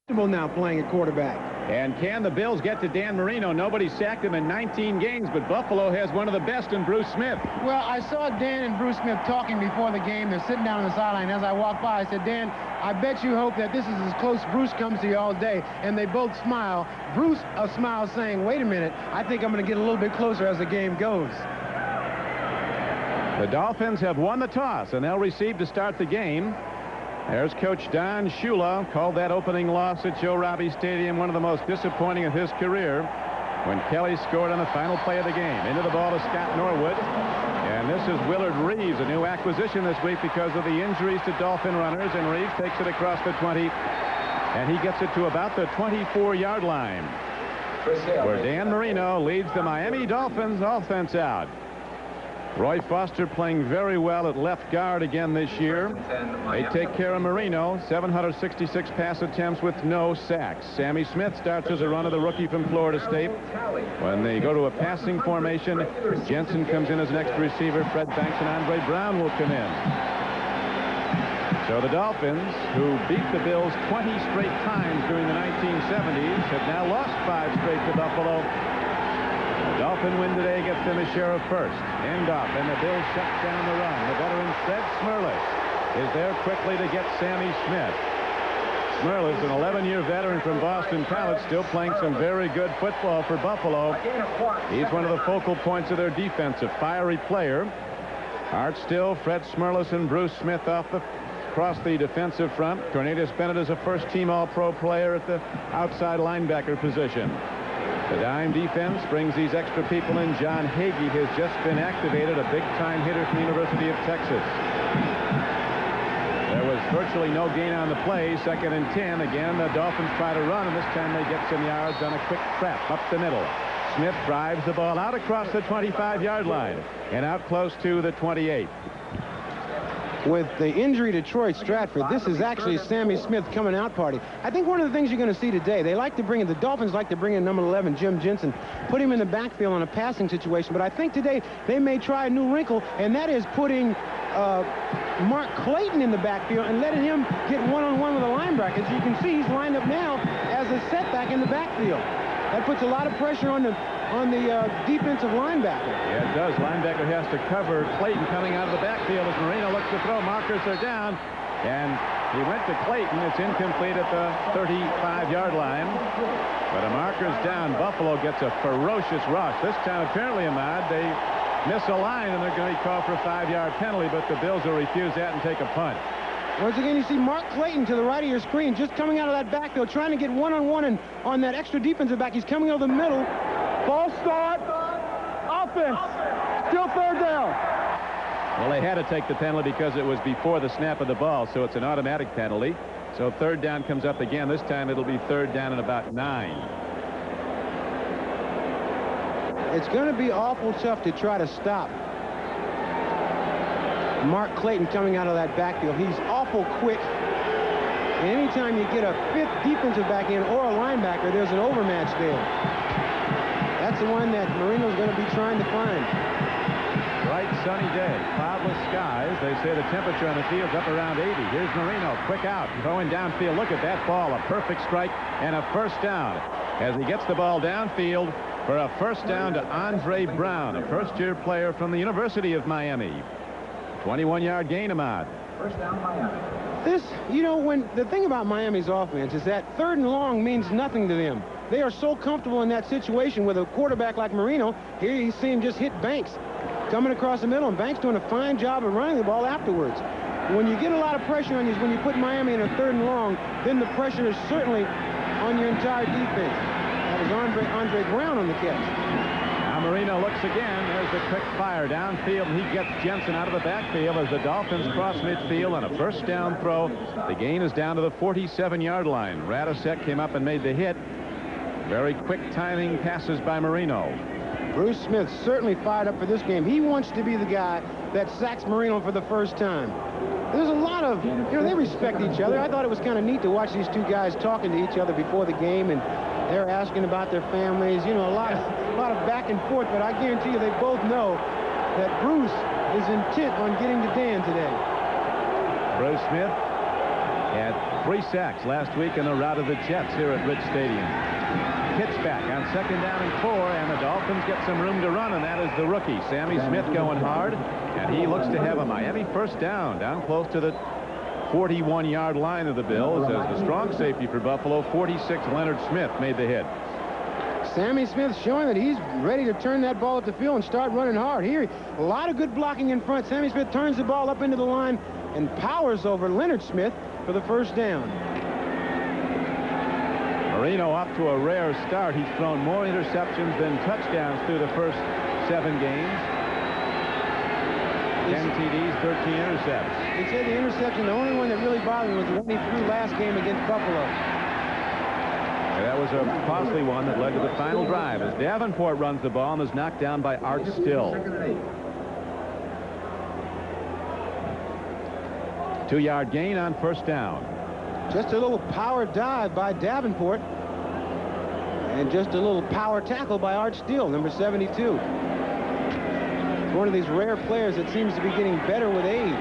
Now playing at quarterback. And can the Bills get to Dan Marino? Nobody sacked him in 19 games, but Buffalo has one of the best in Bruce Smith. Well, I saw Dan and Bruce Smith talking before the game. They're sitting down on the sideline. As I walked by, I said, Dan, I bet you hope that this is as close Bruce comes to you all day. And they both smile. Bruce a smile saying, wait a minute, I think I'm going to get a little bit closer as the game goes. The Dolphins have won the toss, and they'll receive to start the game. There's Coach Don Shula. Called that opening loss at Joe Robbie Stadium one of the most disappointing of his career when Kelly scored on the final play of the game. Into the ball to Scott Norwood. And this is Willard Reeves, a new acquisition this week because of the injuries to Dolphin runners. And Reeves takes it across the 20. And he gets it to about the 24-yard line, where Dan Marino leads the Miami Dolphins offense out. Roy Foster playing very well at left guard again this year. They take care of Marino. 766 pass attempts with no sacks. Sammy Smith starts as a runner, the rookie from Florida State. When they go to a passing formation, Jensen comes in as next receiver. Fred Banks and Andre Brown will come in. So the Dolphins, who beat the Bills 20 straight times during the 1970s, have now lost 5 straight to Buffalo. Dolphin win today gets them a share of first. End off, and the Bills shut down the run. The veteran Fred Smerlas is there quickly to get Sammy Smith. Smerlas, an 11-year veteran from Boston College, still playing some very good football for Buffalo. He's one of the focal points of their defense, a fiery player. Art Still, Fred Smerlas, and Bruce Smith across the defensive front. Cornelius Bennett is a first-team All-Pro player at the outside linebacker position. The dime defense brings these extra people in. John Hagee has just been activated, a big-time hitter from the University of Texas. There was virtually no gain on the play. 2nd and 10. Again, the Dolphins try to run, and this time they get some yards on a quick trap up the middle. Smith drives the ball out across the 25-yard line and out close to the 28. With the injury to Troy Stratford, this is actually Sammy Smith coming out party. I think one of the things you're going to see today, the Dolphins like to bring in number 11, Jim Jensen, put him in the backfield on a passing situation. But I think today they may try a new wrinkle, and that is putting Mark Clayton in the backfield and letting him get one-on-one with a linebacker. As you can see, he's lined up now as a setback in the backfield. That puts a lot of pressure on the defensive linebacker. Yeah, it does. Linebacker has to cover Clayton coming out of the backfield as Marino looks to throw. Markers are down, and he went to Clayton. It's incomplete at the 35-yard line. But a marker's down. Buffalo gets a ferocious rush. This time, apparently, Ahmad, they miss a line, and they're going to be called for a 5-yard penalty, but the Bills will refuse that and take a punt. Once again, you see Mark Clayton to the right of your screen, just coming out of that backfield, trying to get one-on-one and on that extra defensive back. He's coming over the middle. Ball start. Offense. Still 3rd down. Well, they had to take the penalty because it was before the snap of the ball, so it's an automatic penalty. So 3rd down comes up again. This time it'll be 3rd down and about 9. It's going to be awful tough to try to stop Mark Clayton coming out of that backfield. He's awful quick. And anytime you get a 5th defensive back in or a linebacker, there's an overmatch there. That's the one that Marino's going to be trying to find. Bright sunny day, cloudless skies. They say the temperature on the field's up around 80. Here's Marino, quick out, throwing downfield. Look at that ball, a perfect strike and a first down. As he gets the ball downfield for a first down to Andre Brown, a first-year player from the University of Miami. 21-yard gain, Ahmad. First down, Miami. This, you know, when the thing about Miami's offense is that 3rd and long means nothing to them. They are so comfortable in that situation with a quarterback like Marino. Here you see him just hit Banks coming across the middle, and Banks doing a fine job of running the ball afterwards. When you get a lot of pressure on you, when you put Miami in a 3rd and long, then the pressure is certainly on your entire defense. That was Andre Brown on the catch. Now Marino looks again. There's the quick fire downfield. He gets Jensen out of the backfield as the Dolphins cross midfield on a first down throw. The gain is down to the 47-yard line. Radisek came up and made the hit. Very quick timing passes by Marino. Bruce Smith certainly fired up for this game. He wants to be the guy that sacks Marino for the first time. There's a lot of, you know, they respect each other. I thought it was kind of neat to watch these 2 guys talking to each other before the game, and they're asking about their families. You know, a lot of back and forth, but I guarantee you they both know that Bruce is intent on getting to Dan today. Bruce Smith had 3 sacks last week in the rout of the Jets here at Rich Stadium. Pitch back on 2nd down and 4, and the Dolphins get some room to run, and that is the rookie, Sammy Smith, going hard, and he looks to have a Miami first down close to the 41-yard line of the Bills as the strong safety for Buffalo, 46, Leonard Smith, made the hit. Sammy Smith showing that he's ready to turn that ball up the field and start running hard. Here, a lot of good blocking in front. Sammy Smith turns the ball up into the line and powers over Leonard Smith for the first down. Marino off to a rare start. He's thrown more interceptions than touchdowns through the first 7 games. 10 TDs, 13 intercepts. He said the interception, the only one that really bothered him was the one he threw last game against Buffalo. And that was a costly one that led to the final drive as Davenport runs the ball and is knocked down by Art Still. 2-yard gain on first down. Just a little power dive by Davenport. And just a little power tackle by Art Still, number 72. It's one of these rare players that seems to be getting better with age.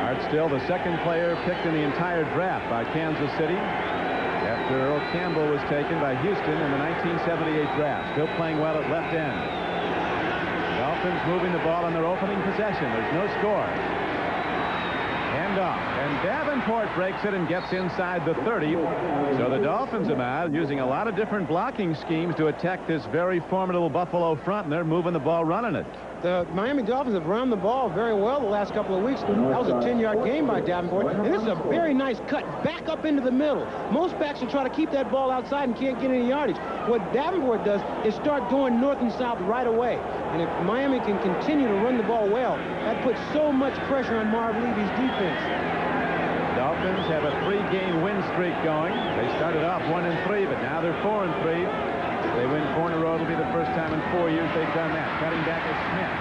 Art Still, the second player picked in the entire draft by Kansas City after Earl Campbell was taken by Houston in the 1978 draft. Still playing well at left end. Dolphins moving the ball on their opening possession. There's no score. Handoff, and Davenport breaks it and gets inside the 30. So the Dolphins are out using a lot of different blocking schemes to attack this very formidable Buffalo front, and they're moving the ball, running it. The Miami Dolphins have run the ball very well the last couple of weeks. That was a 10-yard gain by Davenport. And this is a very nice cut back up into the middle. Most backs will try to keep that ball outside and can't get any yardage. What Davenport does is start going north and south right away. And if Miami can continue to run the ball well, that puts so much pressure on Marv Levy's defense. Dolphins have a 3-game win streak going. They started off 1-3, but now they're 4-3. If they win 4 in a row, it'll be the first time in 4 years they've done that. Cutting back is Smith,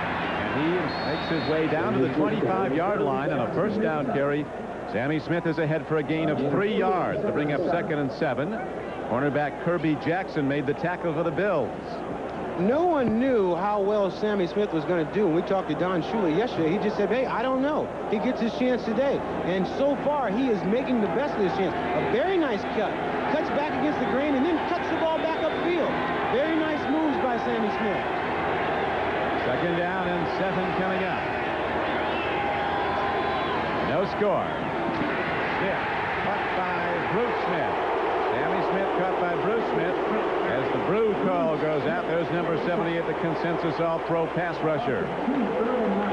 and he makes his way down to the 25-yard line on a first down carry. Sammy Smith is ahead for a gain of 3 yards to bring up 2nd and 7. Cornerback Kirby Jackson made the tackle for the Bills. No one knew how well Sammy Smith was going to do. When we talked to Don Shula yesterday, he just said, hey, I don't know. He gets his chance today. And so far, he is making the best of his chance. A very nice cut. Cuts back against the grain and then cuts the ball back upfield. Very nice moves by Sammy Smith. 2nd down and 7 coming up. No score. Smith cut by Bruce Smith. Sammy Smith cut by Bruce Smith. As the Brew call goes out, there's number 78, the consensus all-pro pass rusher.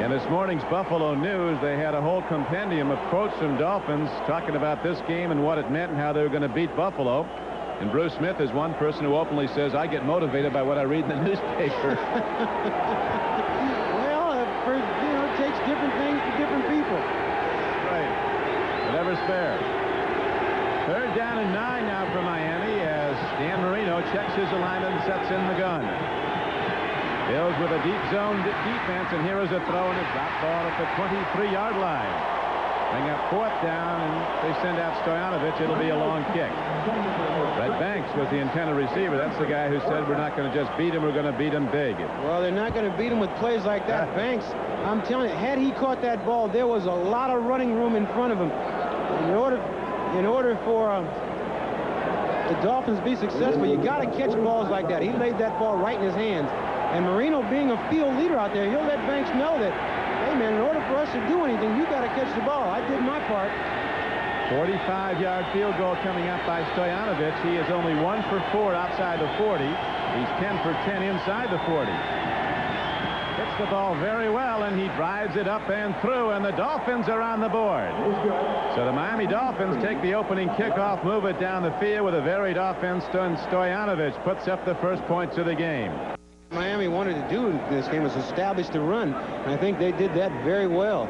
In this morning's Buffalo News, they had a whole compendium of quotes from Dolphins talking about this game and what it meant and how they were going to beat Buffalo. And Bruce Smith is one person who openly says, I get motivated by what I read in the newspaper. Well, it takes different things for different people. Right. Whatever's fair. 3rd down and 9 now for Miami as Dan Marino checks his alignment and sets in the gun. Bills with a deep zone defense, and here is a throw and a drop ball at the 23-yard line. Bring up 4th down, and they send out Stoyanovich. It'll be a long kick. Red Banks was the intended receiver. That's the guy who said we're not going to just beat him, we're going to beat him big. Well, they're not going to beat him with plays like that. Banks, I'm telling you, had he caught that ball, there was a lot of running room in front of him. In order for the Dolphins to be successful, you got to catch balls like that. He laid that ball right in his hands. And Marino, being a field leader out there, he'll let Banks know that, hey, man, in order for us to do anything, you got to catch the ball. I did my part. 45-yard field goal coming up by Stoyanovich. He is only 1 for 4 outside the 40. He's 10 for 10 inside the 40. Hits the ball very well, and he drives it up and through, and the Dolphins are on the board. So the Miami Dolphins take the opening kickoff, move it down the field with a varied offense, and Stoyanovich puts up the first points of the game. Miami wanted to do in this game was establish the run, and I think they did that very well.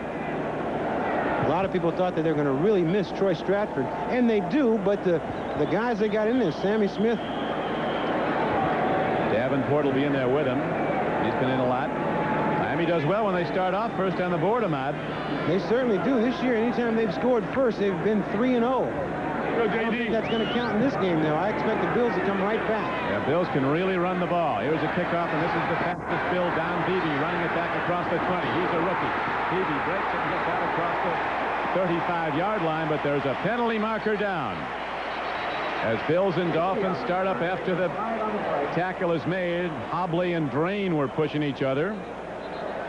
A lot of people thought that they're going to really miss Troy Stratford, and they do, but the guys they got in there, Sammy Smith. Davenport will be in there with him. He's been in a lot. Miami does well when they start off first on the board, Ahmad. They certainly do. This year, anytime they've scored first, they've been 3-0. I don't think that's going to count in this game, though. I expect the Bills to come right back. Yeah, Bills can really run the ball. Here's a kickoff, and this is the fastest Bill, Don Beebe, running it back across the 20. He's a rookie. Beebe breaks it and gets out across the 35-yard line, but there's a penalty marker down. As Bills and Dolphins start up after the tackle is made, Hobley and Drain were pushing each other.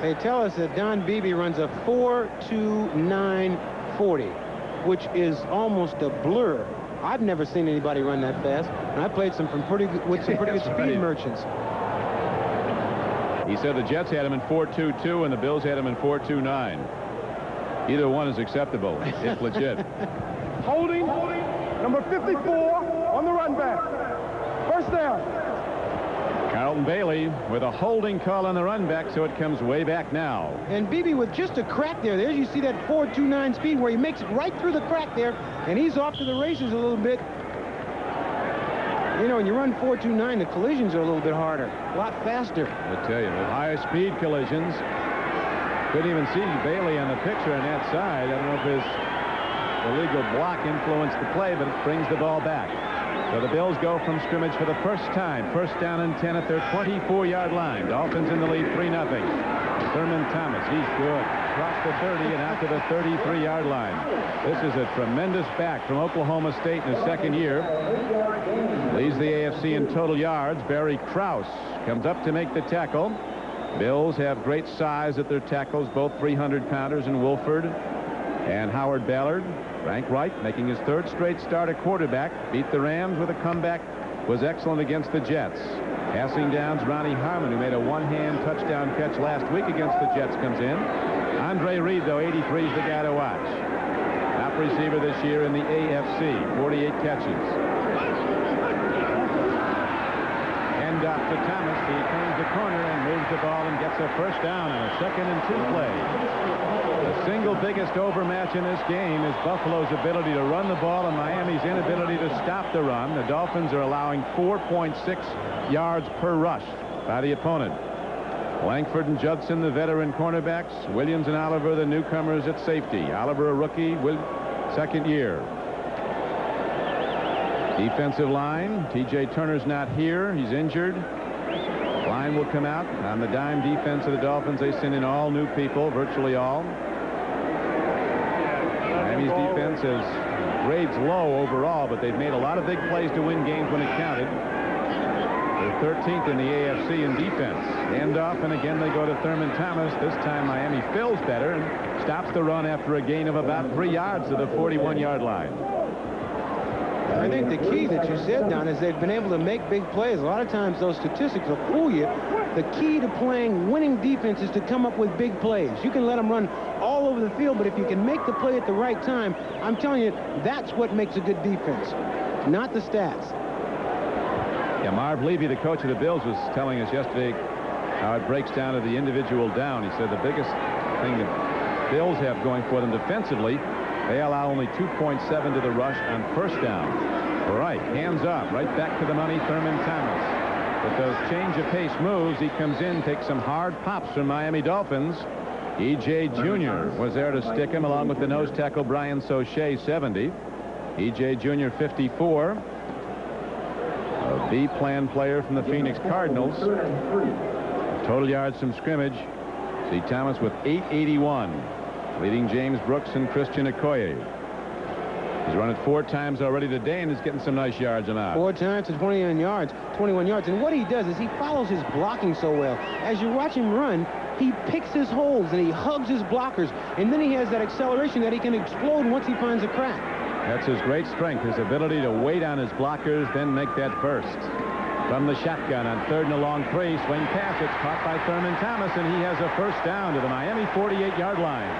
They tell us that Don Beebe runs a 4.2940, which is almost a blur. I've never seen anybody run that fast, and I played with some pretty good speed merchants. He said the Jets had him in 4.22 and the Bills had him in 4.29. Either one is acceptable. It's legit. Holding number 54 on the run back. First down. Carlton Bailey with a holding call on the run back, so it comes way back now. And Beebe with just a crack there. There you see that 4.29 speed where he makes it right through the crack there, and he's off to the races a little bit. You know, when you run 4.29, the collisions are a little bit harder, a lot faster. I tell you, with higher speed collisions, couldn't even see Bailey on the picture on that side. I don't know if his illegal block influenced the play, but it brings the ball back. So the Bills go from scrimmage for the first time. First down and 10 at their 24-yard line. Dolphins in the lead 3-0. Thurman Thomas, he's good. Across the 30 and out to the 33-yard line. This is a tremendous back from Oklahoma State in his second year. Leads the AFC in total yards. Barry Krause comes up to make the tackle. Bills have great size at their tackles, both 300-pounders in Wolford and Howard Ballard. Frank Wright making his third straight start at quarterback. Beat the Rams with a comeback. Was excellent against the Jets. Passing downs, Ronnie Harmon, who made a one-hand touchdown catch last week against the Jets, comes in. Andre Reed, though, 83 is the guy to watch. Top receiver this year in the AFC, 48 catches. Hand off to Thomas. He turns the corner and moves the ball and gets a first down on a 2nd and 2 play. The single biggest overmatch in this game is Buffalo's ability to run the ball and Miami's inability to stop the run. The Dolphins are allowing 4.6 yards per rush by the opponent. Langford and Judson, the veteran cornerbacks. Williams and Oliver, the newcomers at safety. Oliver, a rookie, second year. Defensive line, T.J. Turner's not here. He's injured. Line will come out on the dime defense of the Dolphins. They send in all new people, virtually all. Miami's defense is grades low overall, but they've made a lot of big plays to win games when it counted. They're 13th in the AFC in defense. Handoff, and again they go to Thurman Thomas. This time Miami fills better and stops the run after a gain of about 3 yards to the 41-yard line. I think the key that you said, Don, is they've been able to make big plays. A lot of times those statistics will fool you. The key to playing winning defense is to come up with big plays. You can let them run all over the field, but if you can make the play at the right time, I'm telling you, that's what makes a good defense, not the stats. Yeah, Marv Levy, the coach of the Bills, was telling us yesterday how it breaks down to the individual down. He said the biggest thing the Bills have going for them defensively, they allow only 2.7 to the rush on first down. Right, hands up, right back to the money, Thurman Thomas. With those change of pace moves, he comes in, takes some hard pops from Miami Dolphins. E.J. Jr. was there to stick him, along with the nose tackle Brian Sauché, 70. E.J. Jr., 54. A B-plan player from the Phoenix Cardinals. Total yards from scrimmage. See Thomas with 881. Leading James Brooks and Christian Okoye. He's run it 4 times already today and is getting some nice yards him out. 4 times to 21 yards. And what he does is he follows his blocking so well. As you watch him run, he picks his holes and he hugs his blockers. And then he has that acceleration that he can explode once he finds a crack. That's his great strength, his ability to wait on his blockers, then make that burst. From the shotgun on 3rd and a long 3, swing pass. It's caught by Thurman Thomas, and he has a first down to the Miami 48-yard line.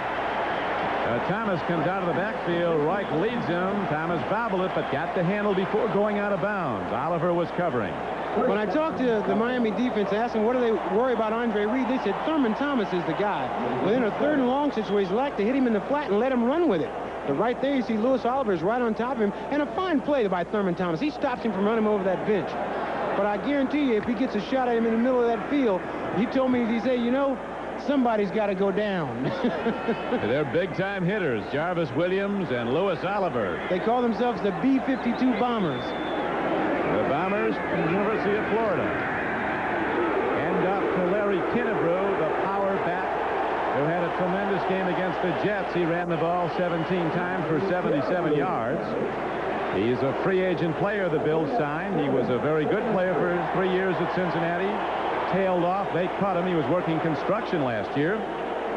Thomas comes out of the backfield. Reich leads him. Thomas bobbled it, but got the handle before going out of bounds. Oliver was covering. When I talked to the Miami defense, I asked them, what do they worry about Andre Reed? They said Thurman Thomas is the guy. Within a 3rd and long situation, they like to hit him in the flat and let him run with it. But right there, you see Louis Oliver is right on top of him. And a fine play by Thurman Thomas. He stops him from running over that bench. But I guarantee you, if he gets a shot at him in the middle of that field, he told me, he said, you know, somebody's got to go down. They're big-time hitters, Jarvis Williams and Louis Oliver. They call themselves the B-52 Bombers. The Bombers from the University of Florida. Hand off to Larry Kinnebrew, the power back who had a tremendous game against the Jets. He ran the ball 17 times for 77 yards. He's a free agent player the Bills signed. He was a very good player for 3 years at Cincinnati. Tailed off. They caught him. He was working construction last year.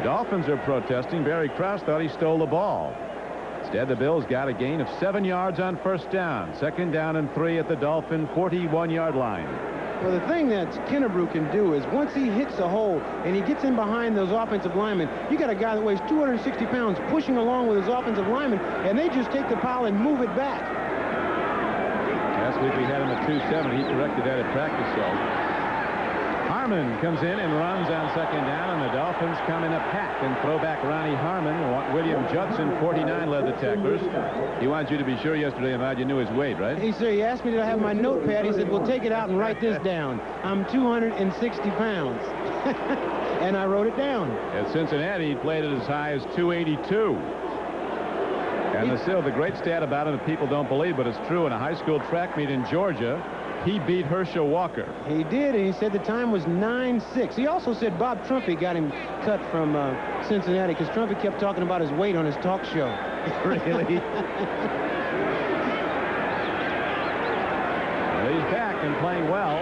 Dolphins are protesting. Barry Krause thought he stole the ball. Instead, the Bills got a gain of 7 yards on first down. 2nd down and 3 at the Dolphin 41-yard line. Well, the thing that Kennebrew can do is once he hits a hole and he gets in behind those offensive linemen, you got a guy that weighs 260 pounds pushing along with his offensive linemen, and they just take the pile and move it back. Last week we had him at 270. He corrected that at practice, so. Harmon comes in and runs on 2nd down, and the Dolphins come in a pack and throw back Ronnie Harmon. William Judson, 49, led the tacklers. He wants you to be sure yesterday about you knew his weight, right? He said, he asked me, did I have my notepad? He said, well, take it out and write this down. I'm 260 pounds. And I wrote it down. At Cincinnati, he played it as high as 282. And the great stat about him that people don't believe, but it's true, in a high school track meet in Georgia, he beat Herschel Walker. He did, and he said the time was 9.6. He also said Bob Trumpy got him cut from Cincinnati because Trumpy kept talking about his weight on his talk show. Really? Well, he's back and playing well.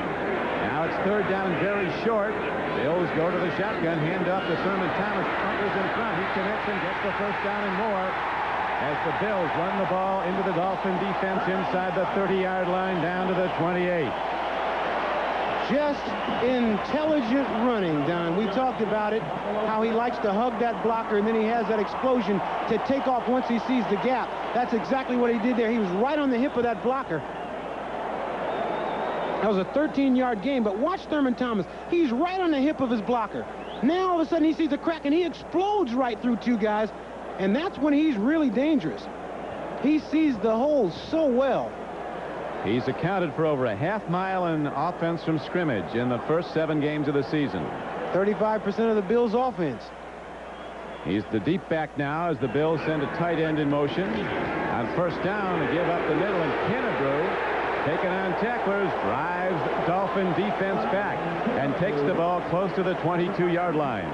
Now it's 3rd down and very short. Bills go to the shotgun, hand off to Thurman Thomas. Hunter's in front. He connects and gets the 1st down and more. As the Bills run the ball into the Dolphin defense inside the 30-yard line down to the 28. Just intelligent running, Don. We talked about it, how he likes to hug that blocker, and then he has that explosion to take off once he sees the gap. That's exactly what he did there. He was right on the hip of that blocker. That was a 13-yard gain, but watch Thurman Thomas. He's right on the hip of his blocker. Now, all of a sudden, he sees a crack, and he explodes right through 2 guys. And that's when he's really dangerous. He sees the hole so well. He's accounted for over a half-mile in offense from scrimmage in the first 7 games of the season. 35% of the Bills' offense. He's the deep back now as the Bills send a tight end in motion. On 1st down, to give up the middle, and Kennebrew, taking on tacklers, drives Dolphin defense back and takes the ball close to the 22-yard line.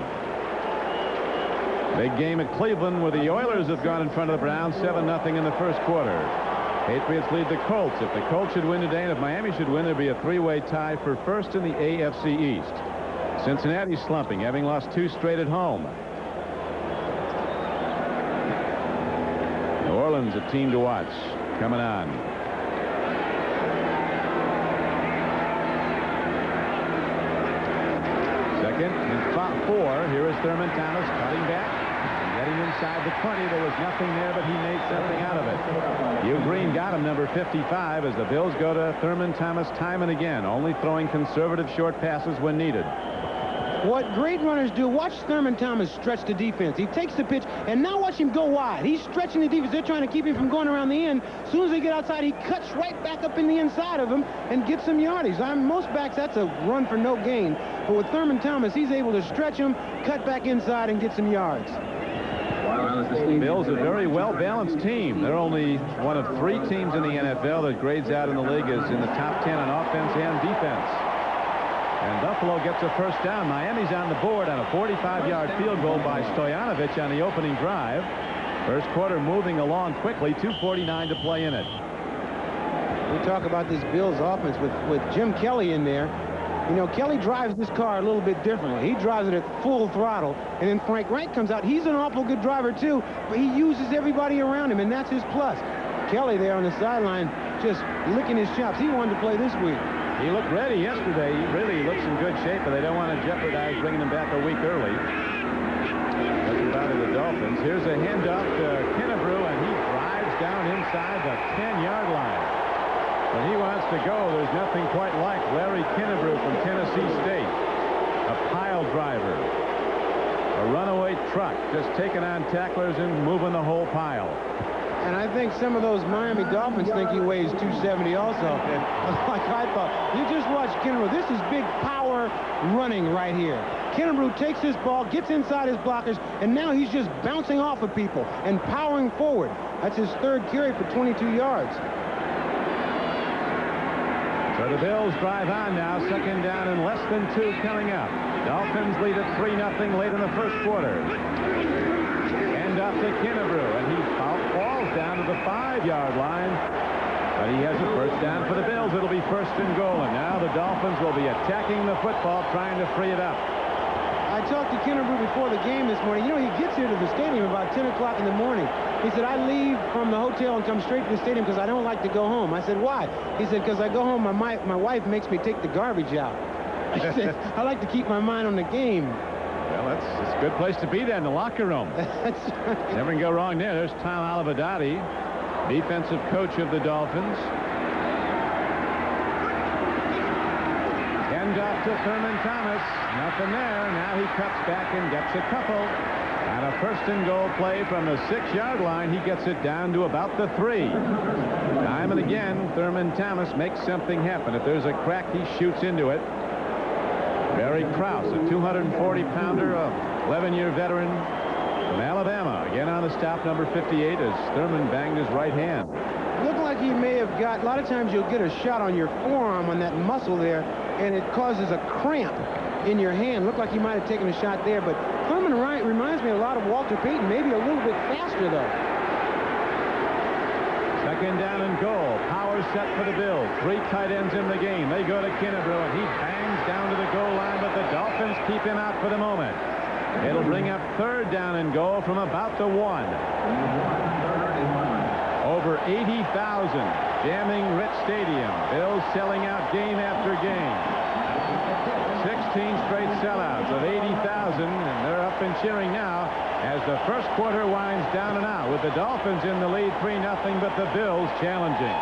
Big game at Cleveland where the Oilers have gone in front of the Browns 7-0 in the first quarter. Patriots lead the Colts. If the Colts should win today and if Miami should win, there'd be a 3-way tie for first in the AFC East. Cincinnati's slumping, having lost 2 straight at home. New Orleans, a team to watch, coming on. Second and 4. Here is Thurman Thomas cutting back. Getting inside the 20. There was nothing there, but he made something out of it. Hugh Green got him, number 55, as the Bills go to Thurman Thomas time and again, only throwing conservative short passes when needed. What great runners do, watch Thurman Thomas stretch the defense. He takes the pitch, and now watch him go wide. He's stretching the defense. They're trying to keep him from going around the end. As soon as they get outside, he cuts right back up in the inside of him and gets some yardage. Most backs, that's a run for no gain. But with Thurman Thomas, he's able to stretch him, cut back inside, and get some yards. The Bills, a very well-balanced team. They're only one of 3 teams in the NFL that grades out in the league as in the top 10 on offense and defense. And Buffalo gets a 1st down. Miami's on the board on a 45-yard field goal by Stoyanovich on the opening drive. First quarter moving along quickly. 2:49 to play in it. We talk about this Bills offense with Jim Kelly in there. You know, Kelly drives this car a little bit differently. He drives it at full throttle. And then Frank Wright comes out. He's an awful good driver, too, but he uses everybody around him, and that's his plus. Kelly there on the sideline just licking his chops. He wanted to play this week. He looked ready yesterday. He really looks in good shape, but they don't want to jeopardize bringing him back a week early. Doesn't bother the Dolphins. Here's a handoff to Kennebrew, and he drives down inside the 10-yard line. When he wants to go, there's nothing quite like Larry Kennebrew from Tennessee State. A pile driver. A runaway truck, just taking on tacklers and moving the whole pile. And I think some of those Miami Dolphins think he weighs 270 also. Like I thought. You just watch Kennebrew. This is big power running right here. Kennebrew takes this ball, gets inside his blockers, and now he's just bouncing off of people and powering forward. That's his 3rd carry for 22 yards. So The Bills drive on now. Second down and less than 2 coming up. Dolphins lead at 3-0 late in the first quarter. End up to Kennebrew, and he falls down to the 5-yard line. But he has a first down for the Bills. It'll be first and goal. And now the Dolphins will be attacking the football, trying to free it up. I talked to Kennebrew before the game this morning. You know, he gets here to the stadium about 10 o'clock in the morning. He said, I leave from the hotel and come straight to the stadium because I don't like to go home. I said, why? He said, because I go home, my wife makes me take the garbage out. I said, I like to keep my mind on the game. Well, it's a good place to be there in the locker room. That's right. Never can go wrong there. There's Tom Olivadotti, defensive coach of the Dolphins. End off to Thurman Thomas. Nothing there. Now he cuts back and gets a couple. And a first and goal play from the 6-yard line. He gets it down to about the 3. Time and again, Thurman Thomas makes something happen. If there's a crack, he shoots into it. Barry Krause, a 240-pounder, a 11-year veteran from Alabama. Again on the stop, number 58, as Thurman banged his right hand. Looked like he may have got, a lot of times you'll get a shot on your forearm on that muscle there, and it causes a cramp in your hand. Looked like he might have taken a shot there, but Thurman reminds me a lot of Walter Payton, maybe a little bit faster, though. Second down and goal. Power set for the Bills. 3 tight ends in the game. They go to Kennebrew, and he bangs down to the goal line, but the Dolphins keep him out for the moment. It'll bring up third down and goal from about the 1. Over 80,000 jamming Rich Stadium. Bills selling out game after game. 16 straight sellouts of 80,000, and they're up and cheering now as the first quarter winds down and out with the Dolphins in the lead 3-0, but the Bills challenging.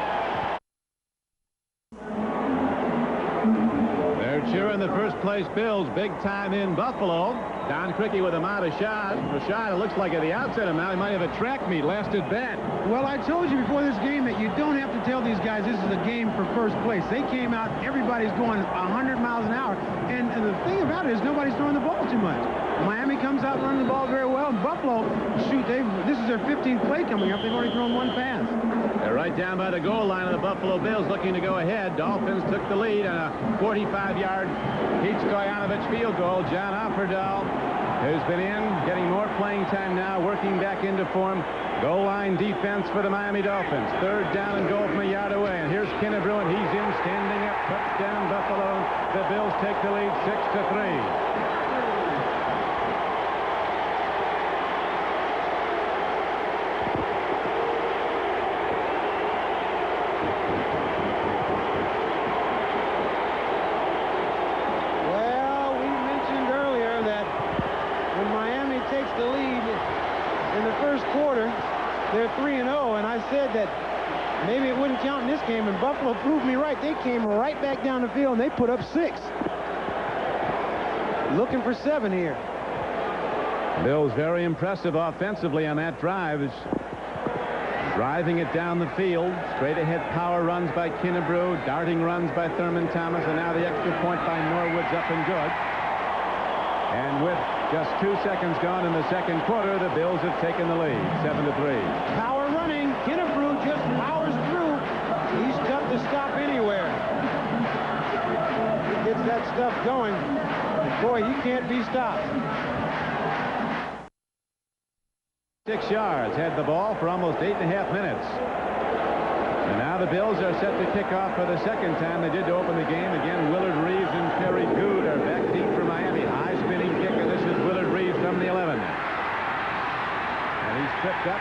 They're cheering the first place Bills big time in Buffalo. Don Criqui with him out of shot. Rashad, it looks like at the outset of now he might have a track meet. Last at bat. Well, I told you before this game that you don't have to tell these guys this is a game for first place. They came out, everybody's going 100 miles an hour. And the thing about it is nobody's throwing the ball too much. Miami comes out running the ball very well. And Buffalo, shoot, this is their 15th play coming up. They've already thrown 1 pass. They're right down by the goal line of the Buffalo Bills looking to go ahead. Dolphins took the lead on a 45-yard Pete Stoyanovich field goal. John Offerdahl, who's been in, getting more playing time now, working back into form. Goal line defense for the Miami Dolphins. Third down and goal from a yard away. And here's Kennebrew, and he's in, standing up, touchdown Buffalo. The Bills take the lead 6-3. They're 3-0, and I said that maybe it wouldn't count in this game, and Buffalo proved me right. They came right back down the field, and they put up 6. Looking for 7 here. Bills very impressive offensively on that drive. Is driving it down the field. Straight ahead power runs by Kennebrew. Darting runs by Thurman Thomas, and now the extra point by Norwood's up and good. And with just 2 seconds gone in the second quarter, the Bills have taken the lead, 7-3. Power running. Kennebrew just powers through. He's tough to stop anywhere. Gets that stuff going. Boy, he can't be stopped. 6 yards. Had the ball for almost 8.5 minutes. And now the Bills are set to kick off for the second time. They did to open the game. Again, Willard Reeves and Terry Good are back deep for Miami. High spinning kick, and this is Willard Reeves from the 11. And he's tripped up.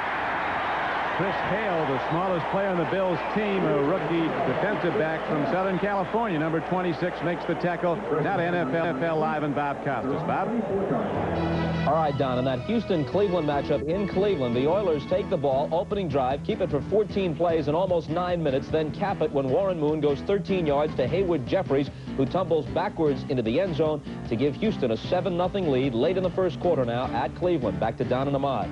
Chris Hale, the smallest player on the Bills team, a rookie defensive back from Southern California, number 26, makes the tackle. Now to NFL Live and Bob Costas. Bob? All right, Don, in that Houston-Cleveland matchup in Cleveland, the Oilers take the ball, opening drive, keep it for 14 plays in almost 9 minutes, then cap it when Warren Moon goes 13 yards to Haywood Jeffries, who tumbles backwards into the end zone to give Houston a 7-0 lead late in the first quarter now at Cleveland. Back to Don and Ahmad.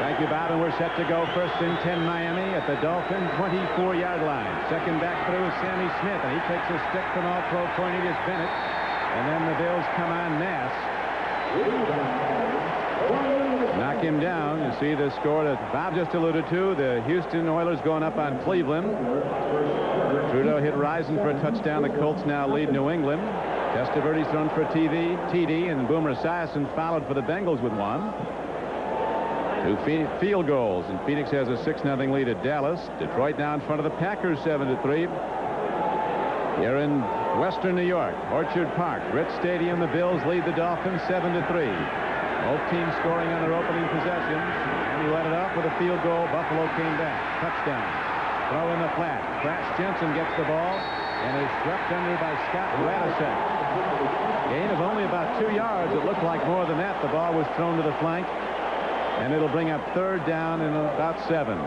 Thank you, Bob, and we're set to go first and 10 Miami at the Dolphin 24-yard line. Second back through is Sammy Smith, and he takes a stick from All-Pro Cornelius Bennett. And then the Bills come en masse. knock him down. You see the score that Bob just alluded to. The Houston Oilers going up on Cleveland. Trudeau hit Risen for a touchdown. The Colts now lead New England. Testaverde's thrown for TD, and Boomer Esiason followed for the Bengals with one. 2 field goals, and Phoenix has a 6-0 lead at Dallas. Detroit now in front of the Packers 7-3. Here in Western New York, Orchard Park, Rich Stadium, the Bills lead the Dolphins 7-3. Both teams scoring on their opening possessions. And he let it off with a field goal. Buffalo came back. Touchdown. Throw in the flat. Crash Jensen gets the ball and is swept under by Scott Radisek. Gain of only about 2 yards. It looked like more than that. The ball was thrown to the flank, and it'll bring up 3rd down and about 7.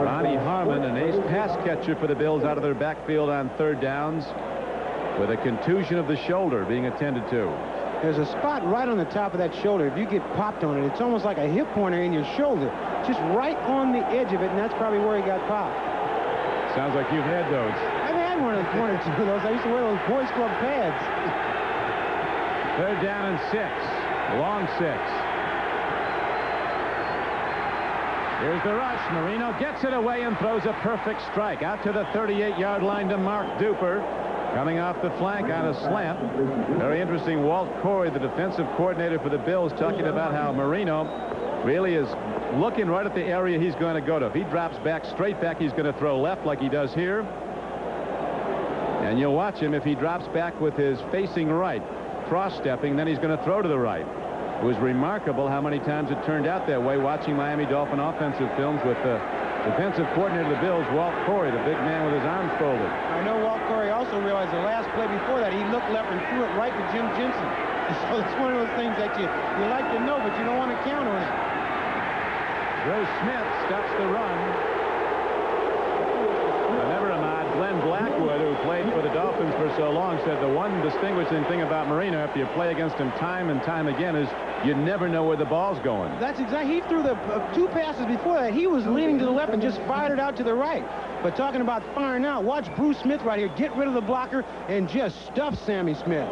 Ronnie Harmon, an ace pass catcher for the Bills, out of their backfield on 3rd downs with a contusion of the shoulder being attended to. There's a spot right on the top of that shoulder. If you get popped on it, it's almost like a hip pointer in your shoulder, just right on the edge of it, and that's probably where he got popped. Sounds like you've had those. I've had one or two of those. I used to wear those Boys Club pads. 3rd down and 6. Long 6. Here's the rush. Marino gets it away and throws a perfect strike out to the 38-yard line to Mark Duper. Coming off the flank on a slant. Very interesting. Walt Corey, the defensive coordinator for the Bills, talking about how Marino really is looking right at the area he's going to go to. If he drops back, straight back, he's going to throw left like he does here. And you'll watch him if he drops back with his facing right, cross-stepping, then he's going to throw to the right. It was remarkable how many times it turned out that way watching Miami Dolphin offensive films with the defensive coordinator of the Bills, Walt Corey, the big man with his arms folded. I know Walt Corey also realized the last play before that he looked left and threw it right to Jim Jensen. So it's one of those things that you like to know, but you don't want to count on it. Joe Smith stops the run. Glenn Blackwood, who played for the Dolphins for so long, said the one distinguishing thing about Marino after you play against him time and time again is you never know where the ball's going. That's exactly. He threw the 2 passes before that. He was leaning to the left and just fired it out to the right. But talking about firing out, watch Bruce Smith right here get rid of the blocker and just stuff Sammy Smith.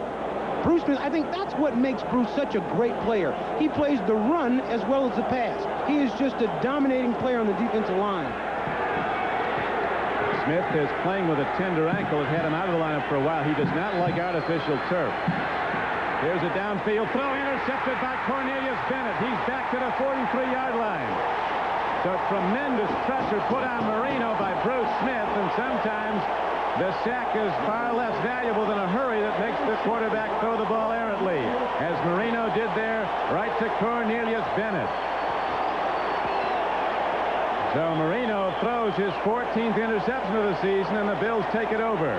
Bruce Smith, I think that's what makes Bruce such a great player. He plays the run as well as the pass. He is just a dominating player on the defensive line. Smith is playing with a tender ankle. Has had him out of the lineup for a while. He does not like artificial turf. Here's a downfield throw intercepted by Cornelius Bennett. He's back to the 43-yard line. So tremendous pressure put on Marino by Bruce Smith, and sometimes the sack is far less valuable than a hurry that makes the quarterback throw the ball errantly, as Marino did there right to Cornelius Bennett. So Marino throws his 14th interception of the season, and the Bills take it over.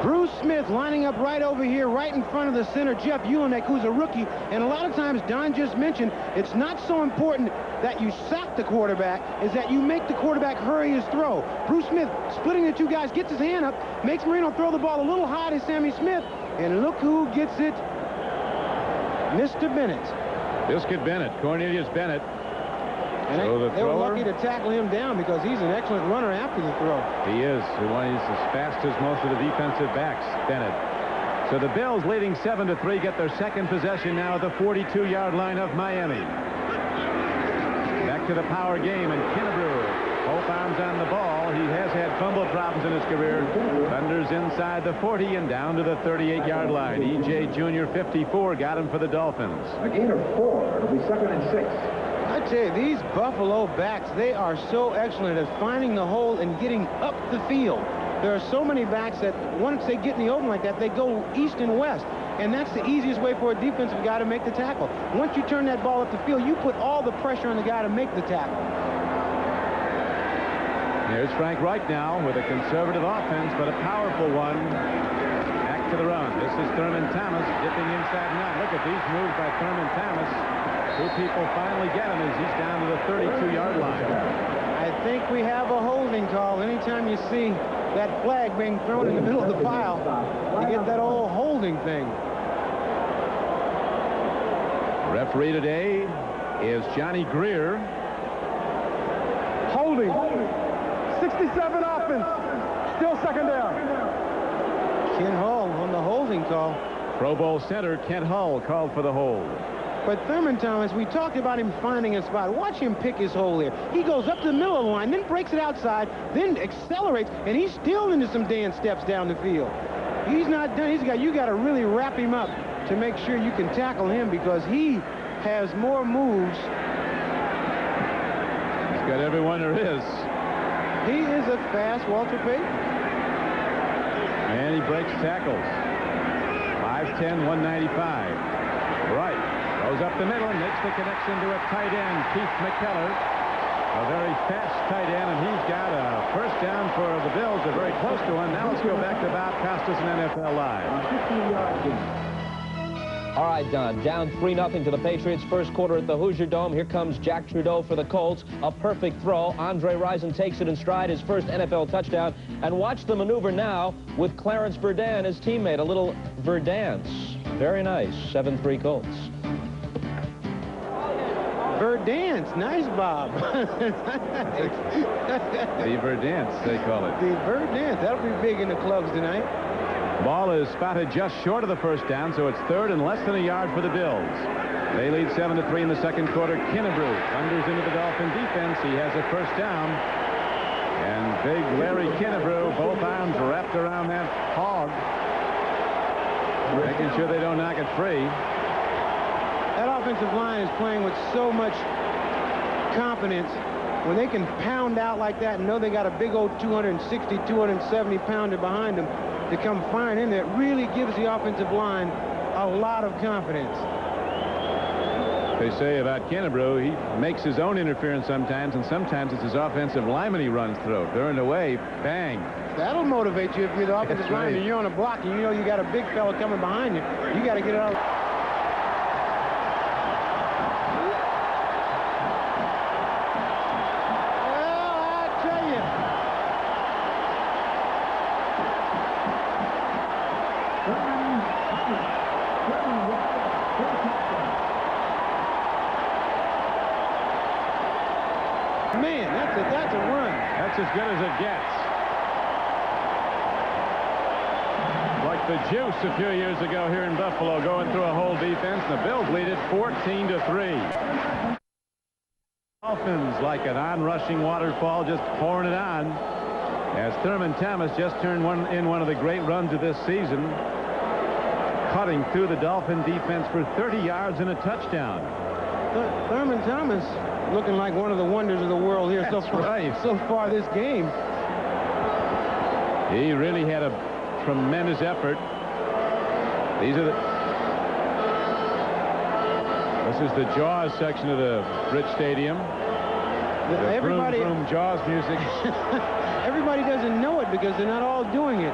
Bruce Smith lining up right over here, right in front of the center, Jeff Ulenek, who's a rookie. And a lot of times, Don just mentioned, it's not so important that you sack the quarterback, is that you make the quarterback hurry his throw. Bruce Smith, splitting the 2 guys, gets his hand up, makes Marino throw the ball a little high to Sammy Smith, and look who gets it, Mr. Bennett. Biscuit Bennett, Cornelius Bennett. And they were lucky to tackle him down because he's an excellent runner after the throw. He is. He's as fast as most of the defensive backs, Bennett. So the Bills, leading 7-3, get their second possession now at the 42-yard line of Miami. Back to the power game, and Kennebrew, both arms on the ball. He has had fumble problems in his career. Thunders inside the 40 and down to the 38-yard line. E.J. Jr. 54 got him for the Dolphins. A gain of 4. It'll be 2nd and 6. I tell you, these Buffalo backs, they are so excellent at finding the hole and getting up the field. There are so many backs that once they get in the open like that, they go east and west. And that's the easiest way for a defensive guy to make the tackle. Once you turn that ball up the field, you put all the pressure on the guy to make the tackle. Here's Frank Reich now with a conservative offense, but a powerful one. Back to the run. This is Thurman Thomas dipping inside and out. Look at these moves by Thurman Thomas. 2 people finally get him as he's down to the 32-yard line. I think we have a holding call. Anytime you see that flag being thrown in the middle of the pile, you get that old holding thing. Referee today is Johnny Greer. Holding. 67 offense. Still 2nd down. Ken Hall on on the holding call. Pro Bowl center Kent Hull called for the hold. But Thurman Thomas, we talked about him finding a spot. Watch him pick his hole here. He goes up to the middle of the line, then breaks it outside, then accelerates, and he's still into some dance steps down the field. He's not done. You got to really wrap him up to make sure you can tackle him, because he has more moves. He's got everyone there is. He is a fast Walter Payton. And he breaks tackles. 5'10", 195. Right. Goes up the middle and makes the connection to a tight end, Keith McKellar. A very fast tight end, and he's got a first down for the Bills. They're very close to one. Now let's go back to Bob Costas and NFL Live. All right, Don. Down 3-0 to the Patriots. First quarter at the Hoosier Dome. Here comes Jack Trudeau for the Colts. A perfect throw. Andre Rison takes it in stride, his first NFL touchdown. And watch the maneuver now with Clarence Verdun, his teammate. A little Verdance. Very nice. 7-3 Colts. Verdance. Nice, Bob. The Verdance, they call it. The Verdance. That'll be big in the clubs tonight. Ball is spotted just short of the first down, so it's third and less than a yard for the Bills. They lead 7-3 in the second quarter. Kinnebrew thunders into the Dolphin defense. He has a first down. And big Larry Kinnebrew, both arms wrapped around that hog, making sure they don't knock it free. That offensive line is playing with so much confidence. When they can pound out like that and know they got a big old 260, 270 pounder behind them to come firing in there, it really gives the offensive line a lot of confidence. They say about Kinnebrew, he makes his own interference sometimes, and sometimes it's his offensive lineman he runs through. Turned away, bang. That'll motivate you if you're the offensive lineman and you're on a block and you know you got a big fella coming behind you. You got to get it out. Man, that's a run. That's as good as it gets. Like the Juice a few years ago here in Buffalo, going through a whole defense. The Bills lead it 14-3. Dolphins like an on-rushing waterfall, just pouring it on. As Thurman Thomas just turned one of the great runs of this season, cutting through the Dolphin defense for 30 yards and a touchdown. Thurman Thomas looking like one of the wonders of the world here so far this game. He really had a tremendous effort. This is the Jaws section of the Bridge Stadium. The vroom, vroom Jaws music. Everybody doesn't know it because they're not all doing it.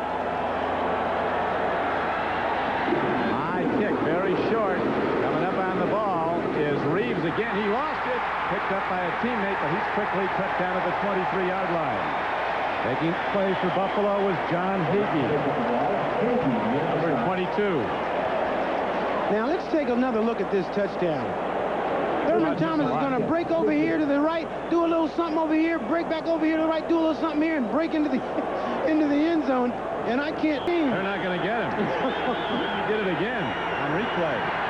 High kick, very short. Coming up on the ball is Reeves again. He lost it. Picked up by a teammate, but he's quickly cut down at the 23-yard line. Taking play for Buffalo was John Hagee, number 22. Now let's take another look at this touchdown. Thurman Thomas is going to break over here to the right, do a little something over here, break back over here to the right, do a little something here, and break into the end zone. And I can't see him. They're not going to get him. He did it again on replay.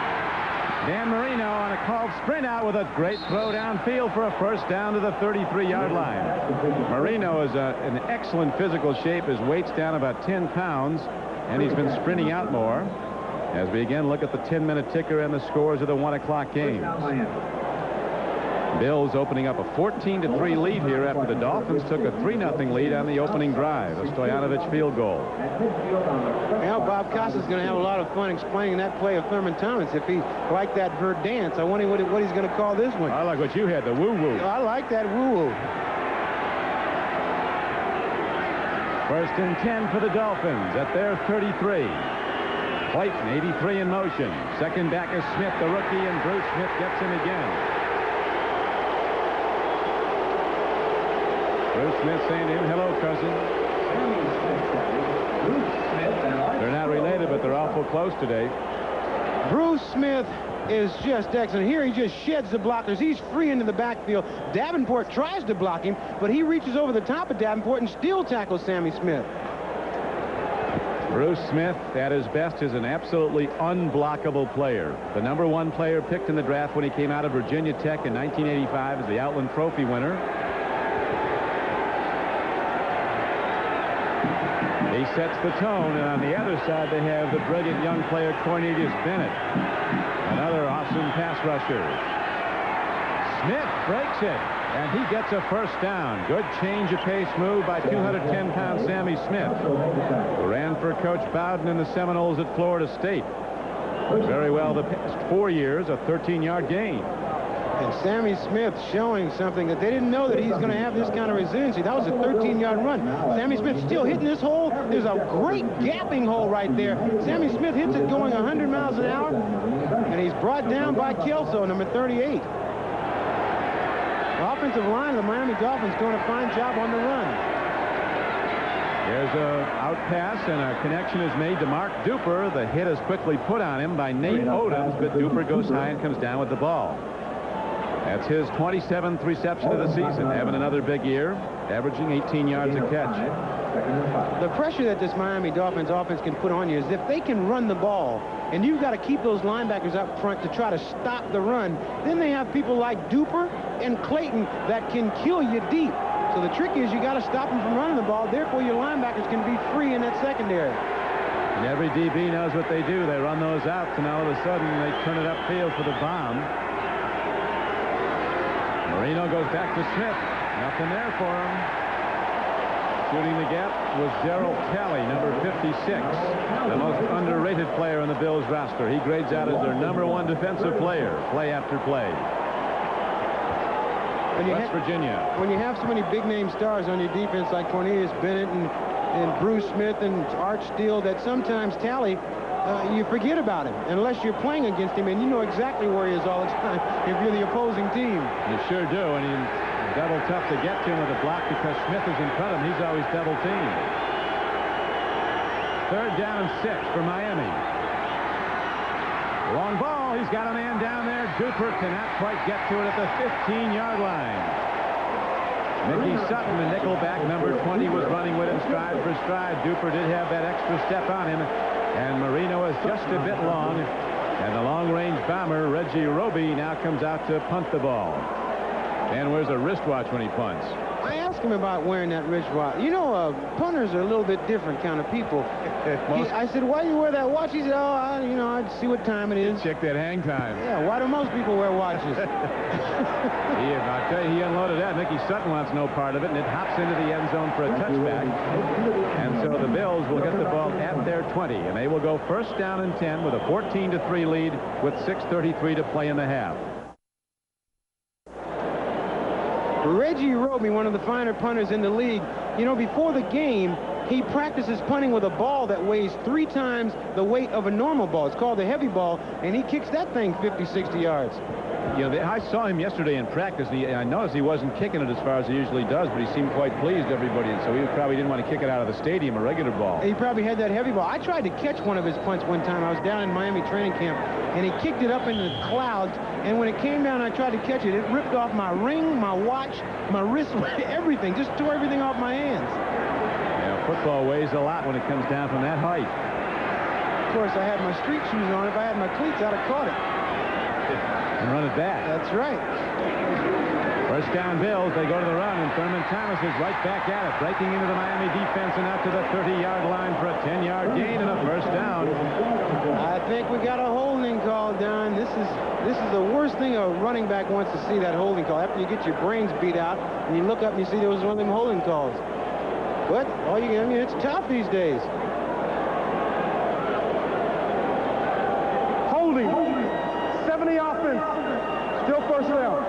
Dan Marino on a called sprint out with a great throw downfield for a first down to the 33-yard line. Marino is in excellent physical shape. His weight's down about 10 pounds, and he's been sprinting out more. As we again look at the 10-minute ticker and the scores of the 1 o'clock games. Bills opening up a 14-3 lead here after the Dolphins took a 3-0 lead on the opening drive, a Stoyanovich field goal. Now Bob Costas is going to have a lot of fun explaining that play of Thurman Thomas. If he liked that Verdance, I wonder what he's going to call this one. I like what you had, the woo-woo. I like that woo-woo. First and 10 for the Dolphins at their 33. Clayton, 83 in motion. Second back is Smith, the rookie, and Bruce Smith gets him again. Bruce Smith saying to him, hello, cousin. They're not related, but they're awful close today. Bruce Smith is just excellent. Here he just sheds the blockers. He's free into the backfield. Davenport tries to block him, but he reaches over the top of Davenport and still tackles Sammy Smith. Bruce Smith, at his best, is an absolutely unblockable player. The #1 player picked in the draft when he came out of Virginia Tech in 1985 as the Outland Trophy winner. He sets the tone, and on the other side they have the brilliant young player Cornelius Bennett, another awesome pass rusher. Smith breaks it, and he gets a first down. Good change of pace move by 210-pound Sammy Smith, who ran for Coach Bowden in the Seminoles at Florida State. Very well the past 4 years, a 13-yard gain. And Sammy Smith showing something that they didn't know, that he's going to have this kind of resiliency. That was a 13-yard run. Sammy Smith still hitting this hole. There's a great gapping hole right there. Sammy Smith hits it going 100 miles an hour, and he's brought down by Kelso, number 38. The offensive line of the Miami Dolphins doing a fine job on the run. There's a out pass, and a connection is made to Mark Duper. The hit is quickly put on him by Nate Odoms, but Duper goes high and comes down with the ball. That's his 27th reception of the season, having another big year, averaging 18 yards a catch. The pressure that this Miami Dolphins offense can put on you is if they can run the ball, and you've got to keep those linebackers up front to try to stop the run, then they have people like Duper and Clayton that can kill you deep. So the trick is you got to stop them from running the ball. Therefore, your linebackers can be free in that secondary. And every DB knows what they do. They run those outs, and all of a sudden they turn it upfield for the bomb. Marino goes back to Smith. Nothing there for him. Shooting the gap was Darryl Talley, number 56, the most underrated player on the Bills roster. He grades out as their #1 defensive player, play after play. West Virginia. When you have so many big-name stars on your defense like Cornelius Bennett and Bruce Smith and Art Steele, that sometimes Talley, you forget about him unless you're playing against him, and you know exactly where he is all the time if you're the opposing team. You sure do, and he's double tough to get to him with a block because Smith is in front of him. He's always double teamed. 3rd down and 6 for Miami. Long ball. He's got a man down there. Duper cannot quite get to it at the 15-yard line. Mickey Sutton, the nickelback, number 20, was running with him stride for stride. Duper did have that extra step on him, and Marino is just a bit long. And the long-range bomber, Reggie Roby, now comes out to punt the ball. And wears a wristwatch when he punts. I asked him about wearing that wristwatch. You know, punters are a little bit different kind of people. I said, why do you wear that watch? He said, oh, I'd see what time it is. Check that hang time. Yeah, why do most people wear watches? I'll tell you, he unloaded that. Mickey Sutton wants no part of it, and it hops into the end zone for a touchback. And so the Bills will get the ball at their 20, and they will go 1st down and 10 with a 14-3 lead with 6:33 to play in the half. Reggie Roby, one of the finer punters in the league, you know, before the game, he practices punting with a ball that weighs 3 times the weight of a normal ball. It's called the heavy ball, and he kicks that thing 50, 60 yards. You know, I saw him yesterday in practice. I noticed he wasn't kicking it as far as he usually does, but he seemed quite pleased, everybody. And so he probably didn't want to kick it out of the stadium, a regular ball. He probably had that heavy ball. I tried to catch one of his punts one time. I was down in Miami training camp, and he kicked it up into the clouds. And when it came down, I tried to catch it. It ripped off my ring, my watch, my wrist, everything. Just tore everything off my hands. Yeah, football weighs a lot when it comes down from that height. Of course, I had my street shoes on. If I had my cleats, I'd have caught it. And run it back. That's right. 1st down Bills. They go to the run, and Thurman Thomas is right back at it, breaking into the Miami defense and out to the 30-yard line for a 10-yard gain and a 1st down. I think we got a holding call, Don. This is the worst thing a running back wants to see, that holding call. After you get your brains beat out, and you look up and you see there was one of them holding calls. But it's tough these days. Holding. 70 offense. Still 1st down.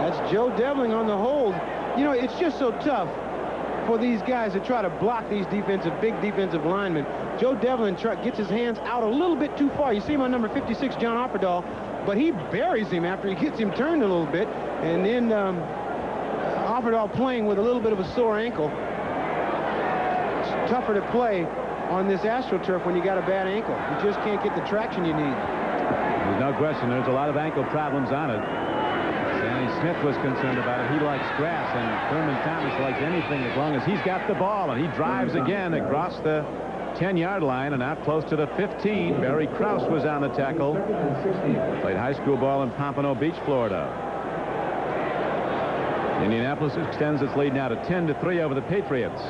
That's Joe Devlin on the hold. You know, it's just so tough for these guys to try to block these big defensive linemen. Joe Devlin gets his hands out a little bit too far. You see him on number 56, John Offerdahl, but he buries him after he gets him turned a little bit. And then Offerdahl playing with a little bit of a sore ankle. It's tougher to play on this AstroTurf when you got a bad ankle. You just can't get the traction you need. There's no question. There's a lot of ankle problems on it. Sammy Smith was concerned about it. He likes grass, and Thurman Thomas likes anything as long as he's got the ball, and he drives again across the 10-yard line and out close to the 15. Barry Krause was on the tackle. Played high school ball in Pompano Beach, Florida. Indianapolis extends its lead now to 10-3 over the Patriots.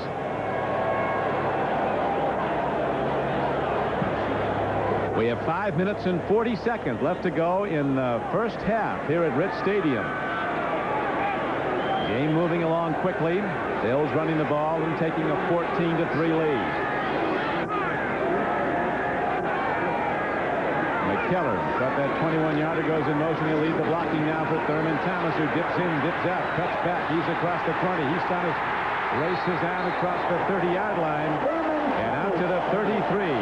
We have 5 minutes and 40 seconds left to go in the first half here at Rich Stadium. Game moving along quickly. Bills running the ball and taking a 14-3 lead. McKellar got that 21-yarder, goes in motion. He'll lead the blocking now for Thurman Thomas, who dips in, dips out, cuts back. He's across the 20. He starts, races out across the 30-yard line and out to the 33.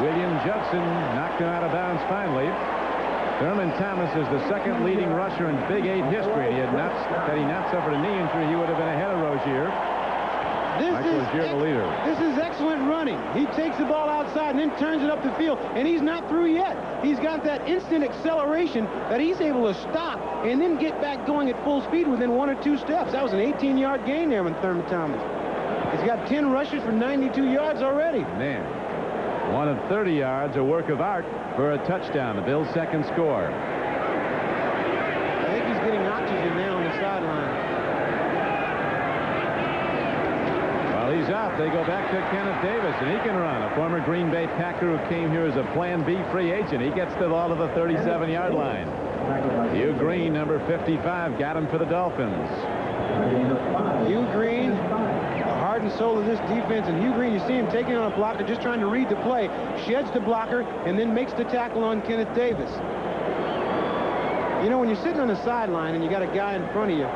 William Judson knocked him out of bounds finally. Thurman Thomas is the second leading rusher in Big 8 history. Had he not suffered a knee injury, he would have been ahead of Rozier. This is excellent running. He takes the ball outside and then turns it up the field, and he's not through yet. He's got that instant acceleration that he's able to stop and then get back going at full speed within 1 or 2 steps. That was an 18-yard gain there with Thurman Thomas. He's got 10 rushes for 92 yards already. Man. 1 of 30 yards, a work of art for a touchdown. The Bills' second score. I think he's getting oxygen now on the sideline. While he's out, they go back to Kenneth Davis, and he can run. A former Green Bay Packer who came here as a Plan B free agent. He gets the ball to the 37-yard line. Hugh Green, number 55, got him for the Dolphins. Hugh Green, the heart and soul of this defense, and Hugh Green, you see him taking on a blocker, just trying to read the play, sheds the blocker, and then makes the tackle on Kenneth Davis. You know, when you're sitting on the sideline and you got a guy in front of you,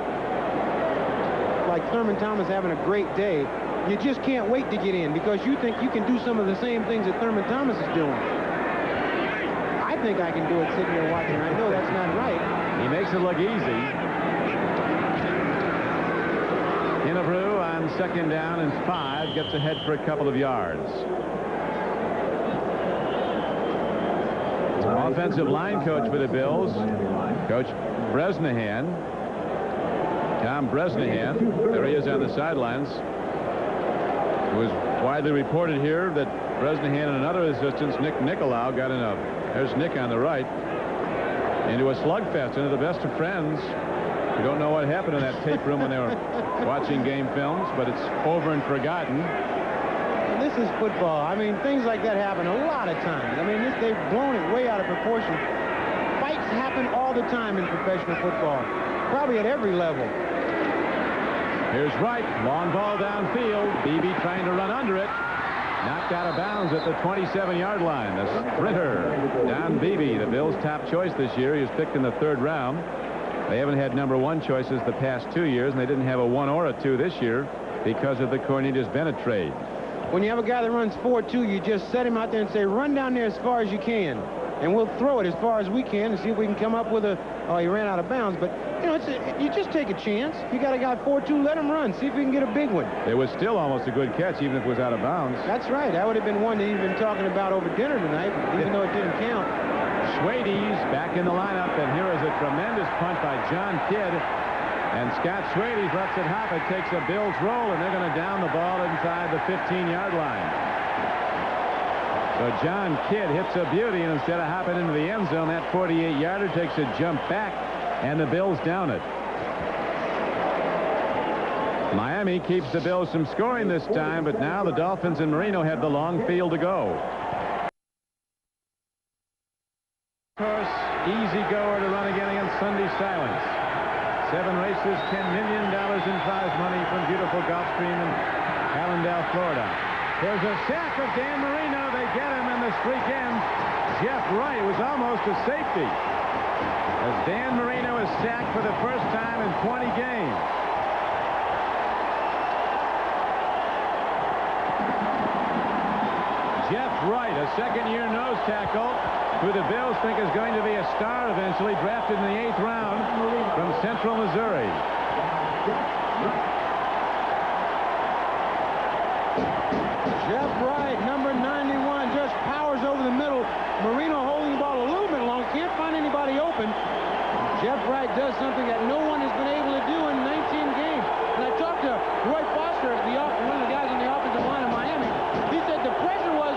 like Thurman Thomas having a great day, you just can't wait to get in because you think you can do some of the same things that Thurman Thomas is doing. I think I can do it sitting here watching. I know that's not right. He makes it look easy. Kennebrew on 2nd down and 5 gets ahead for a couple of yards. Offensive line coach for the Bills, Coach Bresnahan. Tom Bresnahan. There he is on the sidelines. It was widely reported here that Bresnahan and another assistant, Nick Nicolau, got in there's Nick on the right, into a slugfest, into the best of friends. We don't know what happened in that tape room when they were watching game films, but it's over and forgotten. This is football. I mean, things like that happen a lot of times. I mean, they've blown it way out of proportion. Fights happen all the time in professional football, probably at every level. Here's Wright, long ball downfield. Beebe trying to run under it. Knocked out of bounds at the 27-yard line. The sprinter, Don Beebe, the Bills' top choice this year. He was picked in the 3rd round. They haven't had number 1 choices the past 2 years, and they didn't have a 1 or a 2 this year because of the Cornelius Bennett trade. When you have a guy that runs 4.2, you just set him out there and say, run down there as far as you can, and we'll throw it as far as we can and see if we can come up with a, oh, he ran out of bounds. But, you know, you just take a chance. You got a guy 4.2, let him run. See if we can get a big one. It was still almost a good catch, even if it was out of bounds. That's right. That would have been one that he'd been talking about over dinner tonight, even though it didn't count. Schwade's back in the lineup, and here is a tremendous punt by John Kidd. And Scott Schwade's lets it hop. It takes a Bills roll, and they're going to down the ball inside the 15-yard line. So John Kidd hits a beauty, and instead of hopping into the end zone, that 48-yarder takes a jump back, and the Bills down it. Miami keeps the Bills from scoring this time, but now the Dolphins and Marino have the long field to go. Of course, easy goer to run again against Sunday Silence. 7 races, $10 million in prize money from beautiful Gulfstream in Allendale, Florida. There's a sack of Dan Marino. They get him, and the streak ends. Jeff Wright was almost a safety, as Dan Marino is sacked for the first time in 20 games. Jeff Wright, a second-year nose tackle, who the Bills think is going to be a star eventually, drafted in the 8th round from Central Missouri. Jeff Wright, number 91, just powers over the middle. Marino holding the ball a little bit long, can't find anybody open. Jeff Wright does something that no one has been able to do in 19 games. And I talked to Roy Foster, one of the guys on the offensive line of Miami. He said the pressure was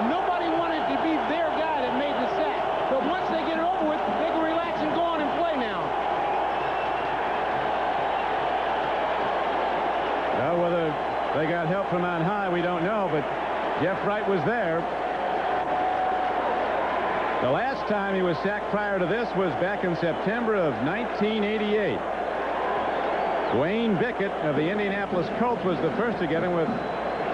nobody wanted to be their guy that made the sack. But once they get it over with, they can relax and go on and play now. Well, whether they got help from on high, we don't know, but Jeff Wright was there. The last time he was sacked prior to this was back in September of 1988. Wayne Bickett of the Indianapolis Colts was the first to get him with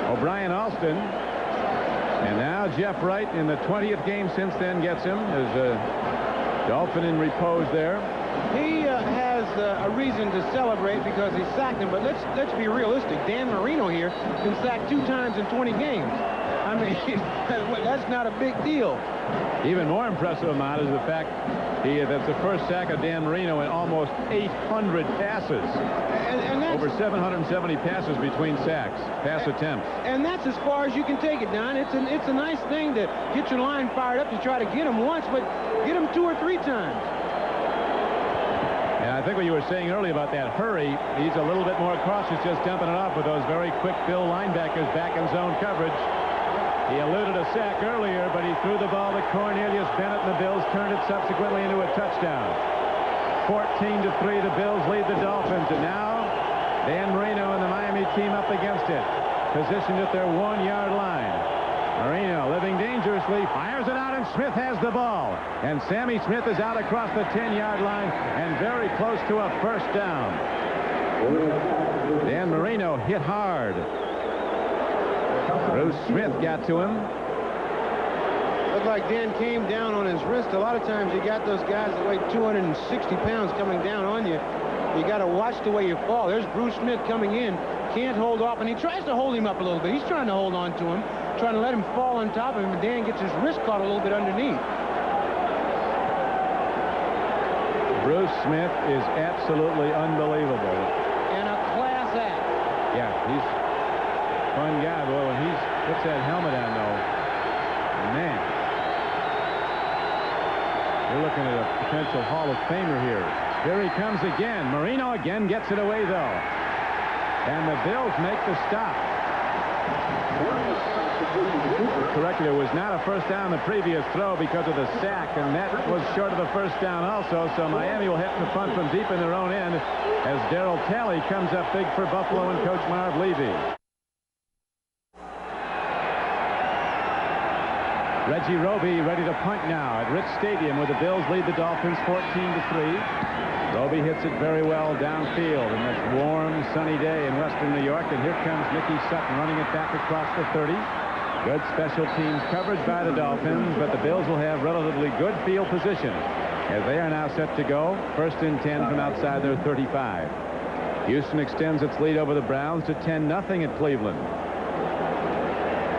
O'Brien Alston. And now Jeff Wright in the 20th game since then gets him as a Dolphin in repose there. He has a reason to celebrate because he sacked him, but let's be realistic. Dan Marino here been sacked 2 times in 20 games. I mean, that's not a big deal. Even more impressive amount is the fact that's the first sack of Dan Marino in almost 800 passes. And that's, over 770 passes between sacks, pass attempts. And that's as far as you can take it, Don. It's a nice thing to get your line fired up to try to get him once, but get him 2 or 3 times. And I think what you were saying earlier about that hurry, he's a little bit more cautious just dumping it off with those very quick Bill linebackers back in zone coverage. He eluded a sack earlier, but he threw the ball to Cornelius Bennett, and the Bills turned it subsequently into a touchdown. 14-3, the Bills lead the Dolphins, and now Dan Marino and the Miami team up against it, positioned at their 1-yard line. Marino, living dangerously, fires it out, and Smith has the ball. And Sammy Smith is out across the 10-yard line and very close to a first down. Dan Marino hit hard. Bruce Smith got to him. Looked like Dan came down on his wrist. A lot of times you got those guys that weigh 260 pounds coming down on you. You got to watch the way you fall. There's Bruce Smith coming in. Can't hold off, and he tries to hold him up a little bit. He's trying to hold on to him, trying to let him fall on top of him, and Dan gets his wrist caught a little bit underneath. Bruce Smith is absolutely unbelievable. And a class act. Yeah, he's a fun guy, boy. When he puts that helmet on, though, man, you're looking at a potential Hall of Famer here. Here he comes again. Marino again gets it away, though. And the Bills make the stop. Correctly, it was not a first down the previous throw because of the sack, and that was short of the first down also, so Miami will have to punt from deep in their own end as Darryl Talley comes up big for Buffalo and Coach Marv Levy. Reggie Roby ready to punt now at Rich Stadium, where the Bills lead the Dolphins 14-3. Roby hits it very well downfield in this warm, sunny day in western New York, and here comes Nicky Sutton running it back across the 30. Good special teams coverage by the Dolphins, but the Bills will have relatively good field position as they are now set to go 1st and 10 from outside their 35. Houston extends its lead over the Browns to 10-0 at Cleveland.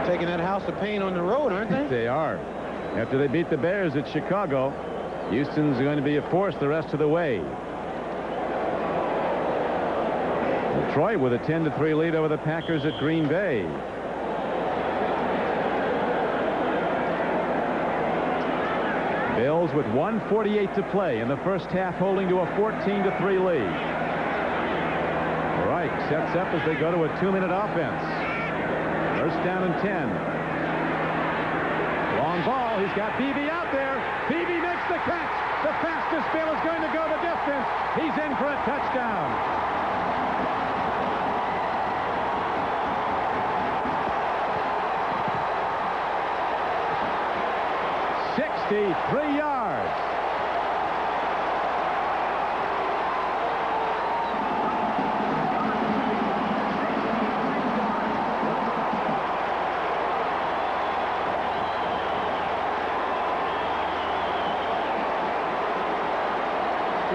Taking that house of pain on the road, aren't they? They are. After they beat the Bears at Chicago, Houston's going to be a force the rest of the way. Detroit with a 10-3 lead over the Packers at Green Bay. Bills with 1:48 to play in the first half, holding to a 14-3 lead. Wright sets up as they go to a 2-minute offense. First down and 10. Long ball. He's got Beebe out there. Beebe makes the catch. The fastest Bill is going to go the distance. He's in for a touchdown. .63 yards.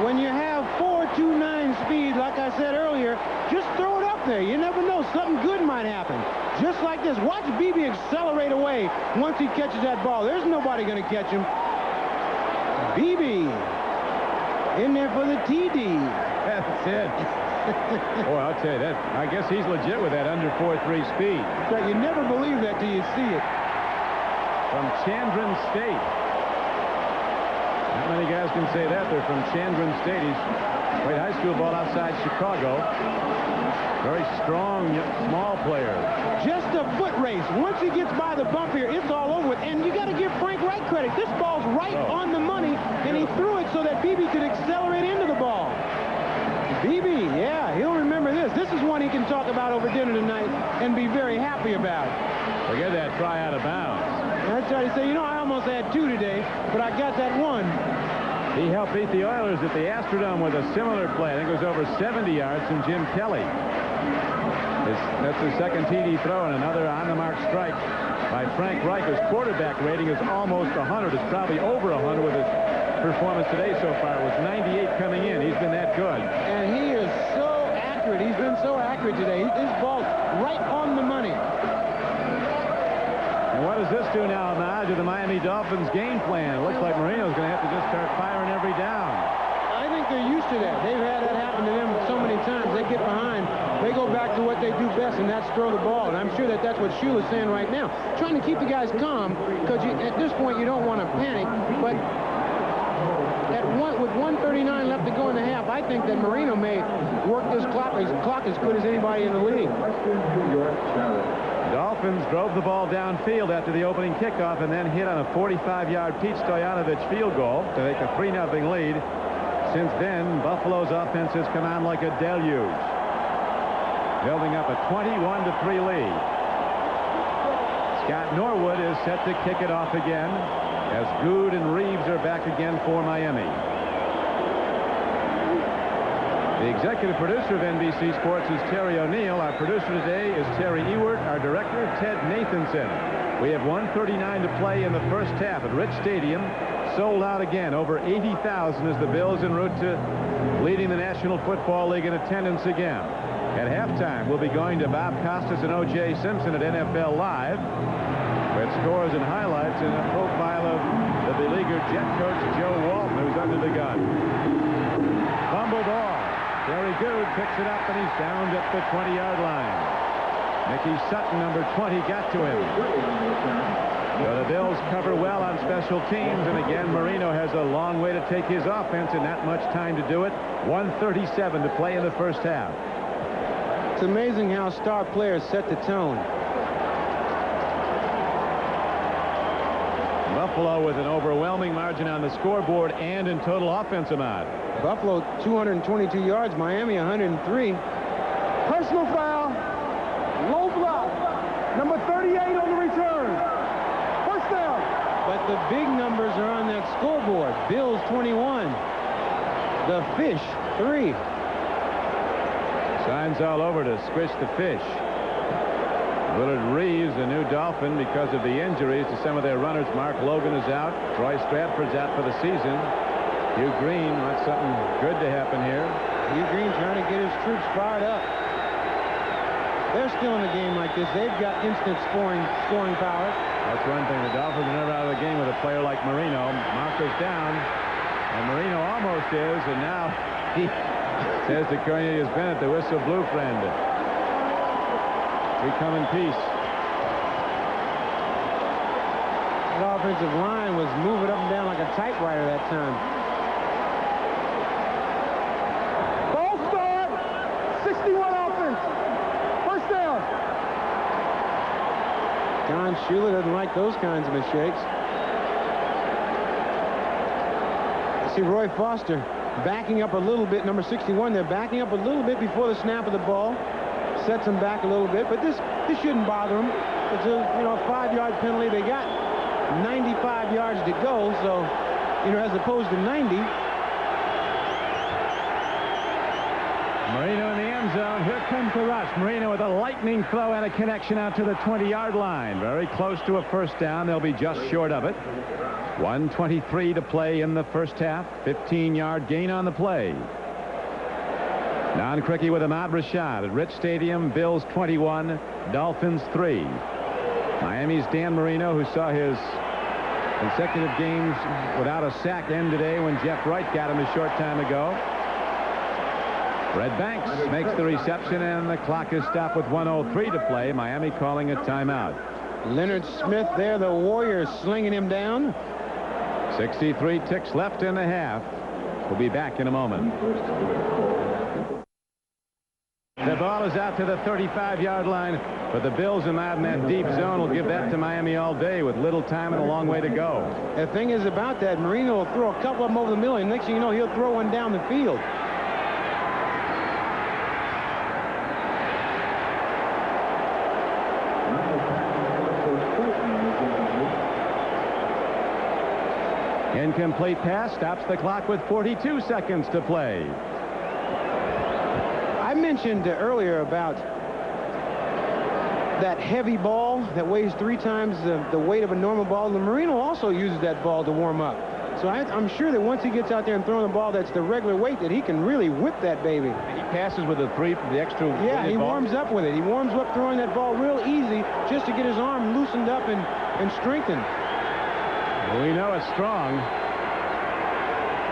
When you have 4.29 speed, like I said earlier, just throw it up there. You never know. Something good might happen. Just like this. Watch Beebe accelerate away once he catches that ball. There's nobody going to catch him. Beebe in there for the TD. That's it. Boy, I'll tell you that. I guess he's legit with that under 4.3 speed. Right, you never believe that till you see it. From Chandran State. Not many guys can say that? They're from Chandron State. He's played high school ball outside Chicago. Very strong, small player. Just a foot race. Once he gets by the bump here, it's all over with. And you got to give Frank Wright credit. This ball's right on the money, and he threw it so that BB could accelerate into the ball. BB, yeah, he'll remember this. This is one he can talk about over dinner tonight and be very happy about. Forget that try out of bounds. That's right. He said, you know, I almost had 2 today, but I got that 1. He helped beat the Oilers at the Astrodome with a similar play. I think it was over 70 yards from Jim Kelly. That's his second TD throw, and another on-the-mark strike by Frank Reich. His quarterback rating is almost 100. It's probably over 100 with his performance today so far. It was 98 coming in. He's been that good. And he is so accurate. He's been so accurate today. His ball's right on the money. And what does this do now, Ahmad, to the Miami Dolphins game plan? It looks like Marino's going to have to just start firing every down. I think they're used to that. They've had that happen to them so many times. They get behind. They go back to what they do best, and that's throw the ball. And I'm sure that that's what Shula's saying right now. Trying to keep the guys calm, because at this point you don't want to panic. But with 1:39 left to go in the half, I think that Marino may work this clock as good as anybody in the league. Dolphins drove the ball downfield after the opening kickoff and then hit on a 45-yard Pete Stoyanovich field goal to take a 3-0 lead. Since then, Buffalo's offense has come on like a deluge, building up a 21-3 lead. Scott Norwood is set to kick it off again as Good and Reeves are back again for Miami. The executive producer of NBC Sports is Terry O'Neill. Our producer today is Terry Ewert. Our director, Ted Nathanson. We have 1:39 to play in the first half at Rich Stadium. Sold out again. Over 80,000 as the Bills en route to leading the National Football League in attendance again. At halftime, we'll be going to Bob Costas and O.J. Simpson at NFL Live, with scores and highlights and a profile of the beleaguered Jet coach Joe Walton, who's under the gun. Fumble ball. Terry Good picks it up, and he's downed at the 20-yard line. Mickey Sutton, number 20, got to him. So the Bills cover well on special teams, and again, Marino has a long way to take his offense and not much time to do it. 1:37 to play in the first half. It's amazing how star players set the tone. Buffalo with an overwhelming margin on the scoreboard and in total offensive mod. Buffalo 222 yards, Miami 103. Personal foul. Low block. Number 38 on the return. First down. But the big numbers are on that scoreboard. Bills 21. The Fish 3. Signs all over to squish the Fish. Willard Reeves, the new Dolphin, because of the injuries to some of their runners. Mark Logan is out. Troy Stratford's out for the season. Hugh Green wants something good to happen here. Hugh Green trying to get his troops fired up. They're still in a game like this. They've got instant scoring power. That's one thing. The Dolphins are never out of the game with a player like Marino. Marco's down, and Marino almost is, and now he says to Cornelius Bennett, the whistle blew, friend. We come in peace. The offensive line was moving up and down like a typewriter that time. Ball start. 61 offense. First down. Don Shula doesn't like those kinds of mistakes. I see Roy Foster backing up a little bit. Number 61, they're backing up a little bit before the snap of the ball. Sets them back a little bit, but this shouldn't bother them. It's a 5-yard penalty. They got 95 yards to go, so as opposed to 90. Marino in the end zone. Here comes the rush. Marino with a lightning throw and a connection out to the 20-yard line. Very close to a first down. They'll be just short of it. 1:23 to play in the first half. 15-yard gain on the play. Don Criqui with Ahmad Rashad at Rich Stadium. Bills 21, Dolphins 3. Miami's Dan Marino, who saw his consecutive games without a sack end today when Jeff Wright got him a short time ago. Red Banks makes the reception, and the clock is stopped with 1:03 to play. Miami calling a timeout. Leonard Smith there, the Warriors slinging him down. 63 ticks left in the half. We'll be back in a moment. The ball is out to the 35-yard line, but the Bills are not in that deep zone. Will give that to Miami all day with little time and a long way to go. The thing is about that, Marino will throw a couple of them over the middle, and next thing you know, he'll throw one down the field. Incomplete pass stops the clock with 42 seconds to play. I mentioned earlier about that heavy ball that weighs 3 times the weight of a normal ball. And Marino also uses that ball to warm up. So I'm sure that once he gets out there and throwing the ball that's the regular weight, that he can really whip that baby. He passes with the extra. Yeah, he warms up with it. He warms up throwing that ball real easy just to get his arm loosened up and strengthened. We know it's strong.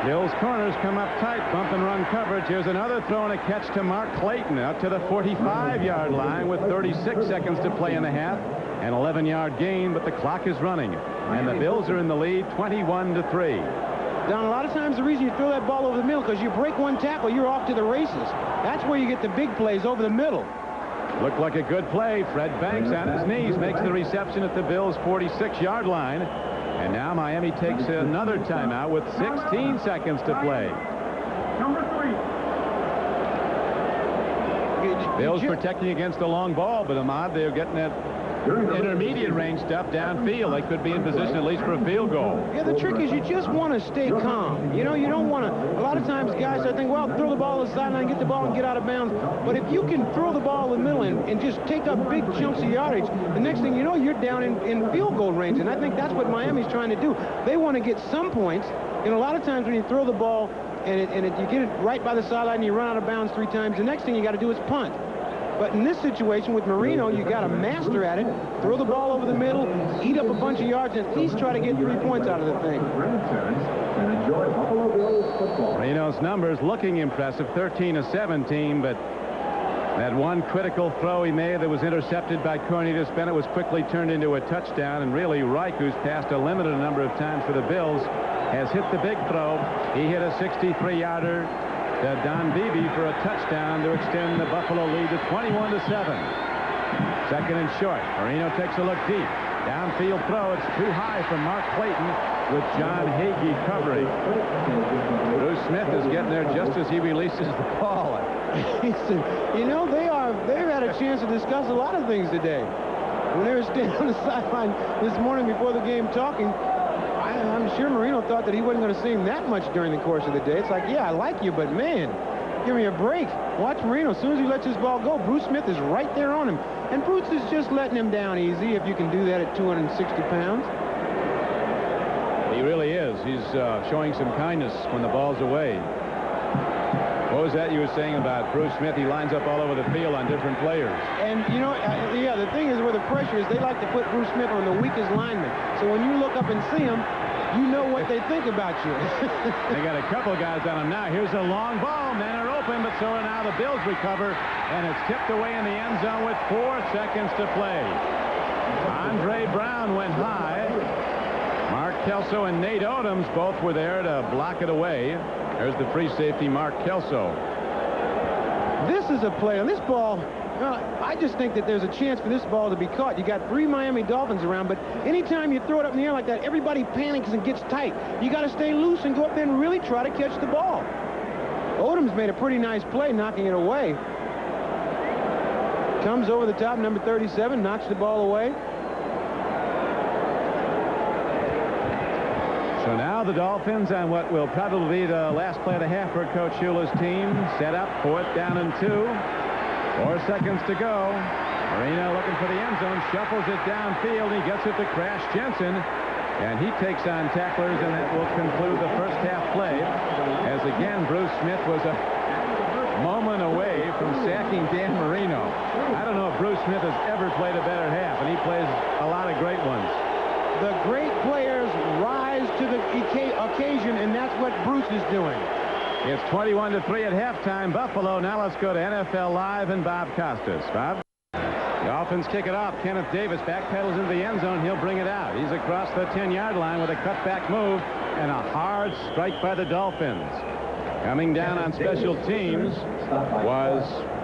Bills corners come up tight, bump and run coverage. Here's another throw and a catch to Mark Clayton out to the 45-yard line with 36 seconds to play in the half. An 11-yard gain, but the clock is running. And the Bills are in the lead 21-3. Don, a lot of times the reason you throw that ball over the middle, because you break one tackle, you're off to the races. That's where you get the big plays, over the middle. Looked like a good play. Fred Banks on his knees makes the reception at the Bills' 46-yard line. And now Miami takes another timeout with 16 seconds to play. Number 3. Bills protecting against the long ball, but Ahmad, they're getting that intermediate range stuff downfield. They could be in position at least for a field goal. Yeah, the trick is you just want to stay calm. You know, you don't want to. A lot of times guys are thinking, well, throw the ball to the sideline, get the ball and get out of bounds. But if you can throw the ball in the middle and just take up big chunks of yardage, the next thing you know, you're down in field goal range. And I think that's what Miami's trying to do. They want to get some points. And a lot of times when you throw the ball and you get it right by the sideline and you run out of bounds 3 times, the next thing you got to do is punt. But in this situation with Marino, you got to master at it, throw the ball over the middle, eat up a bunch of yards, and at least try to get 3 points out of the thing. Marino's numbers looking impressive, 13 of 17, but that one critical throw he made that was intercepted by Cornelius Bennett was quickly turned into a touchdown, and really Reich, who's passed a limited number of times for the Bills, has hit the big throw. He hit a 63-yarder. Don Beebe for a touchdown to extend the Buffalo lead to 21-7. Second and short. Marino takes a look deep. Downfield throw. It's too high for Mark Clayton with John Hagee covering. Bruce Smith is getting there just as he releases the ball. You know, they've had a chance to discuss a lot of things today. When they were standing on the sideline this morning before the game talking, I'm sure Marino thought that he wasn't going to see him that much during the course of the day. It's like, yeah, I like you, but man, give me a break. Watch Marino. As soon as he lets his ball go, Bruce Smith is right there on him. And Bruce is just letting him down easy if you can do that at 260 pounds. He really is. He's showing some kindness when the ball's away. What was that you were saying about Bruce Smith? He lines up all over the field on different players. And, you know, yeah, the thing is where the pressure is, they like to put Bruce Smith on the weakest lineman. So when you look up and see him, you know what they think about you. They got a couple guys on him now. Here's a long ball. Men are open, but so are now the Bills recover. And it's tipped away in the end zone with 4 seconds to play. Andre Brown went high. Mark Kelso and Nate Odoms both were there to block it away. There's the free safety, Mark Kelso. This is a play on this ball. I just think that there's a chance for this ball to be caught. You got 3 Miami Dolphins around, but anytime you throw it up in the air like that, everybody panics and gets tight. You got to stay loose and go up there and really try to catch the ball. Odoms made a pretty nice play knocking it away. Comes over the top, number 37, knocks the ball away. So now the Dolphins on what will probably be the last play of the half for Coach Shula's team. Set up, 4th down and 2. 4 seconds to go. Marino looking for the end zone, shuffles it downfield. He gets it to Crash Jensen, and he takes on tacklers, and that will conclude the first half play. As again, Bruce Smith was a moment away from sacking Dan Marino. I don't know if Bruce Smith has ever played a better half, and he plays a lot of great ones. The great players rise to the occasion, and that's what Bruce is doing. It's 21-3 at halftime. Buffalo. Now let's go to NFL Live and Bob Costas. Bob? Dolphins kick it off. Kenneth Davis backpedals into the end zone. He'll bring it out. He's across the 10-yard line with a cutback move. and a hard strike by the Dolphins. Coming down on special teams was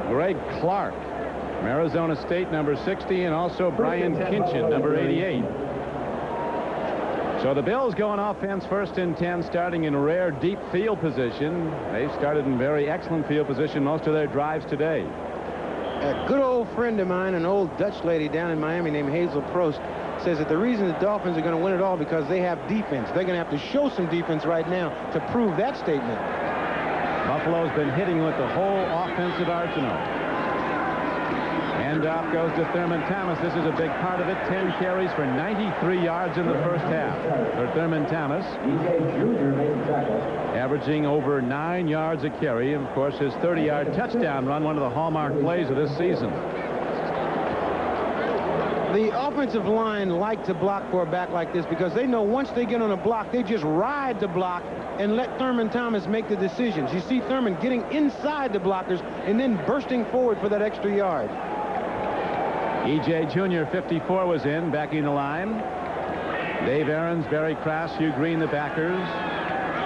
Greg Clark from Arizona State, number 60, and also Brian Kinchin, number 88. So the Bills go on offense, 1st and 10, starting in rare deep field position. They started in very excellent field position most of their drives today. A good old friend of mine, an old Dutch lady down in Miami named Hazel Prost, says that the reason the Dolphins are going to win it all because they have defense. They're going to have to show some defense right now to prove that statement. Buffalo's been hitting with the whole offensive arsenal. Handoff goes to Thurman Thomas. This is a big part of it. 10 carries for 93 yards in the first half for Thurman Thomas. Averaging over 9 yards a carry. And of course, his 30-yard touchdown run, one of the hallmark plays of this season. The offensive line like to block for a back like this because they know once they get on a block, they just ride the block and let Thurman Thomas make the decisions. You see Thurman getting inside the blockers and then bursting forward for that extra yard. E.J. Jr., 54, was in, backing the line. Dave Aarons, Barry Kraus, Hugh Green, the backers.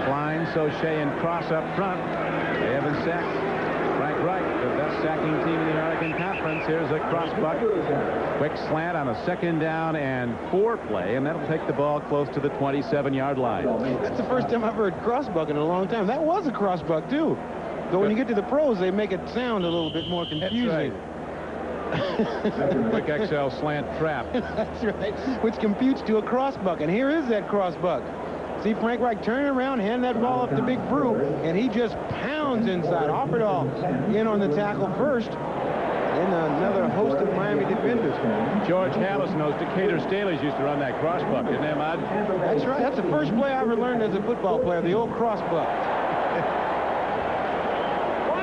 Klein, Sauché, and Cross up front. They haven't sacked Frank Reich, the best sacking team in the American Conference. Here's a crossbuck. Quick slant on a 2nd down and 4 play, and that'll take the ball close to the 27-yard line. That's the first time I've heard crossbuck in a long time. That was a crossbuck, too. But when you get to the pros, they make it sound a little bit more confusing. That's right. Quick XL slant trap. That's right, which computes to a crossbuck. And here is that crossbuck. See Frank Reich turn around, hand that ball up to Big Brew, and he just pounds inside. Offerdahl in on the tackle first. And another host of Miami defenders. George Harrison, those Decatur Staleys used to run that crossbuck, didn't they, Mud? That's right. That's the first play I ever learned as a football player, the old crossbuck.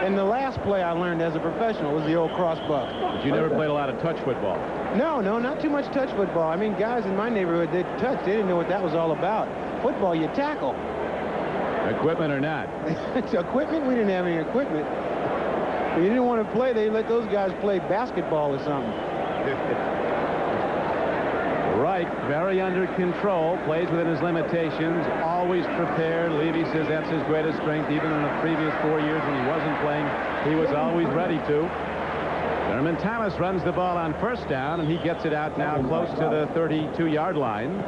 And the last play I learned as a professional was the old crossbuck. But you never played a lot of touch football? No, not too much touch football. I mean, guys in my neighborhood, they touch. They didn't know what that was all about. Football, you tackle. Equipment or not? Equipment? We didn't have any equipment. If you didn't want to play, they let those guys play basketball or something. Reich, very under control, plays within his limitations, always prepared. Levy says that's his greatest strength. Even in the previous 4 years when he wasn't playing, he was always ready to. Thurman Thomas runs the ball on 1st down, and he gets it out now close to the 32-yard line.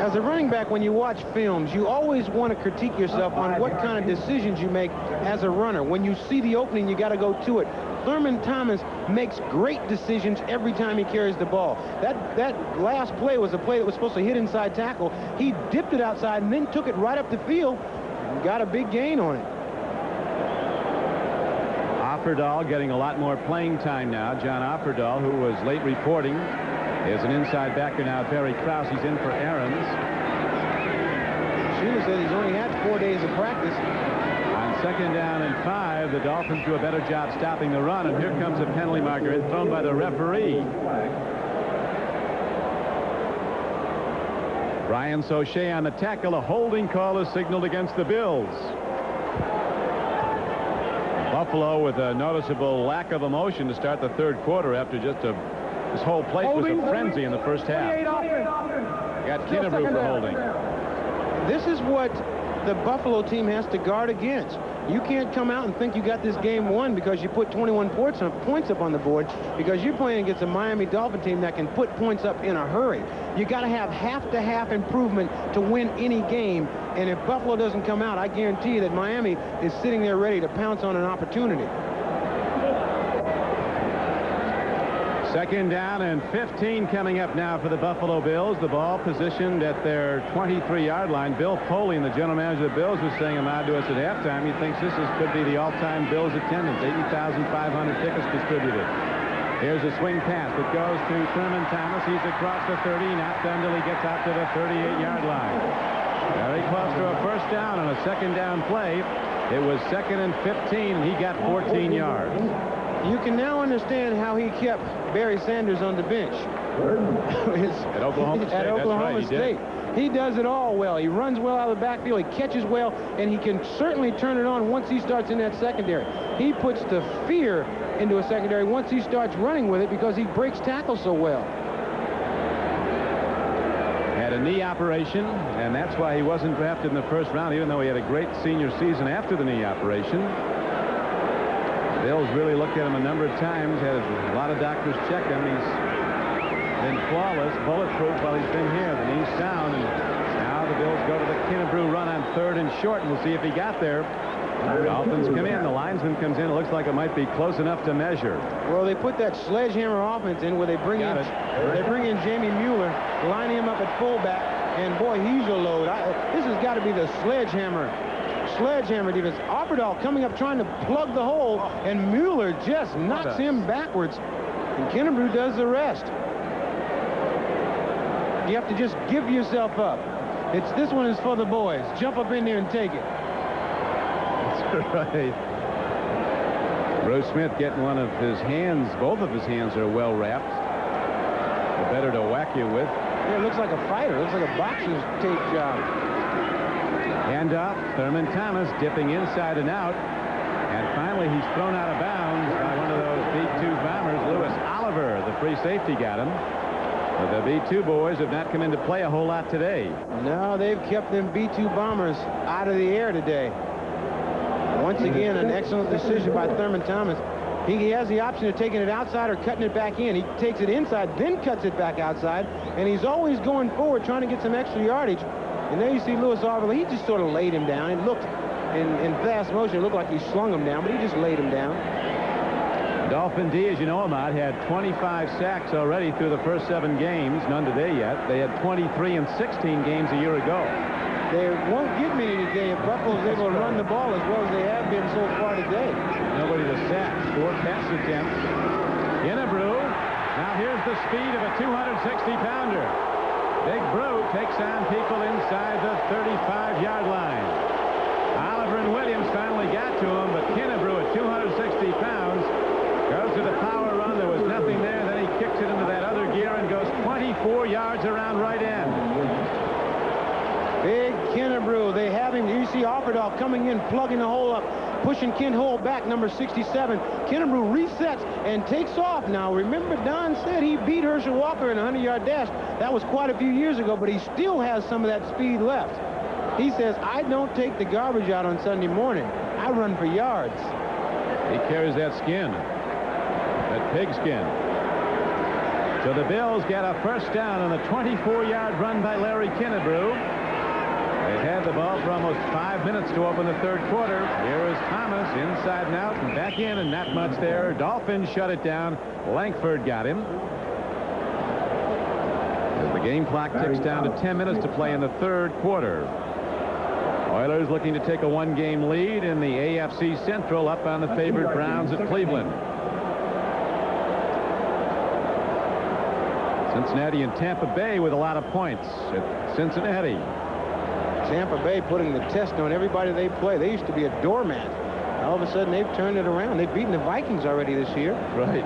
As a running back, when you watch films, you always want to critique yourself on what kind of decisions you make as a runner. When you see the opening, you got to go to it. Thurman Thomas makes great decisions every time he carries the ball. That last play was a play that was supposed to hit inside tackle. He dipped it outside and then took it right up the field and got a big gain on it. Offerdahl getting a lot more playing time now. John Offerdahl, who was late reporting, is an inside backer now. Barry Krause, he's in for Aarons. Sheila said he's only had 4 days of practice. On 2nd down and 5, the Dolphins do a better job stopping the run, and here comes a penalty marker thrown by the referee. Brian Sauché on the tackle. A holding call is signaled against the Bills. Buffalo with a noticeable lack of emotion to start the 3rd quarter after just this whole place was a frenzy in the first half. Got Kinnebrew for holding. This is what the Buffalo team has to guard against. You can't come out and think you got this game won because you put 21 points up on the board, because you're playing against a Miami Dolphin team that can put points up in a hurry. You got to have half-to-half improvement to win any game. And if Buffalo doesn't come out, I guarantee you that Miami is sitting there ready to pounce on an opportunity. 2nd down and 15 coming up now for the Buffalo Bills. The ball positioned at their 23-yard line. Bill Polian, the general manager of the Bills, was saying aloud to us at halftime he thinks could be the all-time Bills attendance. 80,500 tickets distributed. Here's a swing pass that goes to Thurman Thomas. He's across the 30, not done till he gets out to the 38-yard line. Very close to a 1st down on a 2nd down play. It was 2nd and 15, and he got 14 yards. You can now understand how he kept Barry Sanders on the bench. At Oklahoma State. At Oklahoma State. He does it all well. He runs well out of the backfield. He catches well, and he can certainly turn it on once he starts in that secondary. He puts the fear into a secondary once he starts running with it because he breaks tackles so well. Had a knee operation, and that's why he wasn't drafted in the first round, even though he had a great senior season after the knee operation. Bills really looked at him a number of times, had a lot of doctors check him. He's been flawless, bulletproof while he's been here. The knee's sound, and now the Bills go to the Kennebrew run on 3rd and short, and we'll see if he got there. The Dolphins come in. The linesman comes in. It looks like it might be close enough to measure. Well, they put that sledgehammer offense in where they bring in Jamie Mueller, line him up at fullback, and boy, he's a load. This has got to be the sledgehammer defense. Opperdahl coming up trying to plug the hole, and Mueller just knocks him backwards, and Kennebrew does the rest. You have to just give yourself up. This one is for the boys. Jump up in there and take it. Right. Bruce Smith getting one of his hands. Both of his hands are well wrapped. The better to whack you with. Yeah, it looks like a fighter. It looks like a boxer's tape job. Handoff. Thurman Thomas dipping inside and out. And finally, he's thrown out of bounds by one of those B-2 bombers. Lewis Oliver, the free safety, got him. But the B-2 boys have not come into play a whole lot today. No, they've kept them B-2 bombers out of the air today. Once again, an excellent decision by Thurman Thomas. He has the option of taking it outside or cutting it back in. He takes it inside, then cuts it back outside, and he's always going forward trying to get some extra yardage. And there you see Lewis Oliver. He just sort of laid him down. It looked, in fast motion, it looked like he slung him down, but he just laid him down. Dolphin D, as you know, Ahmad, had 25 sacks already through the first 7 games. None today yet. They had 23 in 16 games a year ago. They won't get many today if Buffalo's able to run the ball as well as they have been so far today. Nobody to sack. 4 pass attempts. Kennebrew. Now here's the speed of a 260-pounder. Big Brew takes on people inside the 35-yard line. Oliver and Williams finally got to him, but Kennebrew at 260 pounds goes to the power run. There was nothing there. Then he kicks it into that other gear and goes 24 yards around right end. Big Kennebrew. They have him. You see Opperdahl coming in, plugging the hole up, pushing Ken Hole back, number 67. Kennebrew resets and takes off. Now, remember, Don said he beat Herschel Walker in a 100-yard dash. That was quite a few years ago, but he still has some of that speed left. He says, I don't take the garbage out on Sunday morning. I run for yards. He carries that skin, that pig skin. So the Bills get a first down on the 24-yard run by Larry Kennebrew. They've had the ball for almost 5 minutes to open the 3rd quarter. Here is Thomas inside and out and back in, and not much there. Dolphins shut it down. Langford got him. As the game clock ticks down to 10 minutes to play in the 3rd quarter. Oilers looking to take a 1-game lead in the AFC Central, up on the favored Browns at Cleveland. Cincinnati and Tampa Bay with a lot of points at Cincinnati. Tampa Bay putting the test on everybody they play. They used to be a doormat. All of a sudden, they've turned it around. They've beaten the Vikings already this year. Right.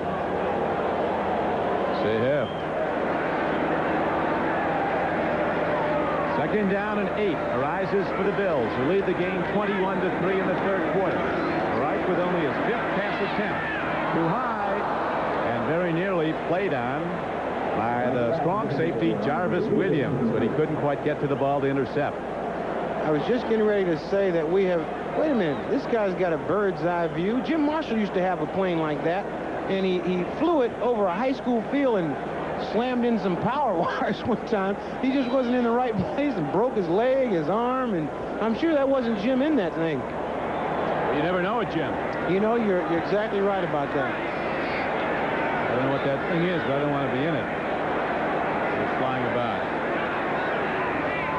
They have. 2nd down and 8 arises for the Bills, who lead the game 21-3 in the 3rd quarter. Reich with only his 5th pass attempt. Too high and very nearly played on by the strong safety Jarvis Williams, but he couldn't quite get to the ball to intercept. I was just getting ready to say that we have, wait a minute, this guy's got a bird's eye view. Jim Marshall used to have a plane like that, and he flew it over a high school field and slammed in some power wires one time. He just wasn't in the right place and broke his leg, his arm, and I'm sure that wasn't Jim in that thing. You never know it, Jim. You know, you're exactly right about that. I don't know what that thing is, but I don't want to be in it. It's flying about.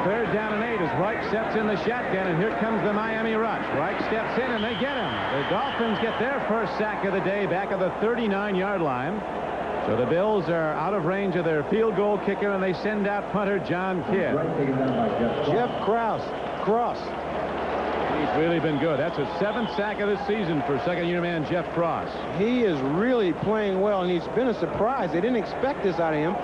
3rd down and 8 as Reich sets in the shotgun, and here comes the Miami rush. Reich steps in, and they get him. The Dolphins get their first sack of the day back at the 39-yard line. So the Bills are out of range of their field goal kicker, and they send out punter John Kidd. Jeff Cross. He's really been good. That's his 7th sack of the season for second-year man Jeff Cross. He is really playing well, and he's been a surprise. They didn't expect this out of him.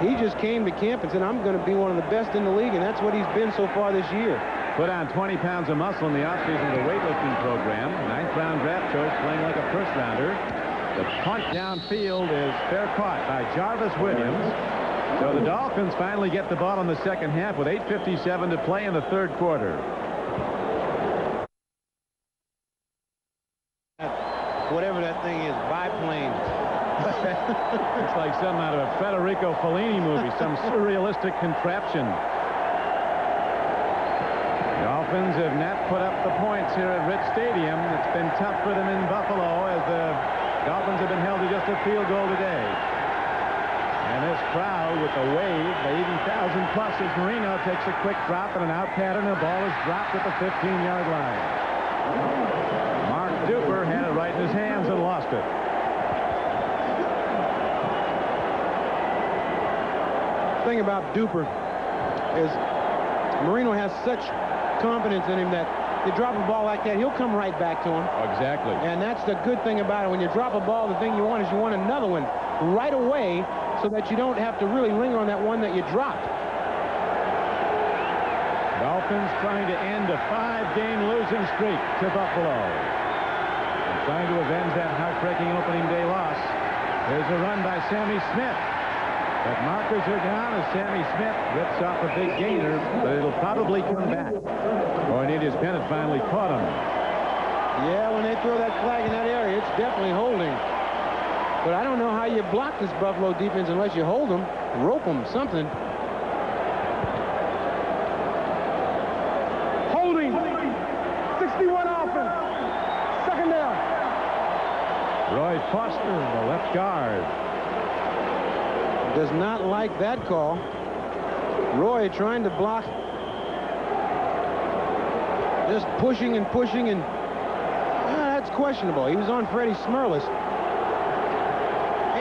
He just came to camp and said, I'm going to be one of the best in the league, and that's what he's been so far this year. Put on 20 pounds of muscle in the offseason of the weightlifting program. 9th-round draft choice, playing like a first-rounder. The punt downfield is fair caught by Jarvis Williams. So the Dolphins finally get the ball in the second half with 8:57 to play in the third quarter. Whatever that thing is, biplane. It's like something out of a Federico Fellini movie, some surrealistic contraption. Dolphins have not put up the points here at Rich Stadium. It's been tough for them in Buffalo as the Dolphins have been held to just a field goal today. And this crowd with the wave, the 80,000 plus, as Marino takes a quick drop and an out pattern, and the ball is dropped at the 15-yard line. Mark Duper had it right in his hands and lost it. The thing about Duper is Marino has such confidence in him that you drop a ball like that, he'll come right back to him. Exactly. And that's the good thing about it. When you drop a ball, the thing you want is you want another one right away so that you don't have to really linger on that one that you dropped. Dolphins trying to end a 5-game losing streak to Buffalo. And trying to avenge that heartbreaking opening day loss. There's a run by Sammy Smith. But markers are down as Sammy Smith rips off a big gainer, but it'll probably come back. Cornelius Bennett finally caught him. Yeah, when they throw that flag in that area, it's definitely holding. But I don't know how you block this Buffalo defense unless you hold them, rope them, something. Holding. 61 offense. Second down. Roy Foster, the left guard. Does not like that call. Roy trying to block. Just pushing and pushing, and that's questionable. He was on Freddie Smerlas.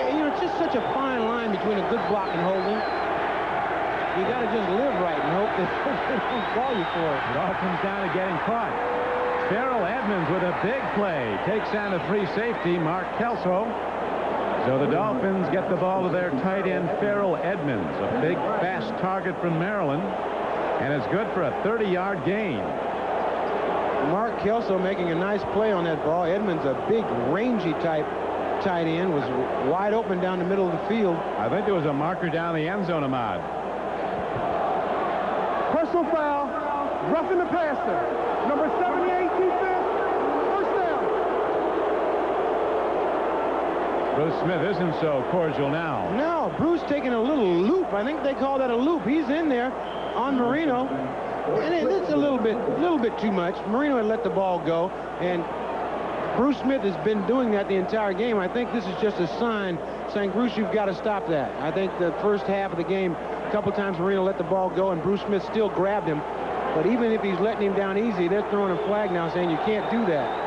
You know, it's just such a fine line between a good block and holding. You got to just live right and hope that they don't call you for it. It all comes down to getting caught. Farrell Edmonds with a big play takes on a free safety, Mark Kelso. So the Dolphins get the ball to their tight end, Farrell Edmonds, a big, fast target from Maryland, and it's good for a 30-yard gain. Mark Kelso making a nice play on that ball. Edmonds, a big, rangy type tight end, was wide open down the middle of the field. I think there was a marker down the end zone, Ahmad. Personal foul. Roughing the passer. Number 78 defense. First down. Bruce Smith isn't so cordial now. No, Bruce taking a little loop. I think they call that a loop. He's in there on Marino. And it's a little bit too much. Marino had let the ball go, and Bruce Smith has been doing that the entire game. I think this is just a sign saying, Bruce, you've got to stop that. I think the first half of the game, a couple times Marino let the ball go, and Bruce Smith still grabbed him. But even if he's letting him down easy, they're throwing a flag now saying you can't do that.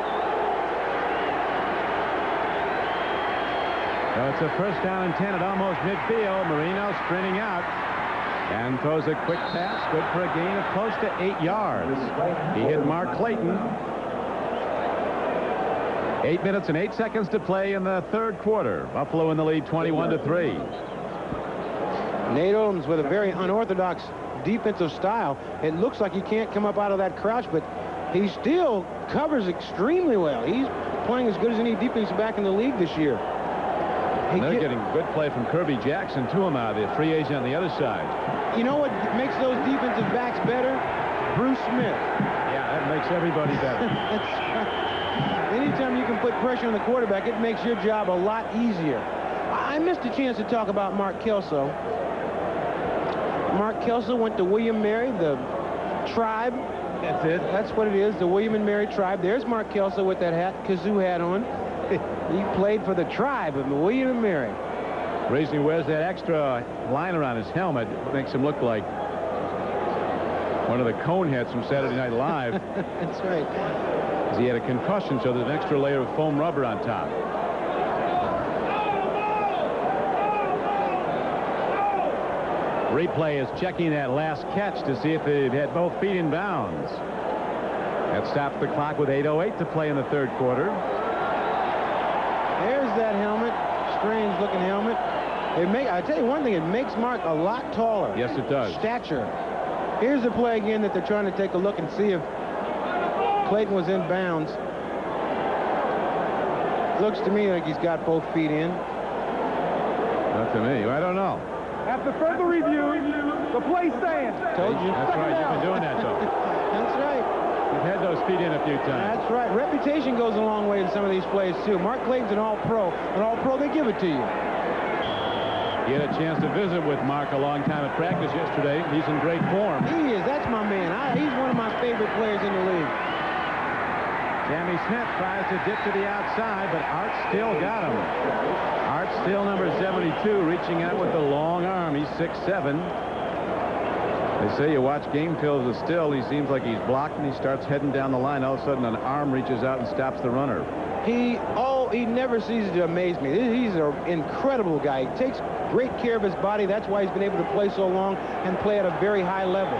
So it's a first down and 10 at almost midfield. Marino sprinting out and throws a quick pass, good for a gain of close to 8 yards. He hit Mark Clayton. 8 minutes and 8 seconds to play in the third quarter. Buffalo in the lead 21-3. Nate Odoms with a very unorthodox defensive style. It looks like he can't come up out of that crouch, but he still covers extremely well. He's playing as good as any defensive back in the league this year. They're getting good play from Kirby Jackson to him out of the free agent on the other side. You know what makes those defensive backs better? Bruce Smith. Yeah, that makes everybody better. That's right. Anytime you can put pressure on the quarterback, it makes your job a lot easier. I missed a chance to talk about Mark Kelso. Mark Kelso went to William Mary, the tribe. That's it. That's what it is, the William and Mary tribe. There's Mark Kelso with that hat, kazoo hat on. He played for the tribe of William and Mary. The reason he wears that extra liner on his helmet makes him look like one of the Coneheads from Saturday Night Live. That's right. He had a concussion, so there's an extra layer of foam rubber on top. Replay is checking that last catch to see if it had both feet in bounds. That stops the clock with 8:08 to play in the third quarter. There's that helmet. Strange looking helmet. I tell you one thing, it makes Mark a lot taller. Yes, it does. Stature. Here's the play again that they're trying to take a look and see if Clayton was in bounds. Looks to me like he's got both feet in. Not to me. I don't know. After further review, the play stands. Told you. That's right. You've been doing that, though. That's right. You've had those feet in a few times. That's right. Reputation goes a long way in some of these plays, too. Mark Clayton's an all-pro. An all-pro, they give it to you. You had a chance to visit with Mark a long time at practice yesterday. He's in great form. He is. That's my man. He's one of my favorite players in the league. Sammy Smith tries to dip to the outside, but Art still got him. Art still number 72, reaching out with the long arm. He's 6'7". They say you watch game films of still, he seems like he's blocked and he starts heading down the line. All of a sudden, an arm reaches out and stops the runner. He never ceases to amaze me. He's an incredible guy. He takes great care of his body. That's why he's been able to play so long and play at a very high level.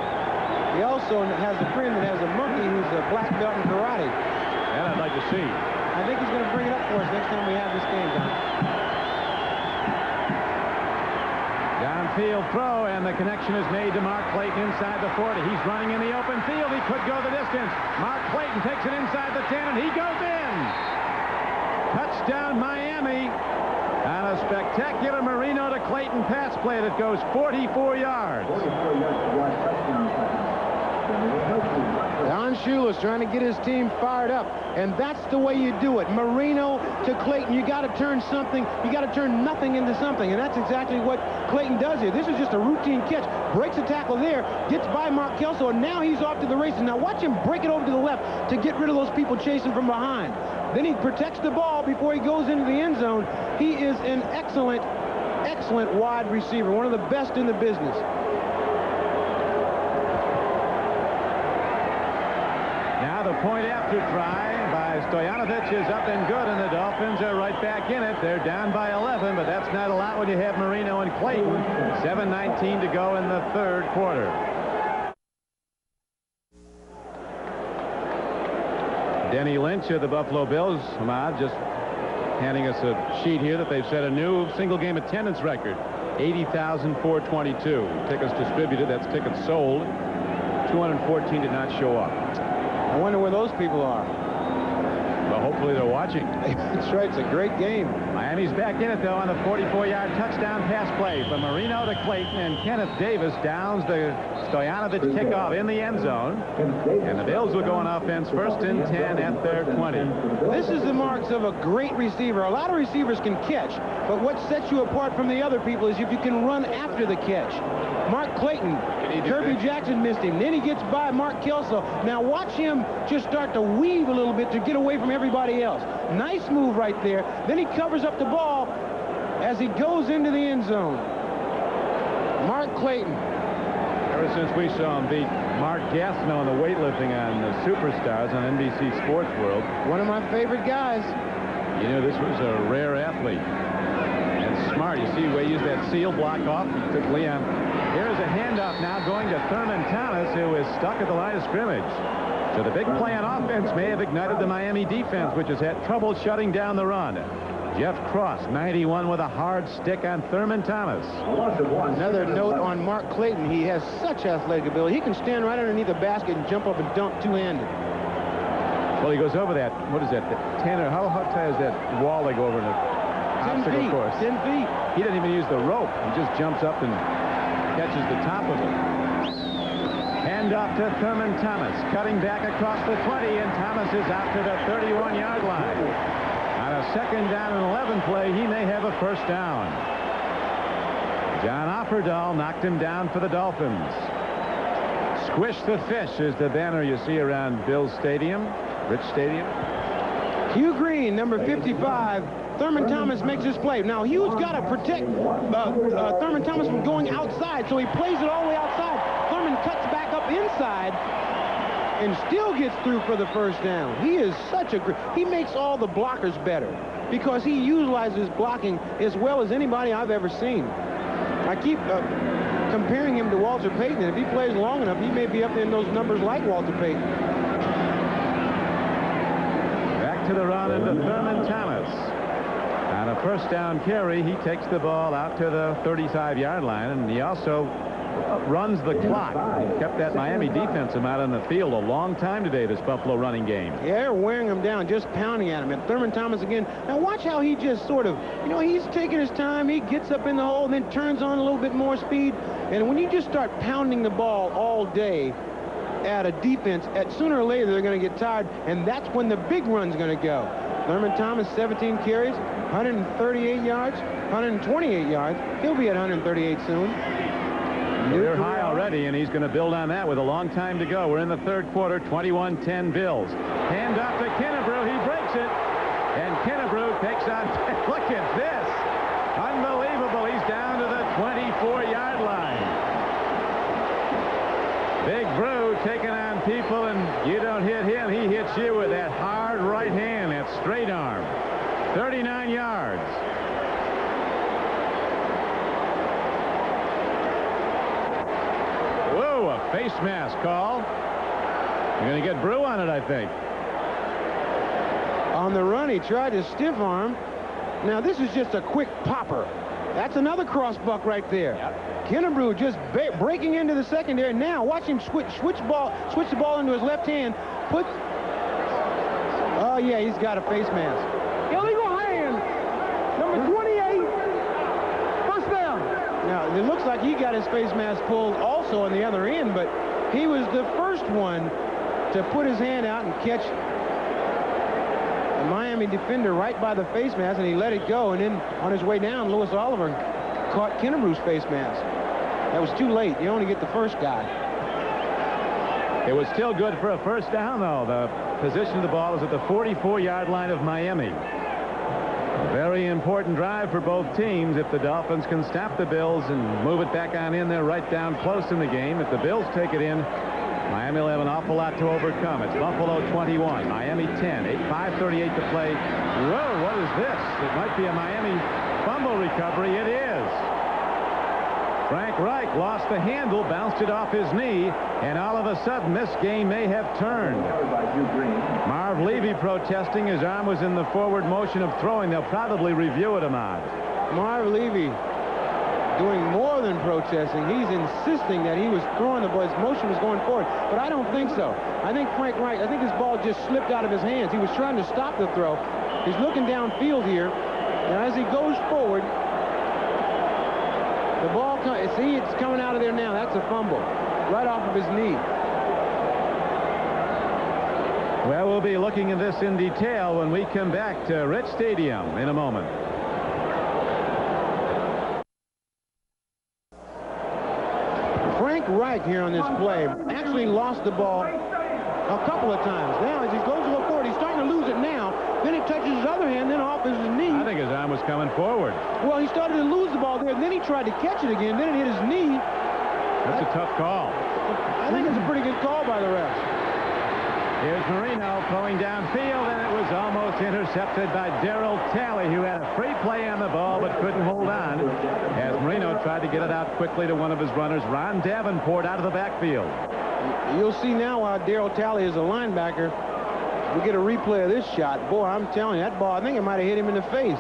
He also has a friend that has a monkey who's a black belt in karate. That I'd like to see. I think he's going to bring it up for us next time we have this game, Don. Downfield throw, and the connection is made to Mark Clayton inside the 40. He's running in the open field. He could go the distance. Mark Clayton takes it inside the 10, and he goes in. Touchdown, Miami. On a spectacular Marino to Clayton pass play that goes 44 yards. 44 yards to watch touchdown. Don Shula's trying to get his team fired up, and that's the way you do it. Marino to Clayton. You got to turn something. You got to turn nothing into something, and that's exactly what Clayton does here. This is just a routine catch. Breaks a tackle there, gets by Mark Kelso, and now he's off to the races. Now watch him break it over to the left to get rid of those people chasing from behind. Then he protects the ball before he goes into the end zone. He is an excellent, excellent wide receiver, one of the best in the business. Now the point after try by Stoyanovich is up and good, and the Dolphins are right back in it. They're down by 11, but that's not a lot when you have Marino and Clayton. 7:19 to go in the third quarter. Denny Lynch of the Buffalo Bills, Ahmad, just handing us a sheet here that they've set a new single-game attendance record. 80,422 tickets distributed. That's tickets sold. 214 did not show up. I wonder where those people are. Well, hopefully they're watching. That's right. It's a great game. Miami's back in it, though, on the 44-yard touchdown pass play from Marino to Clayton, and Kenneth Davis downs the Stoyanovich kickoff in the end zone. And the Bills will go on offense first and 10 at their 20. This is the marks of a great receiver. A lot of receivers can catch, but what sets you apart from the other people is if you can run after the catch. Mark Clayton, Kirby Jackson missed him. Then he gets by Mark Kelso. Now watch him just start to weave a little bit to get away from everybody else. Nice move right there. Then he covers up the ball as he goes into the end zone. Mark Clayton. Ever since we saw him beat Mark Gastineau in the weightlifting on the Superstars on NBC Sports World. One of my favorite guys. You know, this was a rare athlete. And smart. You see, we used that seal block off. He took Leon. Here's a handoff now going to Thurman Thomas, who is stuck at the line of scrimmage. So the big play on offense may have ignited the Miami defense, which has had trouble shutting down the run. Jeff Cross, 91, with a hard stick on Thurman Thomas. Another note on Mark Clayton. He has such athletic ability. He can stand right underneath a basket and jump up and dunk two-handed. Well, he goes over that. What is that? Tanner, how high is that wall they go over in the obstacle course? 10 feet. He doesn't even use the rope. He just jumps up and catches the top of it. Handoff to Thurman Thomas, cutting back across the 20, and Thomas is out to the 31-yard line. On a second down and 11 play, he may have a first down. John Offerdahl knocked him down for the Dolphins. Squish the fish is the banner you see around Bill's Stadium, Rich Stadium. Hugh Green, number 55. Thurman Thomas makes his play. Now, Hugh's got to protect Thurman Thomas from going outside, so he plays it all the way outside. Thurman cuts back up inside and still gets through for the first down. He is such a great... He makes all the blockers better because he utilizes blocking as well as anybody I've ever seen. I keep comparing him to Walter Payton, and if he plays long enough, he may be up in those numbers like Walter Payton. Back to the run into Thurman Thomas. On a first down carry, he takes the ball out to the 35-yard line, and he also runs the clock. Kept that Miami defensive out on the field a long time today, this Buffalo running game. Yeah, they're wearing him down, just pounding at him. And Thurman Thomas again. Now watch how he just sort of, you know, he's taking his time. He gets up in the hole and then turns on a little bit more speed. And when you just start pounding the ball all day at a defense, sooner or later they're going to get tired, and that's when the big run's going to go. Thurman Thomas, 17 carries, 138 yards, 128 yards. He'll be at 138 soon. Career high already, and he's going to build on that with a long time to go. We're in the third quarter, 21-10 Bills. Hand off to Kennebrew. He breaks it, and Kennebrew takes on. Look at this. Unbelievable. He's down to the 24-yard line. Big Brew taking on people, and you don't hit him. He hits you with that hard right hand, that straight arm. 39 yards. Whoa, a face mask call. You're going to get Brew on it, I think. On the run, he tried to stiff arm. Now, this is just a quick popper. That's another cross buck right there. Yep. Kennebrew just breaking into the secondary. Now, watch him switch the ball into his left hand. Oh, yeah, he's got a face mask. Illegal hand. Number 28. First down. Now, it looks like he got his face mask pulled also on the other end, but he was the first one to put his hand out and catch the Miami defender right by the face mask, and he let it go. And then on his way down, Louis Oliver caught Kennebrew's face mask. That was too late. You only get the first guy. It was still good for a first down, though. The position of the ball is at the 44-yard line of Miami. A very important drive for both teams. If the Dolphins can stop the Bills and move it back on in there right down close in the game, if the Bills take it in, Miami will have an awful lot to overcome. It's Buffalo 21, Miami 10, 5:38 to play. Whoa, what is this? It might be a Miami fumble recovery. It is. Frank Reich lost the handle, bounced it off his knee, and all of a sudden this game may have turned. Marv Levy protesting. His arm was in the forward motion of throwing. They'll probably review it, Ahmad. Marv Levy doing more than protesting. He's insisting that he was throwing the ball. His motion was going forward, but I don't think so. I think Frank Reich, I think his ball just slipped out of his hands. He was trying to stop the throw. He's looking downfield here, and as he goes forward, the ball, see, it's coming out of there now. That's a fumble right off of his knee. Well, we'll be looking at this in detail when we come back to Rich Stadium in a moment. Frank Reich here on this play actually lost the ball a couple of times. Now, as he goes to look forward, he's starting to lose it now. Then he touches his other hand, then off his knee. I think his arm was coming forward. Well, he started to lose the ball there, and then he tried to catch it again. Then it hit his knee. That's a tough call. I think it's a pretty good call by the refs. Here's Marino throwing downfield, and it was almost intercepted by Darryl Talley, who had a free play on the ball but couldn't hold on as Marino tried to get it out quickly to one of his runners, Ron Davenport, out of the backfield. You'll see now why Darryl Talley is a linebacker. We get a replay of this shot. Boy, I'm telling you, that ball, I think it might have hit him in the face.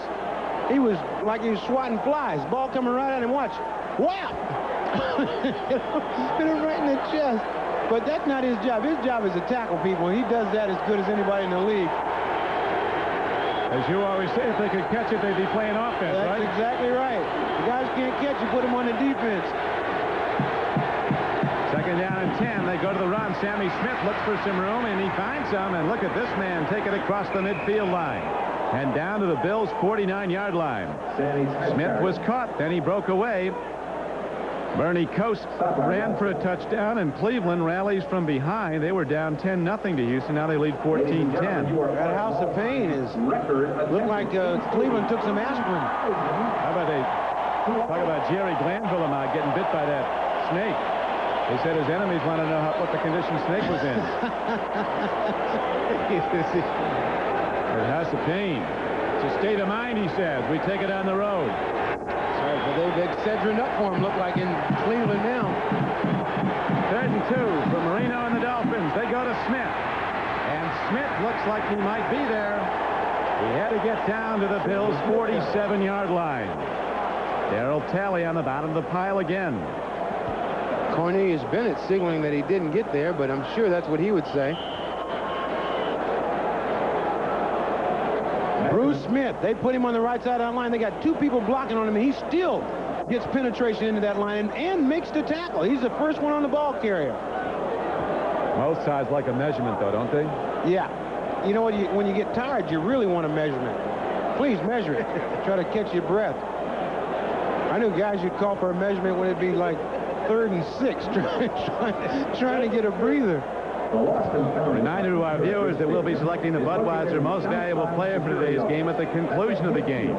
He was like he was swatting flies. Ball coming right at him. Watch. Whap! Hit him right in the chest. But that's not his job. His job is to tackle people, and he does that as good as anybody in the league. As you always say, if they could catch it, they'd be playing offense, That's right? exactly right. The guys can't catch you, put them on the defense. Second down and 10. They go to the run. Sammy Smith looks for some room, and he finds some. And look at this man take it across the midfield line and down to the Bills' 49-yard line. Smith was caught. Then he broke away. Bernie Coast ran for a touchdown, and Cleveland rallies from behind. They were down 10-0 to Houston. Now they lead 14-10. That House of Pain is looked like Cleveland took some aspirin. How about they talk about Jerry Glanville getting bit by that snake? They said his enemies want to know what the condition Snake was in. The House of Pain. It's a state of mind, he says. We take it on the road. Sorry, but they've Cedrin up for him, look like in Cleveland now. 3rd and 2 for Marino and the Dolphins. They go to Smith. And Smith looks like he might be there. He had to get down to the Bills' 47-yard line. Darryl Talley on the bottom of the pile again. Cornelius Bennett signaling that he didn't get there, but I'm sure that's what he would say. Bruce Smith, they put him on the right side of that line. They got two people blocking on him, and he still gets penetration into that line and makes the tackle. He's the first one on the ball carrier. Most sides like a measurement, though, don't they? Yeah. You know what? When you get tired, you really want a measurement. Please measure it. Try to catch your breath. I knew guys you'd call for a measurement when it'd be like 3rd and 6, trying to get a breather. Reminder to our viewers that we'll be selecting the Budweiser Most Valuable Player for today's game at the conclusion of the game.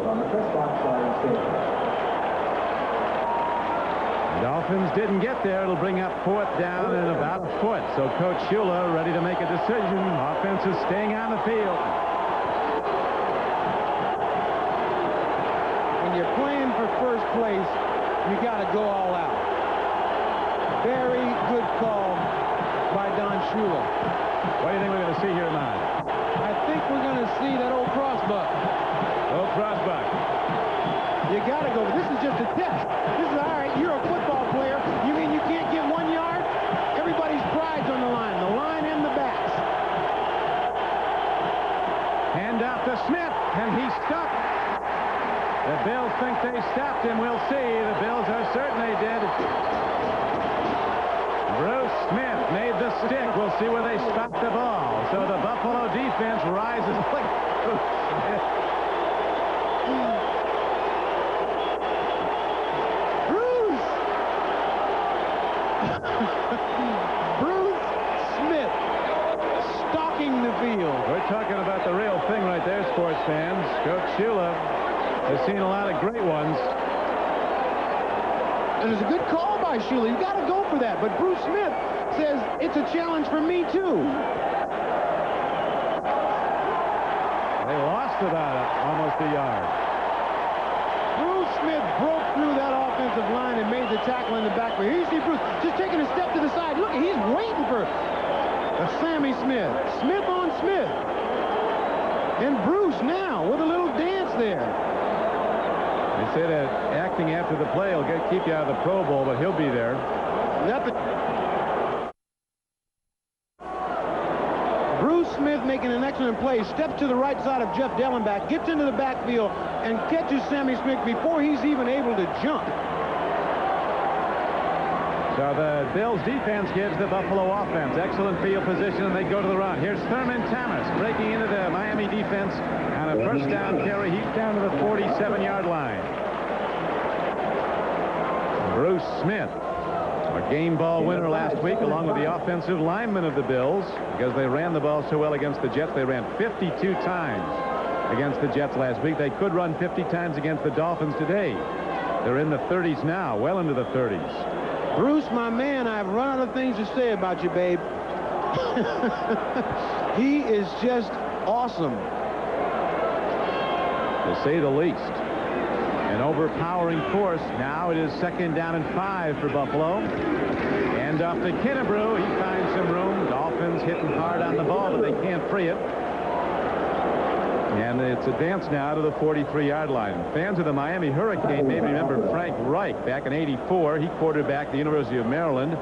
The Dolphins didn't get there. It'll bring up 4th down and about a foot. So Coach Shula ready to make a decision. Offense is staying on the field. When you're playing for first place, you got to go all out. Very good call by Don Shula. What do you think we're going to see here tonight? I think we're going to see that old crossbuck. Old crossbuck. You got to go. This is just a test. This is all right. You're a football player. You mean you can't get 1 yard? Everybody's pride's on the line and the backs. Hand off to Smith, and he's stuck. The Bills think they stopped him. We'll see. The Bills are certain they did. Bruce Smith made the stick. We'll see where they stop the ball. So the Buffalo defense rises. Bruce Smith stalking the field. We're talking about the real thing right there, sports fans. Coach Shula has seen a lot of great ones. And it's a good call by Shula. You got to go for that. But Bruce Smith says it's a challenge for me, too. They lost about almost a yard. Bruce Smith broke through that offensive line and made the tackle in the backfield. Here you see Bruce just taking a step to the side. Look, he's waiting for Sammy Smith. Smith on Smith. And Bruce now with a little dance there. They say that acting after the play will keep you out of the Pro Bowl, but he'll be there. Bruce Smith making an excellent play. Steps to the right side of Jeff Dellenbach, gets into the backfield, and catches Sammy Smith before he's even able to jump. So the Bills defense gives the Buffalo offense excellent field position, and they go to the run. Here's Thurman Thomas breaking into the Miami defense on a first down carry. He's down to the 47-yard line. Bruce Smith, a game ball winner last week, along with the offensive linemen of the Bills, because they ran the ball so well against the Jets. They ran 52 times against the Jets last week. They could run 50 times against the Dolphins today. They're in the 30s now, well into the 30s. Bruce, my man, I've run out of things to say about you, babe. He is just awesome. To say the least. An overpowering force. Now it is 2nd down and 5 for Buffalo. And off to Kennebrew. He finds some room. Dolphins hitting hard on the ball, but they can't free it. And it's a dance now to the 43-yard line. Fans of the Miami Hurricane may remember Frank Reich back in '84. He quarterbacked the University of Maryland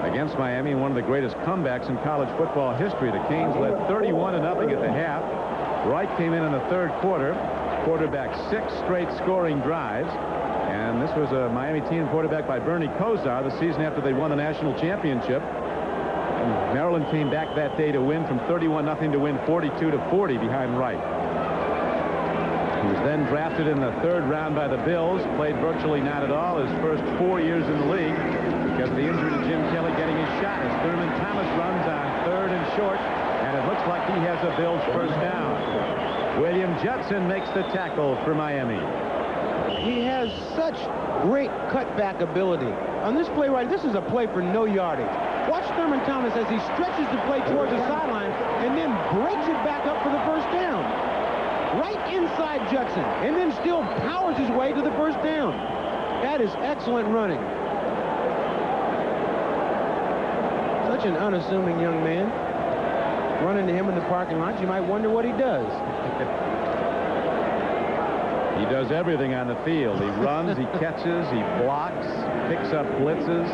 against Miami in one of the greatest comebacks in college football history. The Canes led 31-0 at the half. Reich came in the 3rd quarter, quarterbacked 6 straight scoring drives. And this was a Miami team quarterbacked by Bernie Kosar the season after they won the national championship. And Maryland came back that day to win from 31-0 to win 42-40 behind Reich. He was then drafted in the 3rd round by the Bills, played virtually not at all his first 4 years in the league because of the injury to Jim Kelly getting his shot as Thurman Thomas runs on 3rd and short, and it looks like he has a Bills first down. William Judson makes the tackle for Miami. He has such great cutback ability. On this play right, this is a play for no yardage. Watch Thurman Thomas as he stretches the play towards the sideline and then breaks it back up for the first down. Right inside Judson, and then still powers his way to the first down. That is excellent running. Such an unassuming young man. Run into him in the parking lot, you might wonder what he does. He does everything on the field. He runs, he catches, he blocks, picks up blitzes.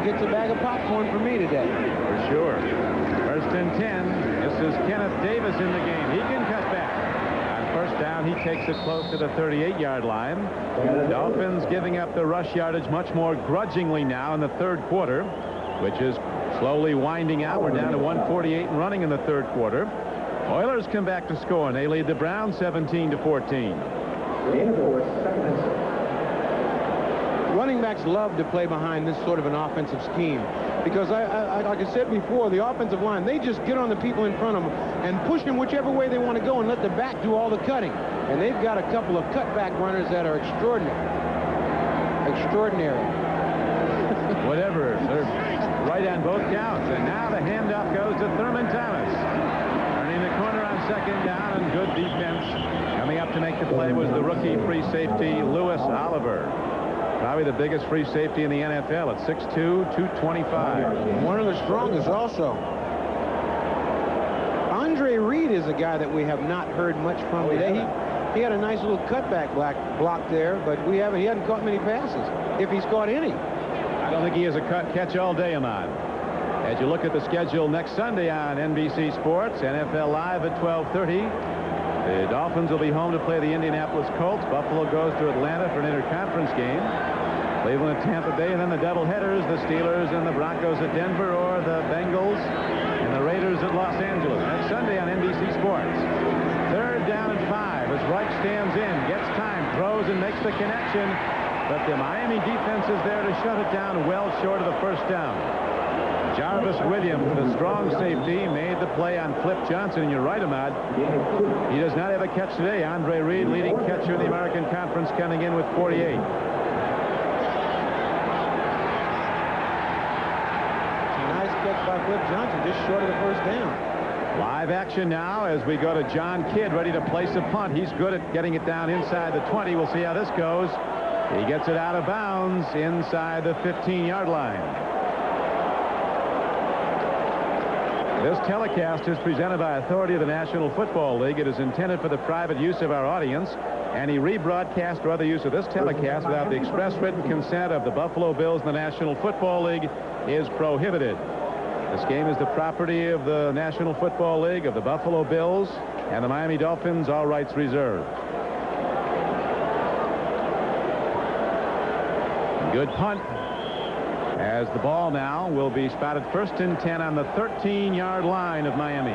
gets a bag of popcorn for me today. For sure. First and 10. This is Kenneth Davis in the game. He can cut back. On first down, he takes it close to the 38-yard line. Dolphins giving up the rush yardage much more grudgingly now in the third quarter, which is slowly winding out. We're down to 148 and running in the third quarter. Oilers come back to score, and they lead the Browns 17-14. Running backs love to play behind this sort of an offensive scheme because, like I said before, the offensive line, they just get on the people in front of them and push them whichever way they want to go and let the back do all the cutting. And they've got a couple of cutback runners that are extraordinary. Whatever. They're right on both counts. And now the handoff goes to Thurman Thomas. Turning the corner on second down, and good defense. Coming up to make the play was the rookie free safety, Lewis Oliver. Probably the biggest free safety in the NFL at 6'2", 225. One of the strongest also. Andre Reed is a guy that we have not heard much from today. He had a nice little cutback block there, but he hadn't caught many passes, if he's caught any. I don't think he has a catch all day, Ahmad. As you look at the schedule next Sunday on NBC Sports, NFL Live at 12:30. The Dolphins will be home to play the Indianapolis Colts. Buffalo goes to Atlanta for an interconference game. Cleveland at Tampa Bay, and then the doubleheaders, the Steelers and the Broncos at Denver, or the Bengals and the Raiders at Los Angeles. Next Sunday on NBC Sports. Third down and 5 as Reich stands in, gets time, throws and makes the connection. But the Miami defense is there to shut it down well short of the first down. Jarvis Williams, the strong safety, made the play on Flip Johnson. And you're right, Ahmad. He does not have a catch today. Andre Reed, leading catcher in the American Conference, coming in with 48. Nice catch by Flip Johnson, just short of the first down. Live action now as we go to John Kidd, ready to place a punt. He's good at getting it down inside the 20. We'll see how this goes. He gets it out of bounds inside the 15-yard line. This telecast is presented by authority of the National Football League. It is intended for the private use of our audience. Any rebroadcast or other use of this telecast without the express written consent of the Buffalo Bills and the National Football League is prohibited. This game is the property of the National Football League, of the Buffalo Bills, and the Miami Dolphins, all rights reserved. Good punt, as the ball now will be spotted first and 10 on the 13-yard line of Miami.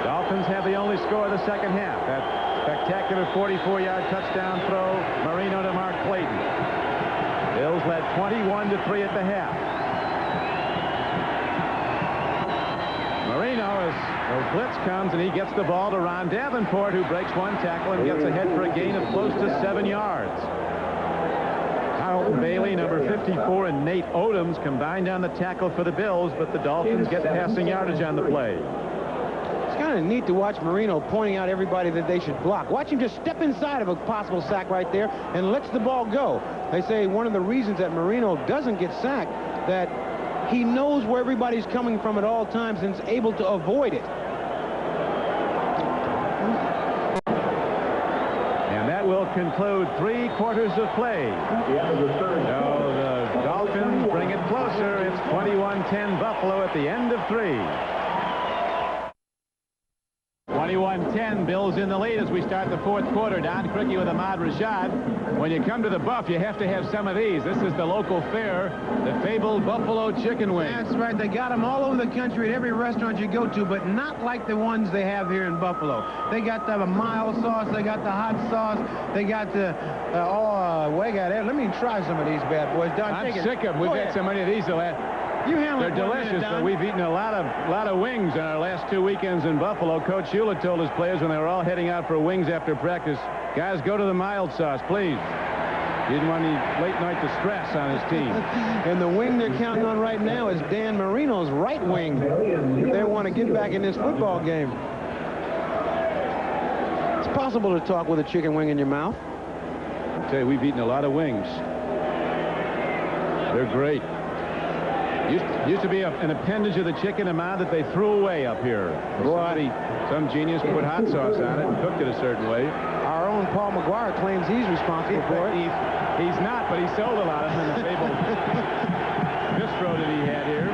Dolphins have the only score of the second half. That spectacular 44-yard touchdown throw, Marino to Mark Clayton. Bills led 21-3 at the half. Marino, as the blitz comes, and he gets the ball to Ron Davenport, who breaks one tackle and gets ahead for a gain of close to 7 yards. Carlton Bailey, number 54, and Nate Odoms combined on the tackle for the Bills, but the Dolphins get passing yardage on the play. It's kind of neat to watch Marino pointing out everybody that they should block. Watch him just step inside of a possible sack right there and lets the ball go. They say one of the reasons that Marino doesn't get sacked, that he knows where everybody's coming from at all times and is able to avoid it. Will conclude 3 quarters of play. So the Dolphins bring it closer. It's 21-10 Buffalo at the end of 3. 21-10, Bills in the lead as we start the fourth quarter. Don Criqui with Ahmad Rashad. When you come to the Buff, you have to have some of these. This is the local fare, the fabled Buffalo chicken wing. That's right. They got them all over the country at every restaurant you go to, but not like the ones they have here in Buffalo. They got the mild sauce. They got the hot sauce. They got the, let me try some of these bad boys. Don, I'm sick of them. We've had so many of these. They're delicious, but we've eaten a lot of wings in our last 2 weekends in Buffalo. Coach Shula told his players when they were all heading out for wings after practice, guys, go to the mild sauce, please. He didn't want any late night distress on his team. And the wing they're counting on right now is Dan Marino's right wing. If they want to get back in this football game. It's possible to talk with a chicken wing in your mouth. I tell you, we've eaten a lot of wings. They're great. Used to be an appendage of the chicken, Ahmad, that they threw away up here. Some genius put hot sauce on it and cooked it a certain way. Our own Paul McGuire claims he's responsible for it. He's not, but he sold a lot of them in the fabled bistro that he had here.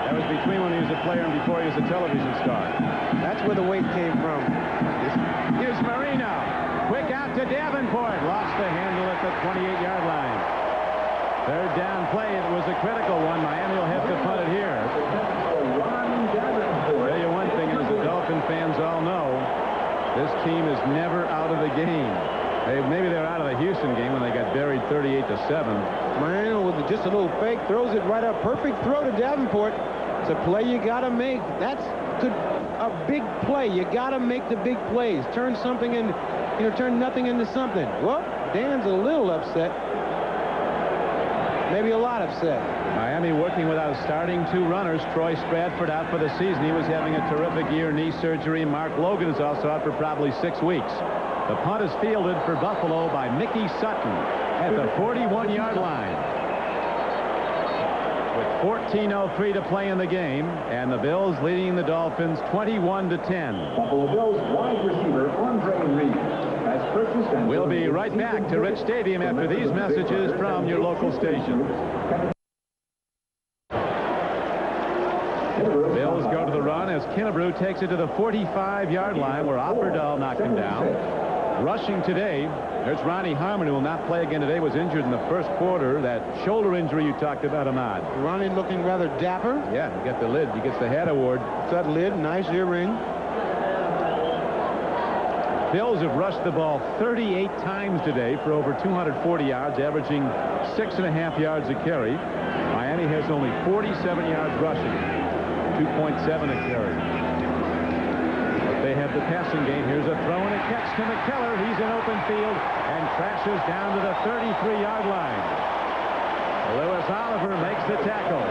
That was between when he was a player and before he was a television star. That's where the weight came from. Here's Marino. Quick out to Davenport. Lost the handle at the 28-yard line. Third down play. It was a critical one. Miami will have to punt it here. I'll tell you one thing, as the Dolphin fans all know, this team is never out of the game. Maybe they're out of the Houston game when they got buried 38-7. Miami with just a little fake throws it right up. Perfect throw to Davenport. It's a play you got to make. That's a big play. You got to make the big plays. Turn something in, turn nothing into something. Well, Dan's a little upset. Maybe a lot upset. Miami working without starting 2 runners. Troy Stratford out for the season. He was having a terrific year, knee surgery. Mark Logan is also out for probably 6 weeks. The punt is fielded for Buffalo by Mickey Sutton at the 41-yard line. With 14:03 to play in the game, and the Bills leading the Dolphins 21-10. Buffalo Bills wide receiver Andre Reed has purchased and We'll be right back to Rich Stadium after these messages from your local station. Bills go to the run as Kennebrew takes it to the 45-yard line where Opperdahl knocked him down. Rushing today, there's Ronnie Harmon, who will not play again today, was injured in the first quarter. That shoulder injury you talked about, Ahmad. Ronnie looking rather dapper. Yeah, he got the lid. He gets the hat award. That lid, nice earring. Bills have rushed the ball 38 times today for over 240 yards, averaging 6.5 yards a carry. Miami has only 47 yards rushing, 2.7 a carry. They have the passing game. Here's a throw and a catch to McKellar. He's in open field and crashes down to the 33-yard line. Lewis Oliver makes the tackle.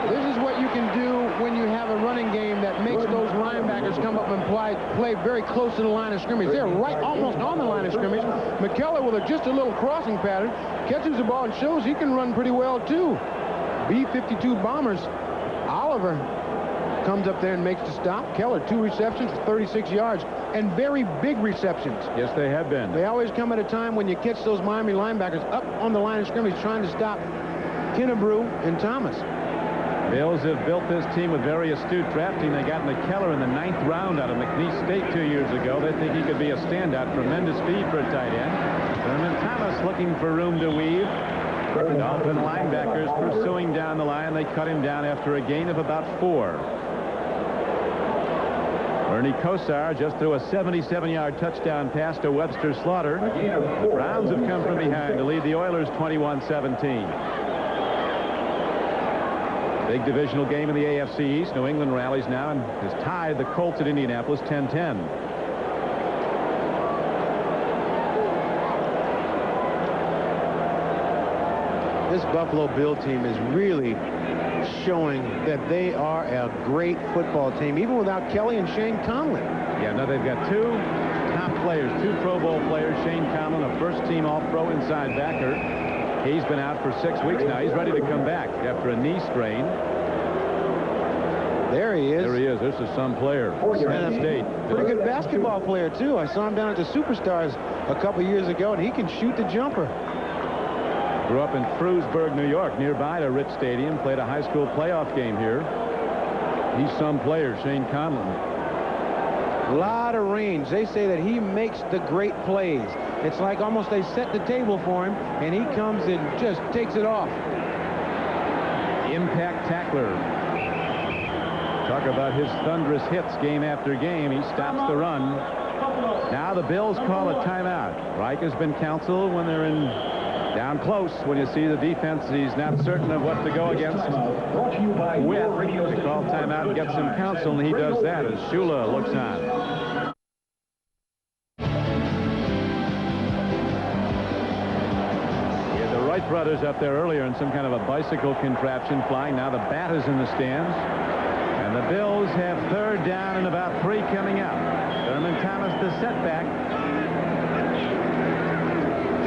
This is what you can do when you have a running game that makes those linebackers come up and play very close to the line of scrimmage. They're right almost on the line of scrimmage. McKellar with just a little crossing pattern catches the ball and shows he can run pretty well too. B-52 Bombers. Oliver comes up there and makes the stop. Keller, 2 receptions for 36 yards, and very big receptions. Yes, they have been. They always come at a time when you catch those Miami linebackers up on the line of scrimmage trying to stop Kennebrew and Thomas. Bills have built this team with very astute drafting. They got McKellar in the 9th round out of McNeese State 2 years ago. They think he could be a standout. Tremendous speed for a tight end. Thurman Thomas looking for room to weave. Dolphin linebackers pursuing down the line. They cut him down after a gain of about 4. Ernie Kosar just threw a 77-yard touchdown pass to Webster Slaughter. The Browns have come from behind to lead the Oilers 21-17. Big divisional game in the AFC East. New England rallies now and has tied the Colts at Indianapolis 10-10. This Buffalo Bill team is really showing that they are a great football team, even without Kelly and Shane Conley. Yeah, no, they've got 2 top players, 2 Pro Bowl players. Shane Conley, a first-team All-Pro inside backer. He's been out for 6 weeks now. He's ready to come back after a knee strain. There he is. There he is. This is some player. Penn State. Pretty good basketball player, too. I saw him down at the Superstars a couple years ago, and he can shoot the jumper. Grew up in Frewsburg, New York, nearby to Rich Stadium. Played a high school playoff game here. He's some player, Shane Conlon. A lot of range. They say that he makes the great plays. It's like almost they set the table for him, and he comes and just takes it off. Impact tackler. Talk about his thunderous hits game after game. He stops the run. Now the Bills call a timeout. Reich has been counseled when they're in down close. When you see the defense, he's not certain of what to go against. They call timeout and get some counsel, and he does that as Shula looks on. The Wright brothers up there earlier in some kind of a bicycle contraption flying. Now the bat is in the stands. And the Bills have 3rd down and about 3 coming up. Thurman Thomas the setback.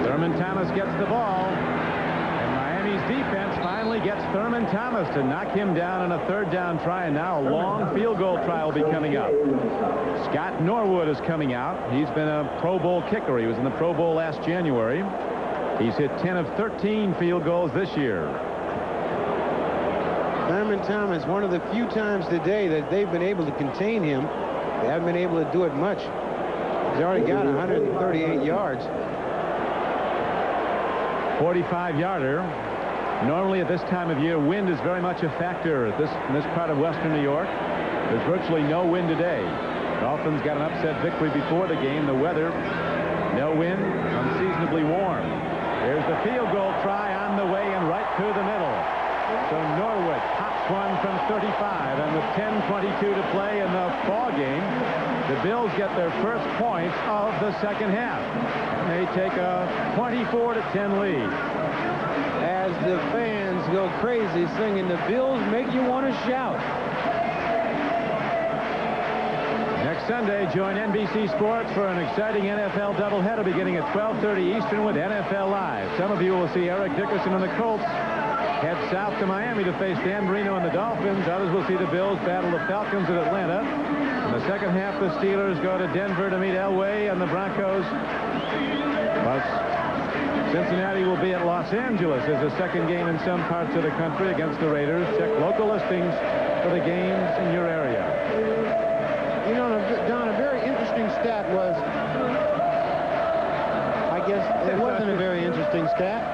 Thurman Thomas gets the ball. And Miami's defense finally gets Thurman Thomas to knock him down on a third down try, and now a long field goal try will be coming up. Scott Norwood is coming out. He's been a Pro Bowl kicker. He was in the Pro Bowl last January. He's hit 10 of 13 field goals this year. Thurman Thomas, one of the few times today that they've been able to contain him. They haven't been able to do it much. He's already got 138 yards. 45-yarder. Normally at this time of year, wind is very much a factor in this part of western New York. There's virtually no wind today. Dolphins got an upset victory before the game. The weather, no wind, unseasonably warm. There's the field goal try on the way and right through the middle. So Norwood pops one from 35, and with 10:22 to play in the ball game, the Bills get their first points of the second half. And they take a 24-10 lead. As the fans go crazy singing, "The Bills make you want to shout." Next Sunday, join NBC Sports for an exciting NFL doubleheader beginning at 12:30 Eastern with NFL Live. Some of you will see Eric Dickerson and the Colts head south to Miami to face Dan Marino and the Dolphins. Others will see the Bills battle the Falcons at Atlanta. In the second half, the Steelers go to Denver to meet Elway and the Broncos. Plus, Cincinnati will be at Los Angeles as a second game in some parts of the country against the Raiders. Check local listings for the games in your area. You know, Don, a very interesting stat was, I guess it wasn't a very interesting stat.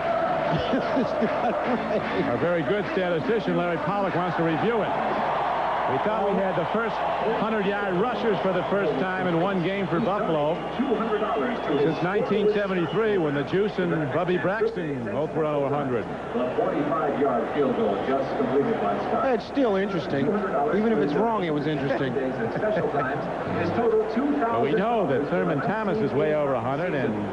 Our very good statistician, Larry Pollock, wants to review it. We thought we had the first 100-yard rushers for the first time in one game for Buffalo since 1973, when the Juice and Bubby Braxton both were over 100. The 45-yard field goal just completed by Scott. It's still interesting. Even if it's wrong, it was interesting. But we know that Thurman Thomas is way over 100, and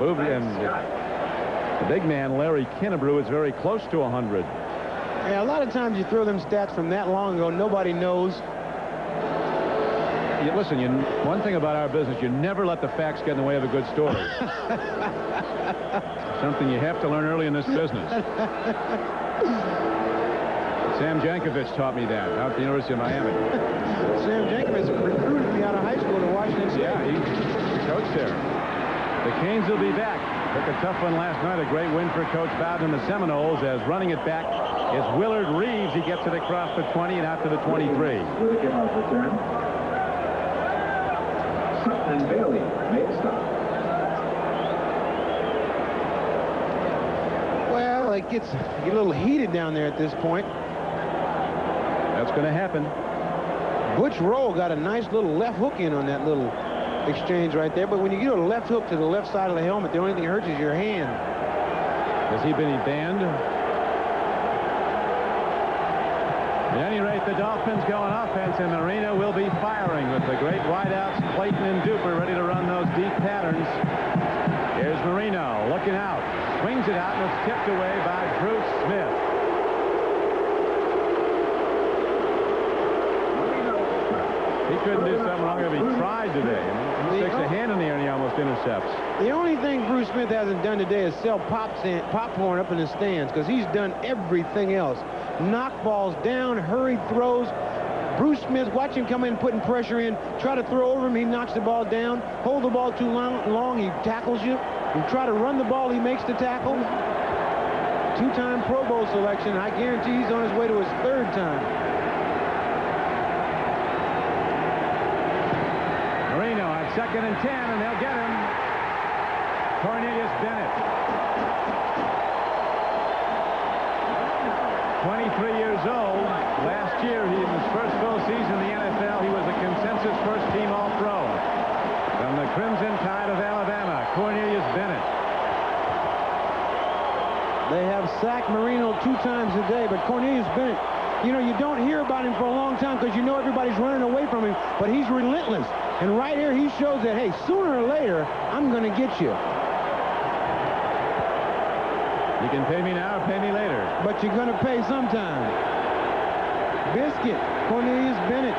the big man, Larry Kinnebrew, is very close to 100. Yeah, a lot of times you throw them stats from that long ago, nobody knows. Listen, one thing about our business, you never let the facts get in the way of a good story. Something you have to learn early in this business. Sam Jankovic taught me that out at the University of Miami. Sam Jankovic recruited me out of high school to Washington State. Yeah, he coached there. The Canes will be back. Took a tough one last night. A great win for Coach Bowden and the Seminoles, as running it back is Willard Reeves. He gets it across the 20 and out to the 23. With a kickoff return. Sutton and Bailey made a stop. Well, it gets a little heated down there at this point. That's going to happen. Butch Rowe got a nice little left hook in on that little exchange right there, but when you get a left hook to the left side of the helmet, the only thing that hurts is your hand. Has he been banned? At any rate, the Dolphins go on offense, and Marino will be firing with the great wideouts Clayton and Duper ready to run those deep patterns. Here's Marino looking out, swings it out, and it's tipped away by Bruce Smith. He couldn't do something wrong if he tried today. He sticks a hand in the air and he almost intercepts. The only thing Bruce Smith hasn't done today is sell popcorn up in the stands, because he's done everything else. Knock balls down, hurried throws. Bruce Smith, watch him come in putting pressure in, try to throw over him, he knocks the ball down. Hold the ball too long, he tackles you. You try to run the ball, he makes the tackle. Two-time Pro Bowl selection. I guarantee he's on his way to his third time. Marino at 2nd and 10, and they'll get him. Cornelius Bennett. 23 years old. Last year, in his first full season in the NFL, he was a consensus first-team All-Pro. From the Crimson Tide of Alabama, Cornelius Bennett. They have sacked Marino 2 times a day, but Cornelius Bennett, you know, you don't hear about him for a long time because you know everybody's running away from him, but he's relentless. And right here, he shows that, hey, sooner or later, I'm going to get you. You can pay me now or pay me later. But you're going to pay sometime. Biscuit, Cornelius Bennett.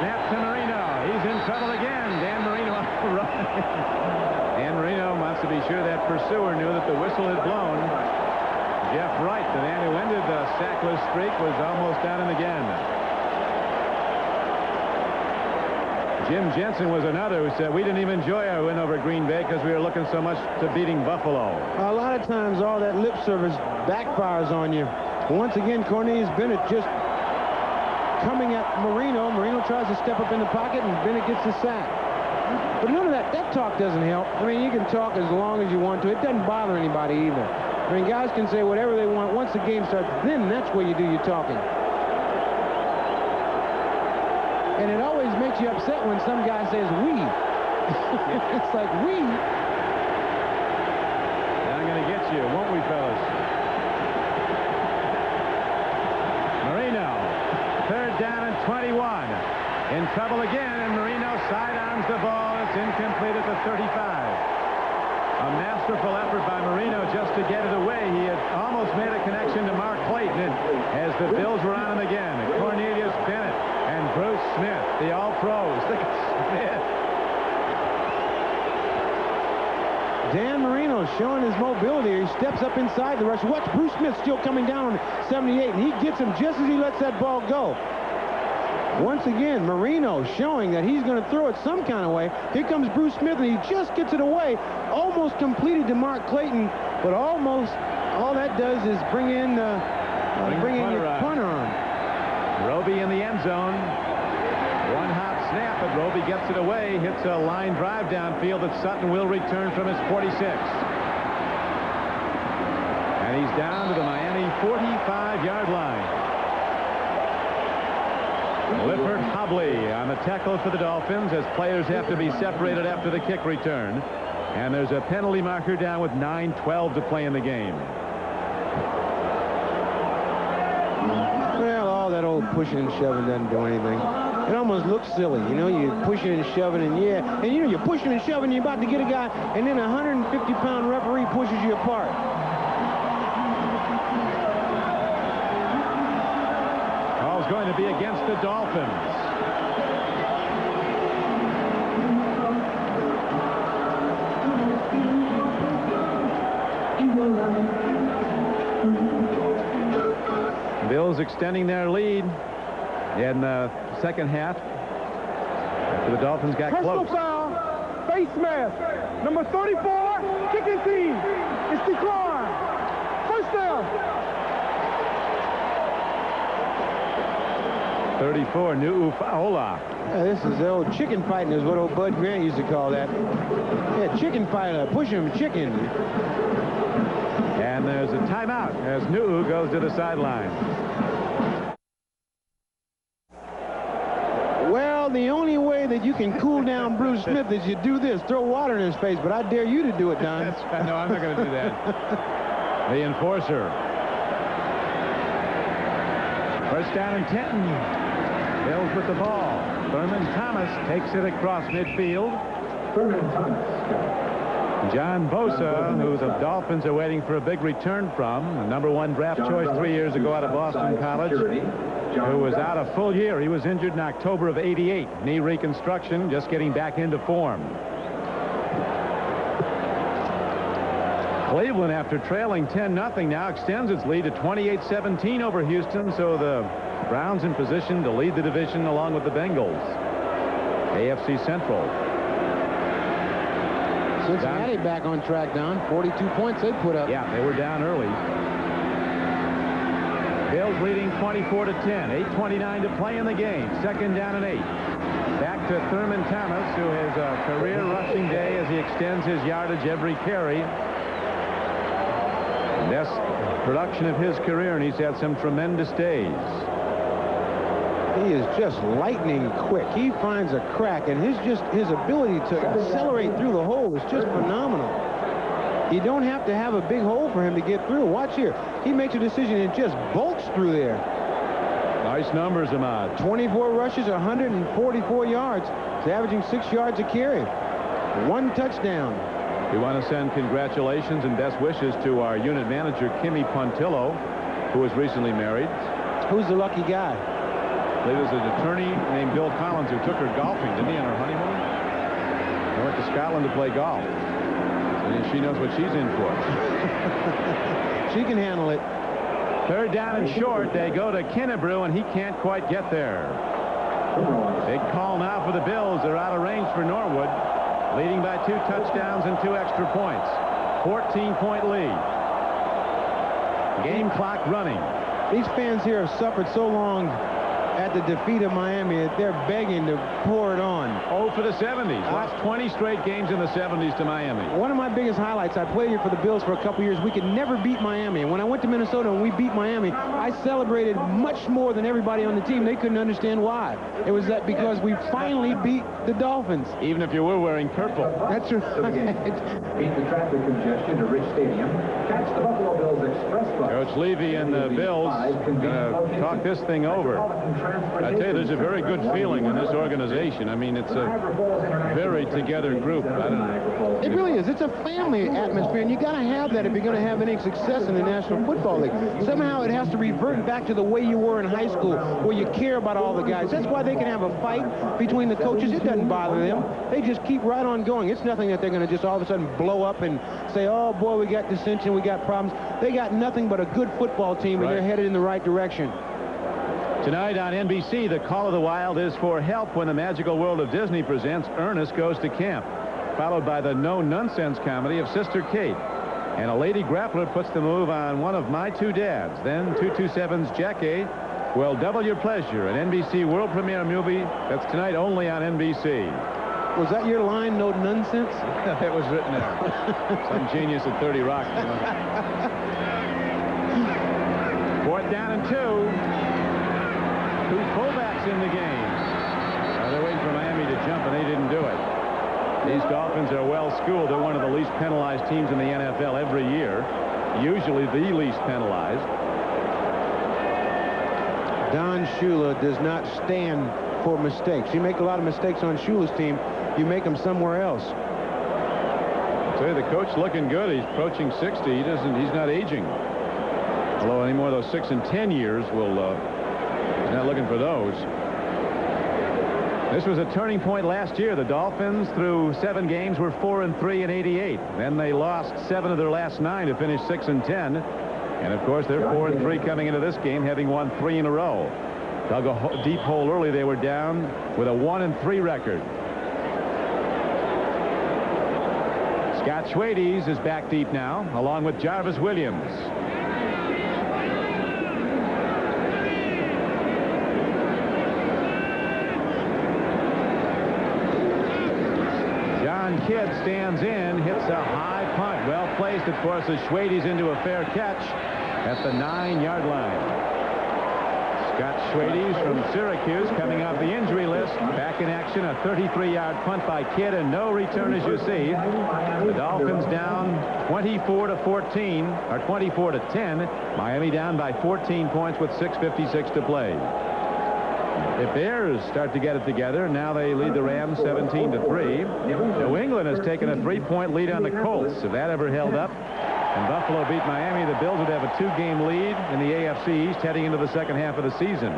Snap to Marino. He's in trouble again. Dan Marino off the run. sure that pursuer knew that the whistle had blown. Jeff Wright, the man who ended the sackless streak, was almost down him again. Jim Jensen was another who said, we didn't even enjoy our win over Green Bay because we were looking so much to beating Buffalo. A lot of times all that lip service backfires on you. Once again, Cornelius Bennett just coming at Marino. Marino tries to step up in the pocket, and Bennett gets the sack. But none of that talk doesn't help. I mean, you can talk as long as you want to. It doesn't bother anybody either. I mean, guys can say whatever they want. Once the game starts, then that's where you do your talking. And it always makes you upset when some guy says we. It's like we. I'm going to get you, won't we, fellas? Marino, 3rd down and 21. In trouble again, and Marino sidearms the ball. It's incomplete at the 35. A masterful effort by Marino just to get it away. He had almost made a connection to Mark Clayton, and as the Bills were on him again, Cornelius Bennett and Bruce Smith, the All-Pros. Look at Smith. Dan Marino showing his mobility. He steps up inside the rush. Watch Bruce Smith still coming down on 78, and he gets him just as he lets that ball go. Once again, Marino showing that he's going to throw it some kind of way. Here comes Bruce Smith, and he just gets it away. Almost completed to Mark Clayton, but almost all that does is bring in your punter on. Roby in the end zone. One hop snap, but Roby gets it away. Hits a line drive downfield that Sutton will return from his 46. And he's down to the Miami 45-yard line. Lifford Hobley on the tackle for the Dolphins as players have to be separated after the kick return. And there's a penalty marker down with 9:12 to play in the game. Well, all that old pushing and shoving doesn't do anything. It almost looks silly. You know, you're pushing and shoving, and you know, you're pushing and shoving, you're about to get a guy, and then a 150-pound referee pushes you apart. Going to be against the Dolphins. Bills extending their lead in the second half after the Dolphins got Personal close. foul, face mask, number 34, kicking team. It's declined. First down. 34, Nu'ufaola. This is the old chicken fighting is what old Bud Grant used to call that. Yeah, chicken fighter, push him, chicken. And there's a timeout as Nu'u goes to the sideline. Well, the only way that you can cool down Bruce Smith is you do this, throw water in his face, but I dare you to do it, Don. No, I'm not going to do that. The enforcer. First down and 10. Bills with the ball. Thurman Thomas takes it across midfield. Thurman Thomas. John Bosa, who the Dolphins are waiting for a big return from, the #1 draft choice 3 years ago out of Boston College, who was out a full year. He was injured in October of '88. Knee reconstruction, just getting back into form. Cleveland, after trailing 10-0, now extends its lead to 28-17 over Houston, so the Browns in position to lead the division along with the Bengals. AFC Central. Cincinnati back on track, Don. 42 points they put up. Yeah, they were down early. Bills leading 24-10. 8:29 to play in the game. Second down and 8. Back to Thurman Thomas, who has a career rushing day as he extends his yardage every carry. Best production of his career, and he's had some tremendous days. He is just lightning quick. He finds a crack, and his ability to accelerate through the hole is just phenomenal. You don't have to have a big hole for him to get through. Watch here. He makes a decision and just bolts through there. Nice numbers, Ahmad. 24 rushes, 144 yards. He's averaging 6 yards a carry. 1 touchdown. We want to send congratulations and best wishes to our unit manager, Kimmy Pontillo, who was recently married. Who's the lucky guy? I believe it was an attorney named Bill Collins who took her golfing, didn't he, on her honeymoon? They went to Scotland to play golf. And she knows what she's in for. She can handle it. Third down and short. They go to Kennebrew, and he can't quite get there. Big call now for the Bills. They're out of range for Norwood, leading by 2 touchdowns and 2 extra points. 14-point lead. Game clock running. These fans here have suffered so long at the defeat of Miami that they're begging to pour it on. Oh, for the 70s. Lost 20 straight games in the 70s to Miami. One of my biggest highlights, I played here for the Bills for a couple years. We could never beat Miami. And when I went to Minnesota and we beat Miami, I celebrated much more than everybody on the team. They couldn't understand why. It was that because we finally beat the Dolphins. Even if you were wearing purple. That's right. Beat the traffic congestion to Rich Stadium. Catch the Buffalo Bills Express bus. Coach Levy and the Bills going to talk this thing over. I tell you, there's a very good feeling in this organization. I mean, it's a very together group. I don't know. It really is. It's a family atmosphere, and you got to have that if you're going to have any success in the National Football League. Somehow it has to revert back to the way you were in high school, where you care about all the guys. That's why they can have a fight between the coaches. It doesn't bother them. They just keep right on going. It's nothing that they're going to just all of a sudden blow up and say, oh, boy, we got dissension, we got problems. They got nothing but a good football team, and they're headed in the right direction. Tonight on NBC, the Call of the Wild is for help when the magical world of Disney presents Ernest Goes to Camp, followed by the no-nonsense comedy of Sister Kate. And a lady grappler puts the move on one of my 2 dads. Then 227's Jackie will double your pleasure, an NBC world premiere movie that's tonight only on NBC. Was that your line, no nonsense? It was written there. Some genius at 30 Rock. You know. 4th down and 2. 2 fullbacks in the game. They're waiting for Miami to jump, and they didn't do it. These Dolphins are well schooled. They're one of the least penalized teams in the NFL every year. Usually the least penalized. Don Shula does not stand for mistakes. You make a lot of mistakes on Shula's team, you make them somewhere else. I'll tell you, the coach looking good. He's approaching 60. He's not aging. Although any more of those 6 and 10 years will he's not looking for those. This was a turning point last year. The Dolphins, through 7 games, were 4-3 in '88. Then they lost 7 of their last 9 to finish 6 and 10. And of course, they're 4-3 coming into this game, having won 3 in a row. Dug a deep hole early. They were down with a 1-3 record. Scott Schwades is back deep now, along with Jarvis Williams. Kidd stands in, hits a high punt. Well placed. It forces Schwades into a fair catch at the 9-yard line. Scott Schwades from Syracuse coming off the injury list. Back in action, a 33-yard punt by Kidd, and no return, as you see. The Dolphins down 24-14, or 24-10. Miami down by 14 points with 6:56 to play. The Bears start to get it together. Now they lead the Rams 17-3. New England has taken a 3-point lead on the Colts. If that ever held up and Buffalo beat Miami, the Bills would have a 2-game lead in the AFC East heading into the second half of the season.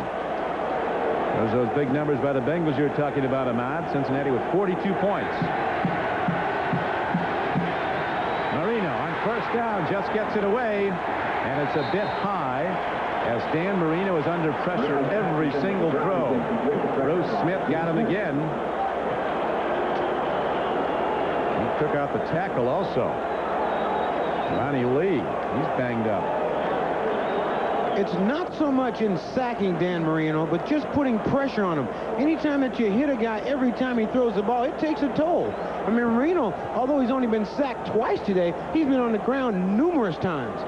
Those big numbers by the Bengals you're talking about, Ahmad. Cincinnati with 42 points. Marino on 1st down just gets it away, and it's a bit high, as Dan Marino is under pressure every single throw. Bruce Smith got him again. He took out the tackle also. Ronnie Lee, he's banged up. It's not so much in sacking Dan Marino, but just putting pressure on him. Anytime that you hit a guy, every time he throws the ball, it takes a toll. I mean, Marino, although he's only been sacked twice today, he's been on the ground numerous times.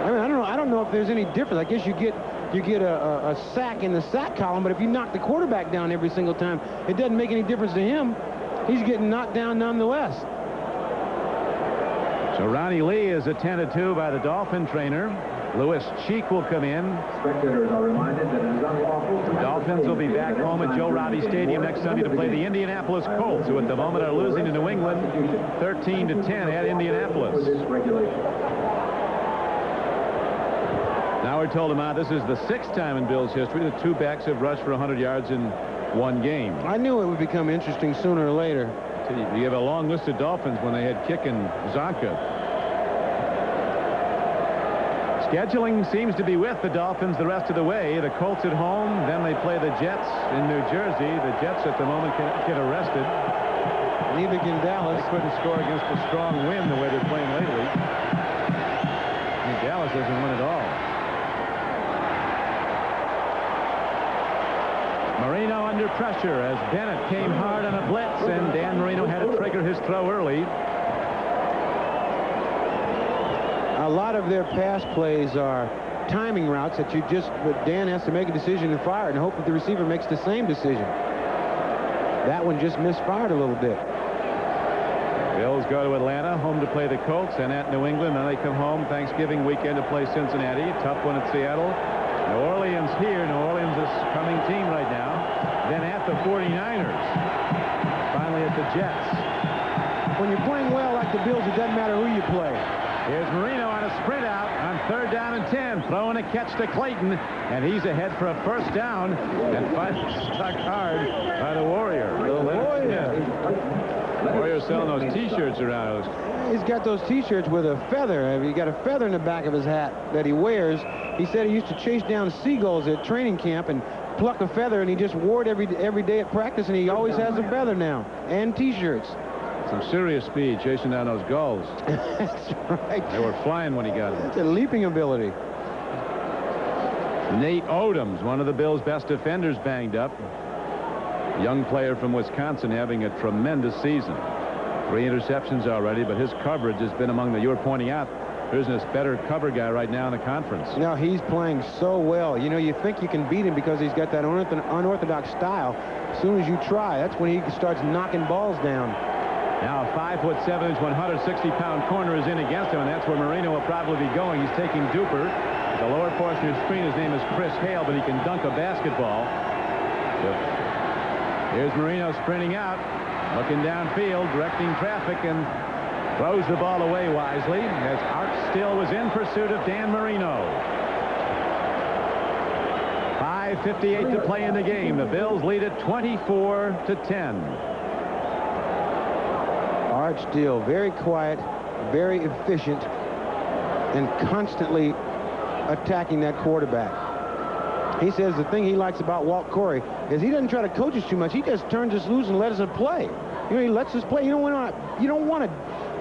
I mean, I don't know if there's any difference. I guess you get a sack in the sack column, but if you knock the quarterback down every single time, it doesn't make any difference to him. He's getting knocked down nonetheless. So Ronnie Lee is attended to by the Dolphin trainer. Louis Cheek will come in. Spectators are reminded that it is unlawful. The Dolphins will be back home at Joe Robbie Stadium next Sunday to play the Indianapolis Colts, who at the moment are losing to New England 13-10 at Indianapolis. Now we're told, this is the 6th time in Bills history that 2 backs have rushed for 100 yards in one game. I knew it would become interesting sooner or later. You have a long list of Dolphins when they had Kick and Zonka. Scheduling seems to be with the Dolphins the rest of the way. The Colts at home, then they play the Jets in New Jersey. The Jets at the moment can get arrested. Neither can Dallas. They couldn't score against a strong wind the way they're playing lately. And Dallas doesn't win at all. Marino under pressure as Bennett came hard on a blitz, and Dan Marino had to trigger his throw early. A lot of their pass plays are timing routes that Dan has to make a decision and fire and hope that the receiver makes the same decision. That one just misfired a little bit. Bills go to Atlanta, home to play the Colts, and at New England. Then they come home Thanksgiving weekend to play Cincinnati. Tough one at Seattle. New Orleans here. New Orleans is a coming team right now. Then at the 49ers. Finally at the Jets. When you're playing well like the Bills, it doesn't matter who you play. Here's Marino on a sprint out on 3rd down and 10, throwing a catch to Clayton, and he's ahead for a first down, and finally stuck hard by the Warrior. The Warrior's selling those T-shirts around. He's got those T-shirts with a feather. He got a feather in the back of his hat that he wears. He said he used to chase down seagulls at training camp and pluck a feather, and he just wore it every day at practice, and he always has a feather now, and T-shirts. Some serious speed chasing down those gulls. That's right. They were flying when he got them. That's a leaping ability. Nate Odoms, one of the Bills' best defenders, banged up. Young player from Wisconsin having a tremendous season. 3 interceptions already, but his coverage has been among the, you were pointing out, there's this better cover guy right now in the conference. No, he's playing so well. You know, you think you can beat him because he's got that unorthodox style. As soon as you try, that's when he starts knocking balls down. Now a 5'7", 160-pound corner is in against him, and that's where Marino will probably be going. He's taking Duper. The lower portion of the screen, his name is Chris Hale, but he can dunk a basketball. Here's Marino sprinting out, looking downfield, directing traffic, and throws the ball away wisely as Art Still was in pursuit of Dan Marino. 5:58 to play in the game. The Bills lead it 24-10. Art Still, very quiet, very efficient, and constantly attacking that quarterback. He says the thing he likes about Walt Corey is he doesn't try to coach us too much. He just turns us loose and lets us play. You know, he lets us play. You don't want to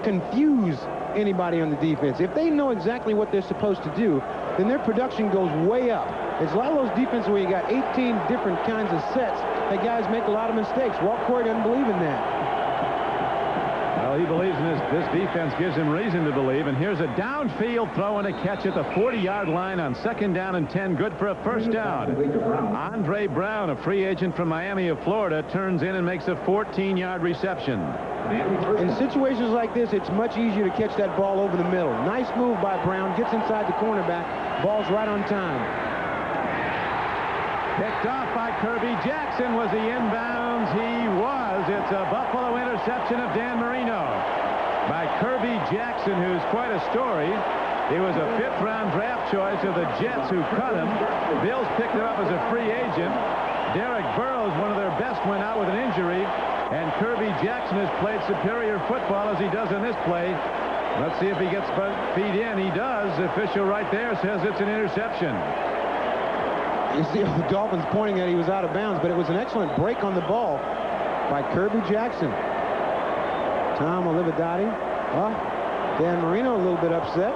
confuse anybody on the defense. If they know exactly what they're supposed to do, then their production goes way up. It's a lot of those defenses where you got 18 different kinds of sets that guys make a lot of mistakes. Walt Corey doesn't believe in that. Well, he believes in this defense gives him reason to believe. And here's a downfield throw and a catch at the 40-yard line on 2nd down and 10. Good for a first down. Andre Brown, a free agent from Miami of Florida, turns in and makes a 14-yard reception. In situations like this, it's much easier to catch that ball over the middle. Nice move by Brown. Gets inside the cornerback. Ball's right on time. Picked off by Kirby Jackson. Was he inbounds? He was. It's a Buffalo interception of Dan Marino by Kirby Jackson, who's quite a story. He was a 5th-round draft choice of the Jets who cut him. The Bills picked him up as a free agent. Derek Burrows, one of their best, went out with an injury. And Kirby Jackson has played superior football as he does in this play. Let's see if he gets feet in. He does. The official right there says it's an interception. You see the Dolphins pointing that he was out of bounds, but it was an excellent break on the ball by Kirby Jackson. Tom Olivadotti. Dan Marino a little bit upset.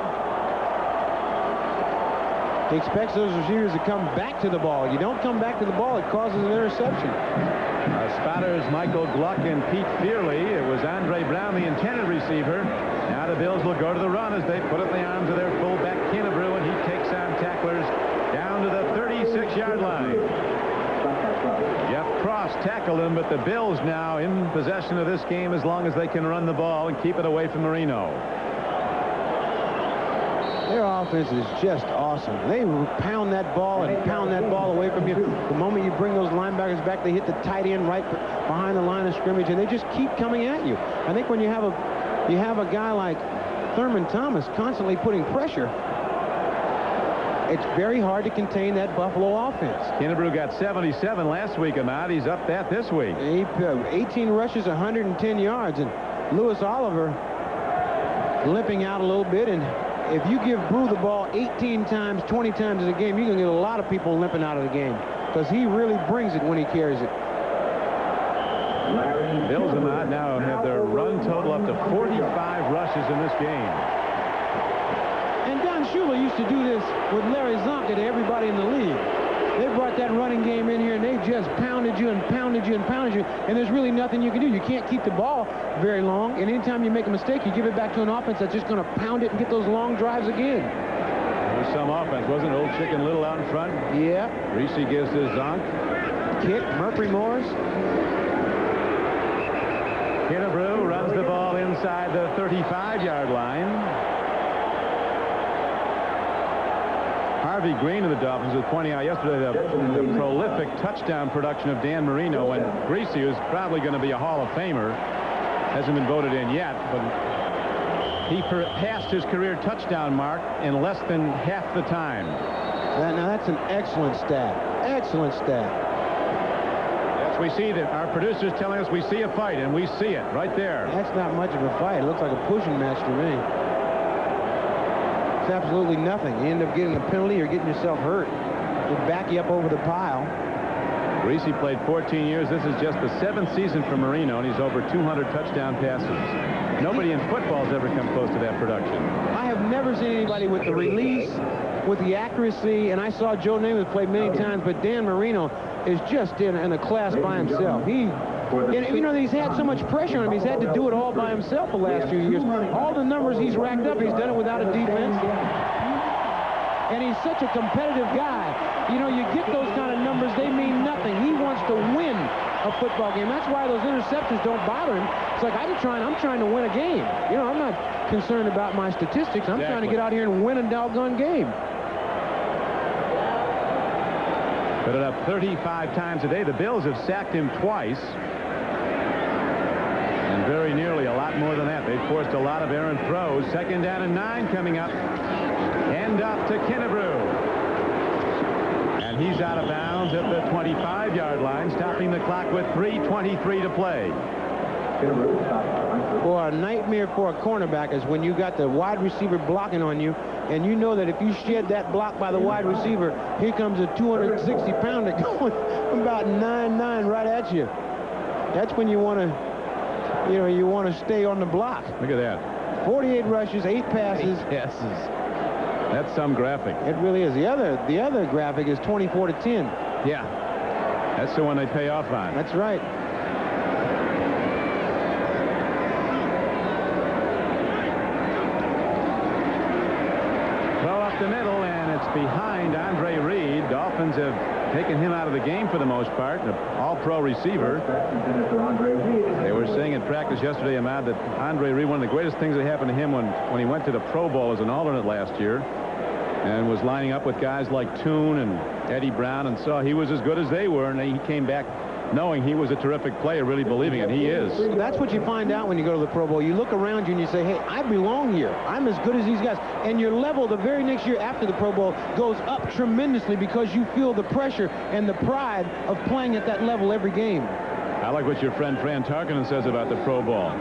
He expects those receivers to come back to the ball. You don't come back to the ball, it causes an interception. Spotters Michael Gluck and Pete Fearley. It was Andre Brown, the intended receiver. Now the Bills will go to the run as they put it in the arms of their fullback Kennebrew, and he takes on tacklers down to the 36-yard line. Jeff Cross tackled him, but the Bills now in possession of this game as long as they can run the ball and keep it away from Marino. Their offense is just awesome. They pound that ball and pound that ball away from you. The moment you bring those linebackers back, they hit the tight end right behind the line of scrimmage, and they just keep coming at you. I think when you have a guy like Thurman Thomas constantly putting pressure, it's very hard to contain that Buffalo offense. Kennebrew got 77 last week, Ahmad. He's up that this week. 18 rushes, 110 yards, and Lewis Oliver limping out a little bit. And if you give Brew the ball 18 times, 20 times in a game, you're going to get a lot of people limping out of the game because he really brings it when he carries it. Bills now have their run total up to 45 rushes in this game. And Don Shula used to do this with Larry Zonka to everybody in the league. They brought that running game in here, and they just pounded you and pounded you and pounded you, and there's really nothing you can do. You can't keep the ball very long, and anytime you make a mistake, you give it back to an offense that's just going to pound it and get those long drives again. There was some offense, wasn't it? Old Chicken Little out in front. Yeah. Reese gives to Zonk. Kick, Murphy Morris. Kennebrew runs the ball inside the 35-yard line. Harvey Green of the Dolphins was pointing out yesterday the prolific touchdown production of Dan Marino, and Greasy, who's probably going to be a Hall of Famer, hasn't been voted in yet, but he passed his career touchdown mark in less than half the time. Now that's an excellent stat. Excellent stat. We see that our producer's telling us we see a fight, and we see it right there. That's not much of a fight. It looks like a pushing match to me. It's absolutely nothing. You end up getting a penalty or getting yourself hurt. It'll back you up over the pile. Greasy played 14 years. This is just the 7th season for Marino, and he's over 200 touchdown passes. Nobody in football has ever come close to that production. I have never seen anybody with the release, with the accuracy, and I saw Joe Namath play many times, but Dan Marino is just in a class by himself. He's had so much pressure on him. He's had to do it all by himself the last few years. All the numbers he's racked up, he's done it without a defense. And he's such a competitive guy. You get those kind of numbers, they mean nothing. He wants to win a football game. That's why those interceptions don't bother him. It's like, I'm trying to win a game. I'm not concerned about my statistics. I'm trying to get out here and win a doggone game. Put it up 35 times a day. The Bills have sacked him twice. And very nearly a lot more than that. They've forced a lot of errant throws. 2nd down and 9 coming up. End up to Kennebrew. And he's out of bounds at the 25-yard line, stopping the clock with 3:23 to play. Boy, a nightmare for a cornerback is when you got the wide receiver blocking on you, and you know that if you shed that block by the wide receiver, here comes a 260-pounder going about 9'9" right at you. That's when you want to stay on the block. Look at that. 48 rushes, 8 passes. 8 passes. That's some graphic. It really is. The other graphic is 24-10. Yeah. That's the one they pay off on. That's right. The middle, and it's behind Andre Reed. Dolphins have taken him out of the game for the most part. An all-pro receiver. They were saying in practice yesterday, Ahmad, that Andre Reed, one of the greatest things that happened to him when he went to the Pro Bowl as an alternate last year and was lining up with guys like Toon and Eddie Brown and saw he was as good as they were, and he came back knowing he was a terrific player, really believing it. He is. That's what you find out when you go to the Pro Bowl. You look around you and you say, hey, I belong here. I'm as good as these guys. And your level the very next year after the Pro Bowl goes up tremendously because you feel the pressure and the pride of playing at that level every game. I like what your friend Fran Tarkenton says about the Pro Bowl. He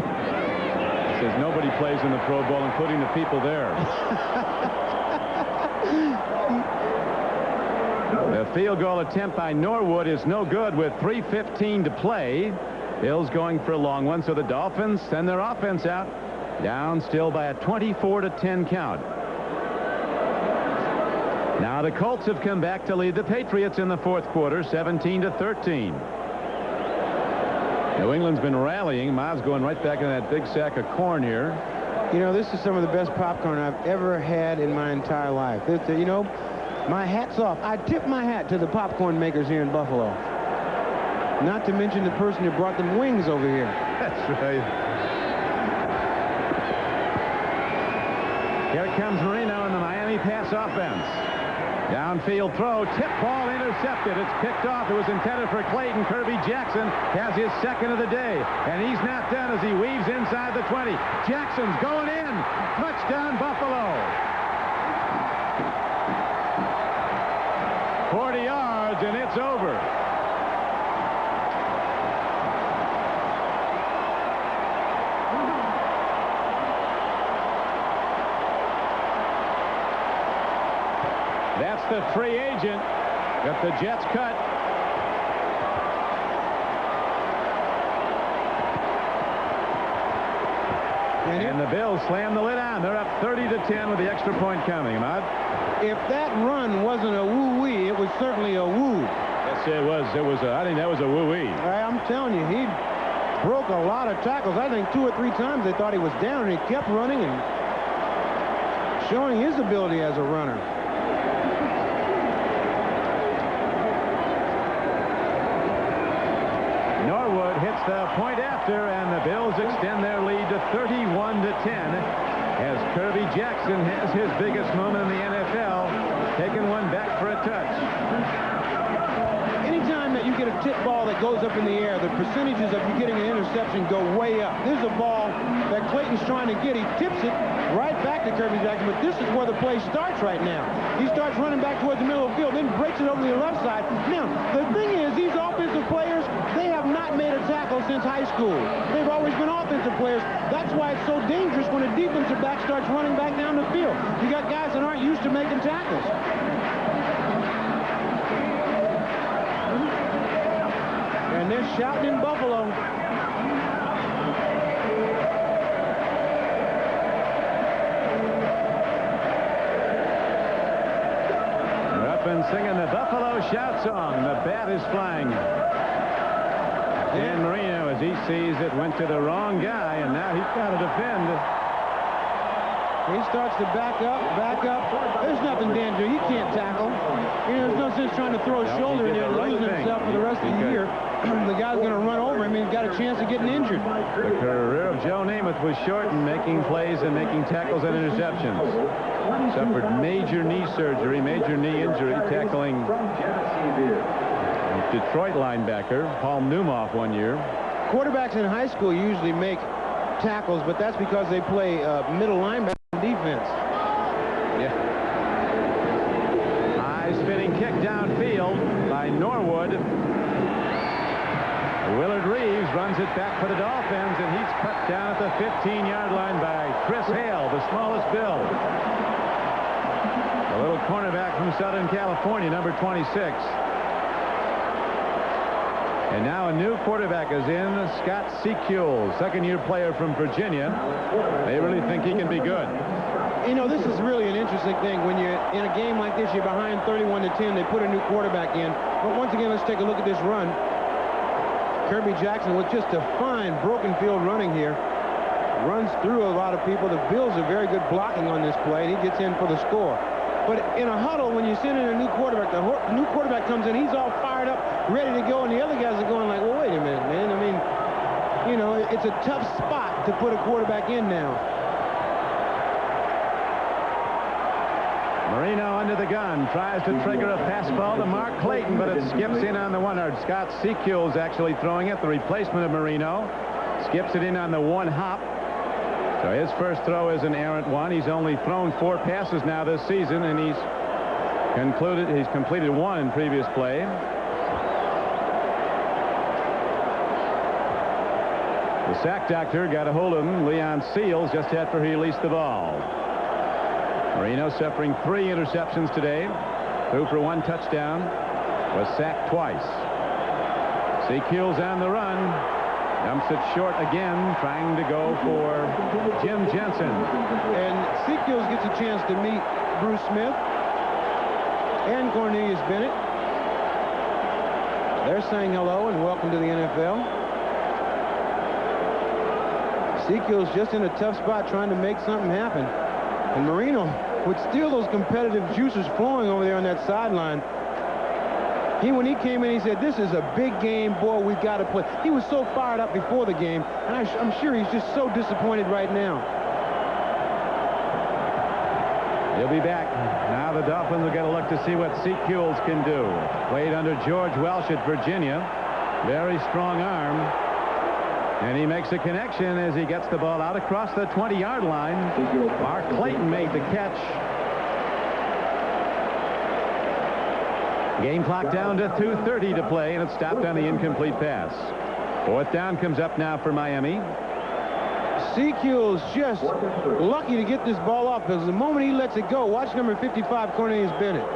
says nobody plays in the Pro Bowl, including the people there. The field goal attempt by Norwood is no good with 3:15 to play. Bills going for a long one, so the Dolphins send their offense out. Down still by a 24-10 count. Now the Colts have come back to lead the Patriots in the 4th quarter, 17-13. New England's been rallying. Miles going right back in that big sack of corn here. This is some of the best popcorn I've ever had in my entire life. My hat's off. I tip my hat to the popcorn makers here in Buffalo. Not to mention the person who brought them wings over here. That's right. Here comes Marino in the Miami pass offense. Downfield throw, tip ball intercepted. It's picked off. It was intended for Clayton. Kirby Jackson has his 2nd of the day. And he's not done as he weaves inside the 20. Jackson's going in. Touchdown, Buffalo. That's the free agent that the Jets cut. And the Bills slam the lid on. They're up 30-10 with the extra point coming. If that run wasn't a woo-wee, it was certainly a woo. Yes, it was. I think that was a woo-wee. I'm telling you, he broke a lot of tackles. I think 2 or 3 times they thought he was down, and he kept running and showing his ability as a runner. Norwood hits the point after, and the Bills extend their lead to 31-10 as Kirby Jackson has his biggest moment in the NFL, taking one back for a touch. Anytime that you get a tip ball that goes up in the air, the percentages of you getting an interception go way up. This is a ball that Clayton's trying to get. He tips it right back to Kirby Jackson, but this is where the play starts right now. He starts running back towards the middle of the field, then breaks it over to the left side. Now, the thing is, these offensive players, they have not made a tackle since high school. They've always been offensive players. That's why it's so dangerous when a defensive back starts running back down the field. You got guys that aren't used to making tackles. And they're shouting in Buffalo. They're up and singing the Buffalo shout song. The bat is flying. Dan Marino, as he sees it, went to the wrong guy, and now he's got to defend. He starts to back up. There's nothing Dan do. He can't tackle. You know, there's no sense trying to throw his shoulder in there and losing himself for the rest of the year. The guy's going to run over him. He's got a chance of getting injured. The career of Joe Namath was shortened, making plays and making tackles and interceptions. Suffered major knee surgery, major knee injury, tackling Detroit linebacker Paul Newmoff one year. Quarterbacks in high school usually make tackles, but that's because they play middle linebacker defense. Yeah. High spinning kick downfield by Norwood. Willard Reeves runs it back for the Dolphins, and he's cut down at the 15-yard line by Chris Hale, the smallest build. A little cornerback from Southern California, number 26. And now a new quarterback is in, Scott Sequel, second-year player from Virginia. They really think he can be good. You know, this is really an interesting thing. When you're in a game like this, you're behind 31-10. They put a new quarterback in. But once again, let's take a look at this run. Kirby Jackson with just a fine broken field running here. Runs through a lot of people. The Bills are very good blocking on this play, and he gets in for the score. But in a huddle, when you send in a new quarterback, the new quarterback comes in, he's all fired up, ready to go, and the other guys are going like, well, wait a minute, man. I mean, you know, it's a tough spot to put a quarterback in now. Marino under the gun, tries to trigger a pass ball to Mark Clayton, but it skips in on the 1-yard. Scott Sequel's actually throwing it, the replacement of Marino. Skips it in on the 1 hop. So his first throw is an errant one. He's only thrown 4 passes now this season, and he's completed 1 in previous play. The sack doctor got a hold of him, Leon Seals, just after he released the ball. Marino suffering 3 interceptions today. Threw for 1 touchdown. Was sacked twice. Sequel's on the run. Dumps it short again, trying to go for Jim Jensen. And Sequels gets a chance to meet Bruce Smith and Cornelius Bennett. They're saying hello and welcome to the NFL. Sequels just in a tough spot trying to make something happen. And Marino would steal those competitive juices flowing over there on that sideline. When he came in, he said, this is a big game, boy, we've got to play. He was so fired up before the game, and I'm sure he's just so disappointed right now. He'll be back. Now the Dolphins will get a look to see what Sequels can do. Played under George Welsh at Virginia. Very strong arm. And he makes a connection as he gets the ball out across the 20-yard line. Mark Clayton made the catch. Game clock down to 2:30 to play, and it stopped on the incomplete pass. 4th down comes up now for Miami. Sequel's just lucky to get this ball off, because the moment he lets it go, watch number 55, Cornelius Bennett.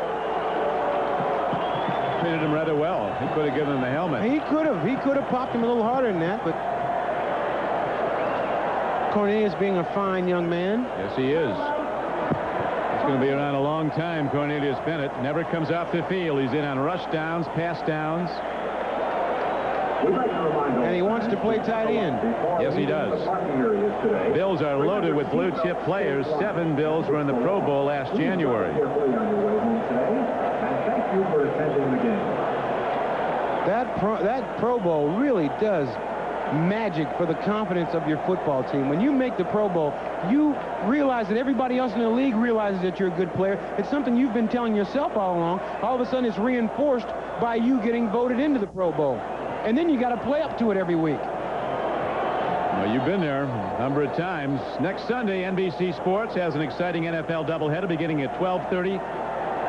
treated him rather well. He could have given him the helmet. He could have. He could have popped him a little harder than that, but Cornelius being a fine young man. Yes, he is. He's going to be around a long time, Cornelius Bennett. Never comes off the field. He's in on rush downs, pass downs. And he wants to play tight end. Yes, he does. Bills are loaded with blue chip players. 7 Bills were in the Pro Bowl last January. Thank you for attending the game. That Pro Bowl really does magic for the confidence of your football team. When you make the Pro Bowl, you realize that everybody else in the league realizes that you're a good player. It's something you've been telling yourself all along. All of a sudden, it's reinforced by you getting voted into the Pro Bowl. And then you got to play up to it every week. Well, you've been there a number of times. Next Sunday, NBC Sports has an exciting NFL doubleheader beginning at 12:30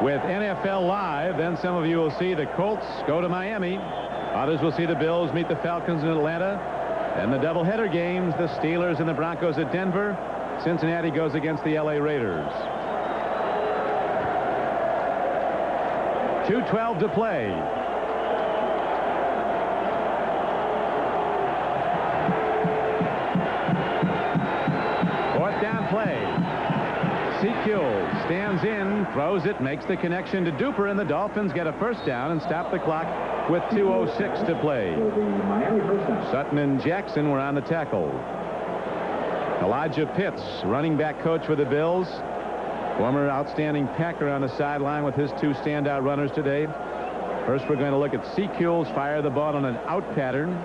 with NFL Live. Then some of you will see the Colts go to Miami. Others will see the Bills meet the Falcons in Atlanta. And the doubleheader games, the Steelers and the Broncos at Denver. Cincinnati goes against the LA Raiders. 2:12 to play. Fourth down play. Sequel stands in, throws it, makes the connection to Duper, and the Dolphins get a first down and stop the clock with 2:06 to play. Sutton and Jackson were on the tackle. Elijah Pitts, running back coach for the Bills. Former outstanding Packer on the sideline with his 2 standout runners today. First, we're going to look at Sequels fire the ball on an out pattern.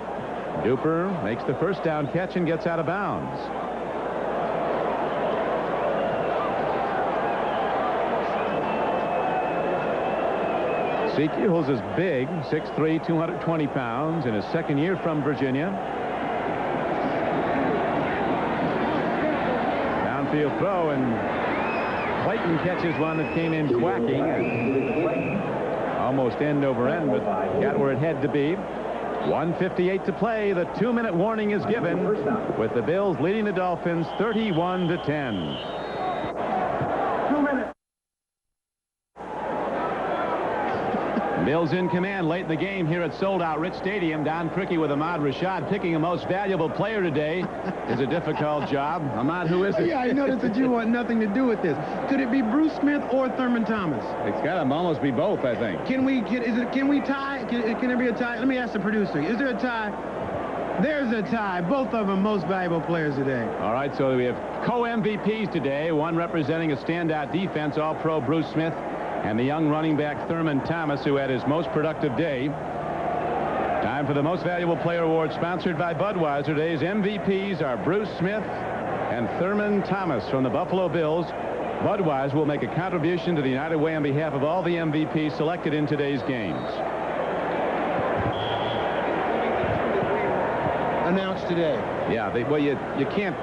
Duper makes the first down catch and gets out of bounds. Sequels is big, 6'3", 220 pounds, in his second year from Virginia. Downfield throw, and Clayton catches one that came in quacking. Almost end over end, but got where it had to be. 1:58 to play. The 2-minute warning is given, with the Bills leading the Dolphins 31-10. Bills in command late in the game here at sold-out Rich Stadium. Don Criqui with Ahmad Rashad. Picking a most valuable player today is a difficult job. Ahmad, who is it? Yeah, I noticed that you want nothing to do with this. Could it be Bruce Smith or Thurman Thomas? It's got to almost be both, I think. Can we tie? Can there be a tie? Let me ask the producer. Is there a tie? There's a tie. Both of them most valuable players today. All right, so we have co-MVPs today. One representing a standout defense, All-Pro Bruce Smith, and the young running back Thurman Thomas, who had his most productive day. Time for the Most Valuable Player Award, sponsored by Budweiser. Today's MVPs are Bruce Smith and Thurman Thomas from the Buffalo Bills. Budweiser will make a contribution to the United Way on behalf of all the MVPs selected in today's games. Announced today. Yeah, well, you can't.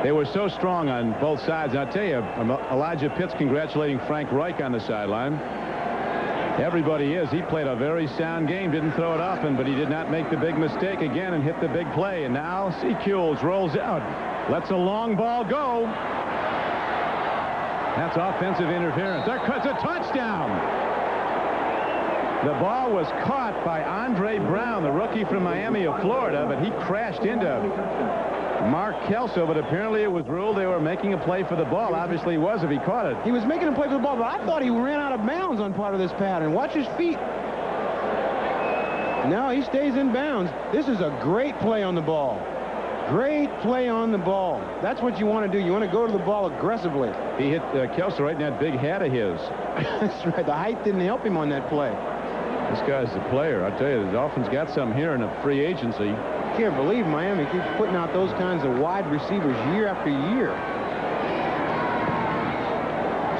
They were so strong on both sides. And I'll tell you, Elijah Pitts congratulating Frank Reich on the sideline. Everybody is. He played a very sound game. Didn't throw it often, but he did not make the big mistake again and hit the big play. And now Sequels rolls out. Lets a long ball go. That's offensive interference. That's a touchdown. The ball was caught by Andre Brown, the rookie from Miami of Florida, but he crashed into Mark Kelso, but apparently it was ruled they were making a play for the ball. Obviously he was if he caught it. He was making a play for the ball, but I thought he ran out of bounds on part of this pattern. Watch his feet. No, he stays in bounds. This is a great play on the ball. Great play on the ball. That's what you want to do. You want to go to the ball aggressively. He hit Kelso right in that big hat of his. That's right. The height didn't help him on that play. This guy's the player. I tell you, the Dolphins got some here in a free agency. Can't believe Miami keeps putting out those kinds of wide receivers year after year.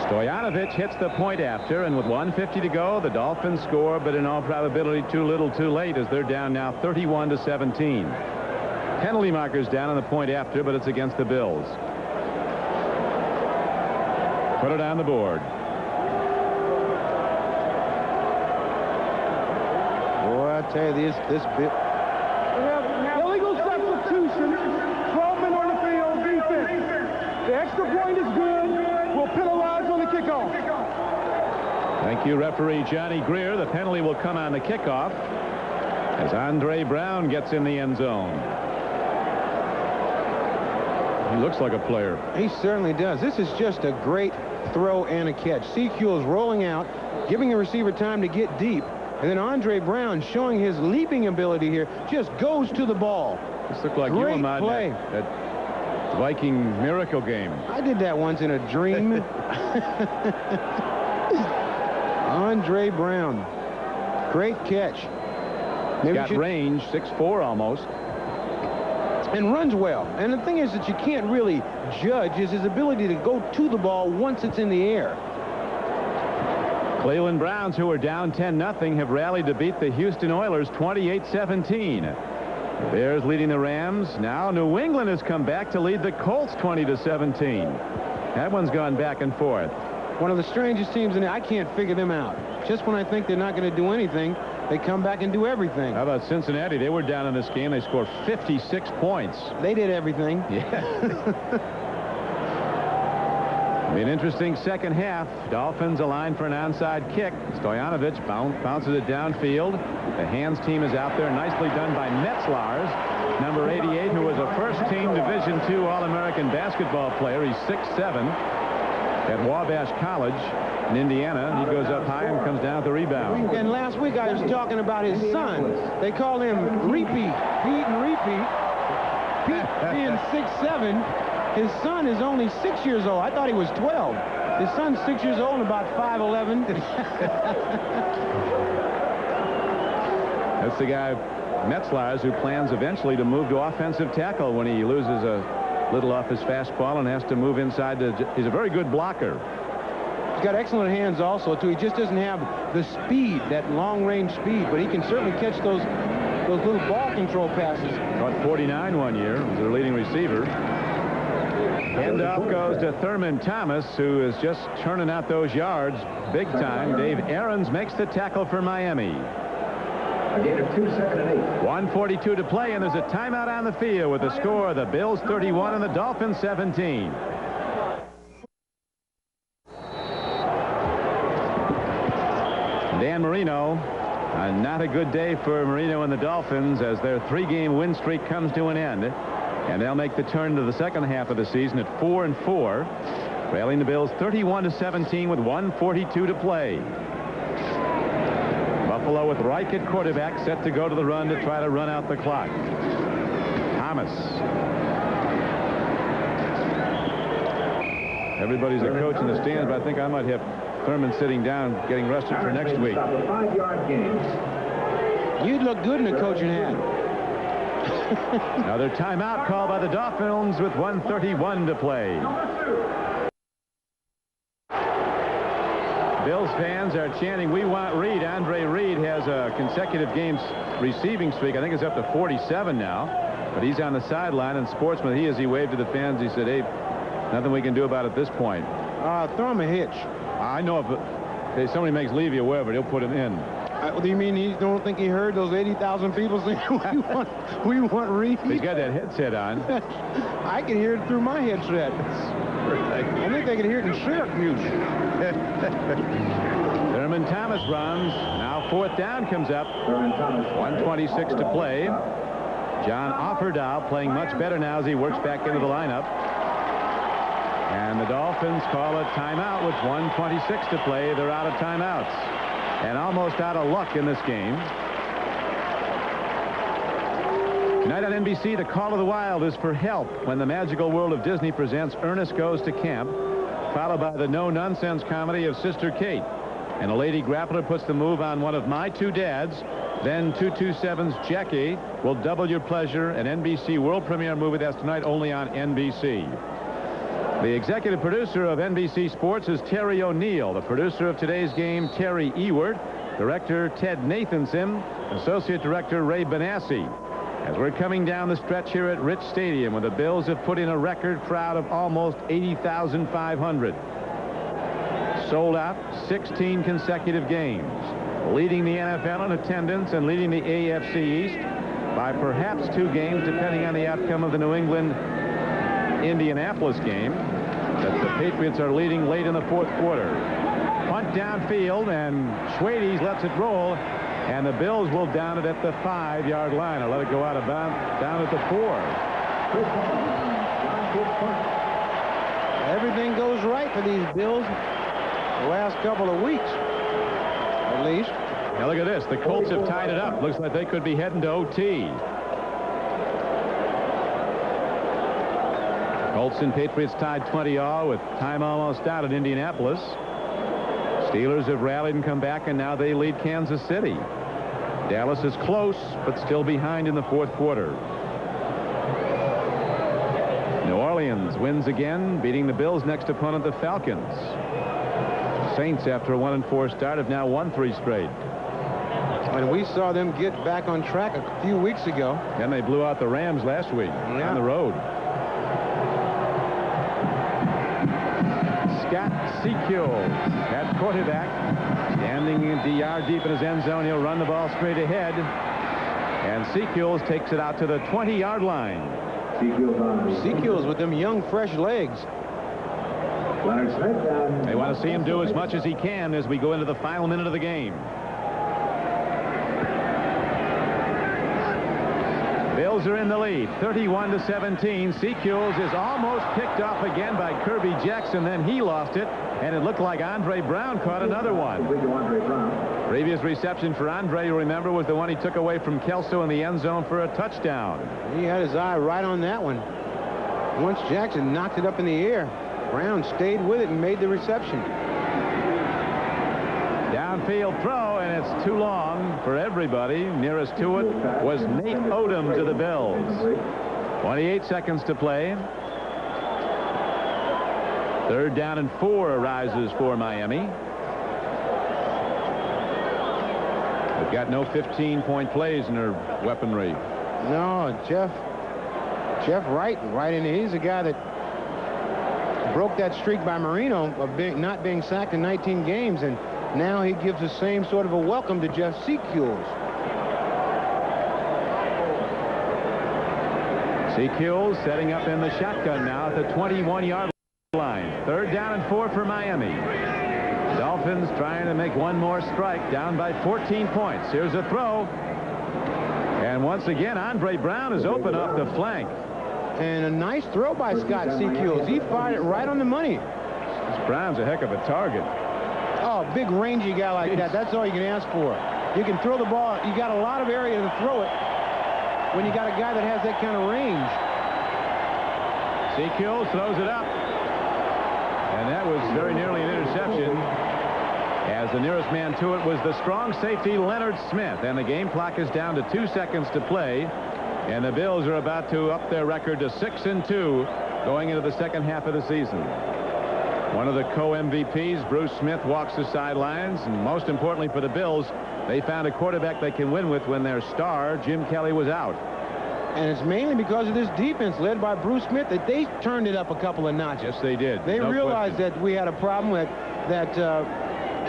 Stoyanovich hits the point after, and with 1:50 to go, the Dolphins score, but in all probability too little too late, as they're down now 31-17. Penalty markers down on the point after, but it's against the Bills. Put it on the board. Boy, I tell you, this bit. Illegal substitution. 12 men on the field, defense. The extra point is good. We'll penalize on the kickoff. Thank you, referee Johnny Greer. The penalty will come on the kickoff as Andre Brown gets in the end zone. He looks like a player. He certainly does. This is just a great throw and a catch. CQ is rolling out, giving the receiver time to get deep. And then Andre Brown, showing his leaping ability here, just goes to the ball. This looked like Great you and play. that Viking miracle game. I did that once in a dream. Andre Brown. Great catch. He's got range, 6'4" almost. And runs well. And the thing is that you can't really judge is his ability to go to the ball once it's in the air. Cleveland Browns, who are down 10-0, have rallied to beat the Houston Oilers 28-17. The Bears leading the Rams. Now New England has come back to lead the Colts 20-17. That one's gone back and forth. One of the strangest teams in I can't figure them out. Just when I think they're not going to do anything, they come back and do everything. How about Cincinnati? They were down in this game. They scored 56 points. They did everything. Yeah. It'll be an interesting second half. Dolphins aligned for an onside kick. Stojanovic bounces it downfield. The hands team is out there. Nicely done by Metzlars, number 88, who was a first-team Division II All-American basketball player. He's 6'7", at Wabash College in Indiana. He goes up high and comes down with the rebound. And last week I was talking about his son. They call him Repeat. Pete and Repeat. Pete being 6'7". His son is only 6 years old. I thought he was 12. His son's 6 years old and about 5'11". That's the guy, Metzlars, who plans eventually to move to offensive tackle when he loses a little off his fastball and has to move inside. He's a very good blocker. He's got excellent hands also, too. He just doesn't have the speed, that long-range speed, but he can certainly catch those little ball control passes. Caught 49 one year. He was their leading receiver. Handoff goes to Thurman Thomas, who is just churning out those yards big time. Dave Aarons makes the tackle for Miami. A gain of 2, 2nd and 8. 1:42 to play, and there's a timeout on the field with the score: the Bills 31 and the Dolphins 17. Dan Marino. Not a good day for Marino and the Dolphins as their 3-game win streak comes to an end. And they'll make the turn to the second half of the season at 4-4, trailing the Bills 31-17 with 1:42 to play. Buffalo with Reich at quarterback, set to go to the run to try to run out the clock. Thomas. Everybody's a coach in the stands, but I think I might have Thurman sitting down, getting rested for next week. 5-yard gains. You'd look good in a coaching hat. Another timeout called by the Dolphins with 1:31 to play. Bills fans are chanting, "We want Reed." Andre Reed has a consecutive games receiving streak. I think it's up to 47 now. But he's on the sideline, and Sportsman, as he waved to the fans, he said, "Hey, nothing we can do about it at this point." Throw him a hitch. I know if somebody makes Levy aware of it, he'll put him in. Do you mean you don't think he heard those 80,000 people saying, we want Reed? He's got that headset on. I can hear it through my headset. I think they can hear it in Syracuse. Thurman Thomas runs. Now 4th down comes up. 1:26 to play. John Offerdahl playing much better now as he works back into the lineup. And the Dolphins call a timeout with 1:26 to play. They're out of timeouts and almost out of luck in this game. Tonight on NBC, the Call of the Wild is for help when the magical world of Disney presents Ernest Goes to Camp, followed by the no-nonsense comedy of Sister Kate. And a lady grappler puts the move on one of my two dads. Then 227's Jackie will double your pleasure. An NBC world premiere movie that's tonight only on NBC. The executive producer of NBC Sports is Terry O'Neill. The producer of today's game, Terry Ewert. Director, Ted Nathanson. Associate Director, Ray Benassi. As we're coming down the stretch here at Rich Stadium, where the Bills have put in a record crowd of almost 80,500. Sold out 16 consecutive games. Leading the NFL in attendance and leading the AFC East by perhaps 2 games, depending on the outcome of the New England Indianapolis game. that the Patriots are leading late in the fourth quarter. Punt downfield, and Schwades lets it roll, and the Bills will down it at the 5-yard line, or let it go out of bounds down at the 4. Everything goes right for these Bills the last couple of weeks, at least. Now look at this. The Colts have tied it up. Looks like they could be heading to OT. Colts and Patriots tied 20-all with time almost out at Indianapolis. Steelers have rallied and come back, and now they lead Kansas City. Dallas is close, but still behind in the fourth quarter. New Orleans wins again, beating the Bills' next opponent, the Falcons. Saints, after a 1-4 start, have now won 3 straight. And we saw them get back on track a few weeks ago. And they blew out the Rams last week on the road. Scott Sekiel at quarterback, standing DR deep in his end zone. He'll run the ball straight ahead, and Sekiel takes it out to the 20-yard line. Sekiel's with them young, fresh legs. They want to see him do as much as he can as we go into the final minute of the game. Bills are in the lead, 31-17. Sekiel is almost picked off again by Kirby Jackson. Then he lost it, and it looked like Andre Brown caught another one. Previous reception for Andre, you remember, was the one he took away from Kelso in the end zone for a touchdown. He had his eye right on that one. Once Jackson knocked it up in the air, Brown stayed with it and made the reception. Downfield throw, and it's too long for everybody. Nearest to it was Nate Odom to the Bills. 28 seconds to play. 3rd down and 4 arises for Miami. They've got no 15-point plays in their weaponry. No, Jeff Wright in it. He's a guy that broke that streak by Marino of not being sacked in 19 games, and now he gives the same sort of a welcome to Jeff Sekiel's. Sekiel setting up in the shotgun now at the 21-yard line. 3rd down and 4 for Miami. Dolphins trying to make one more strike, down by 14 points. Here's a throw. And once again, Andre Brown is open off the flank. And a nice throw by Scott Sekiel. He fired it right on the money. This Brown's a heck of a target. Oh, big rangy guy like that. That's all you can ask for. You can throw the ball. You got a lot of area to throw it when you got a guy that has that kind of range. Sekiel throws it up. And that was very nearly an interception, as the nearest man to it was the strong safety Leonard Smith. And the game clock is down to 2 seconds to play. And the Bills are about to up their record to 6-2 going into the second half of the season. One of the co-MVPs, Bruce Smith, walks the sidelines. And most importantly for the Bills, they found a quarterback they can win with when their star, Jim Kelly, was out. And it's mainly because of this defense led by Bruce Smith that they turned it up a couple of notches. Yes, they did. They realized that we had a problem, that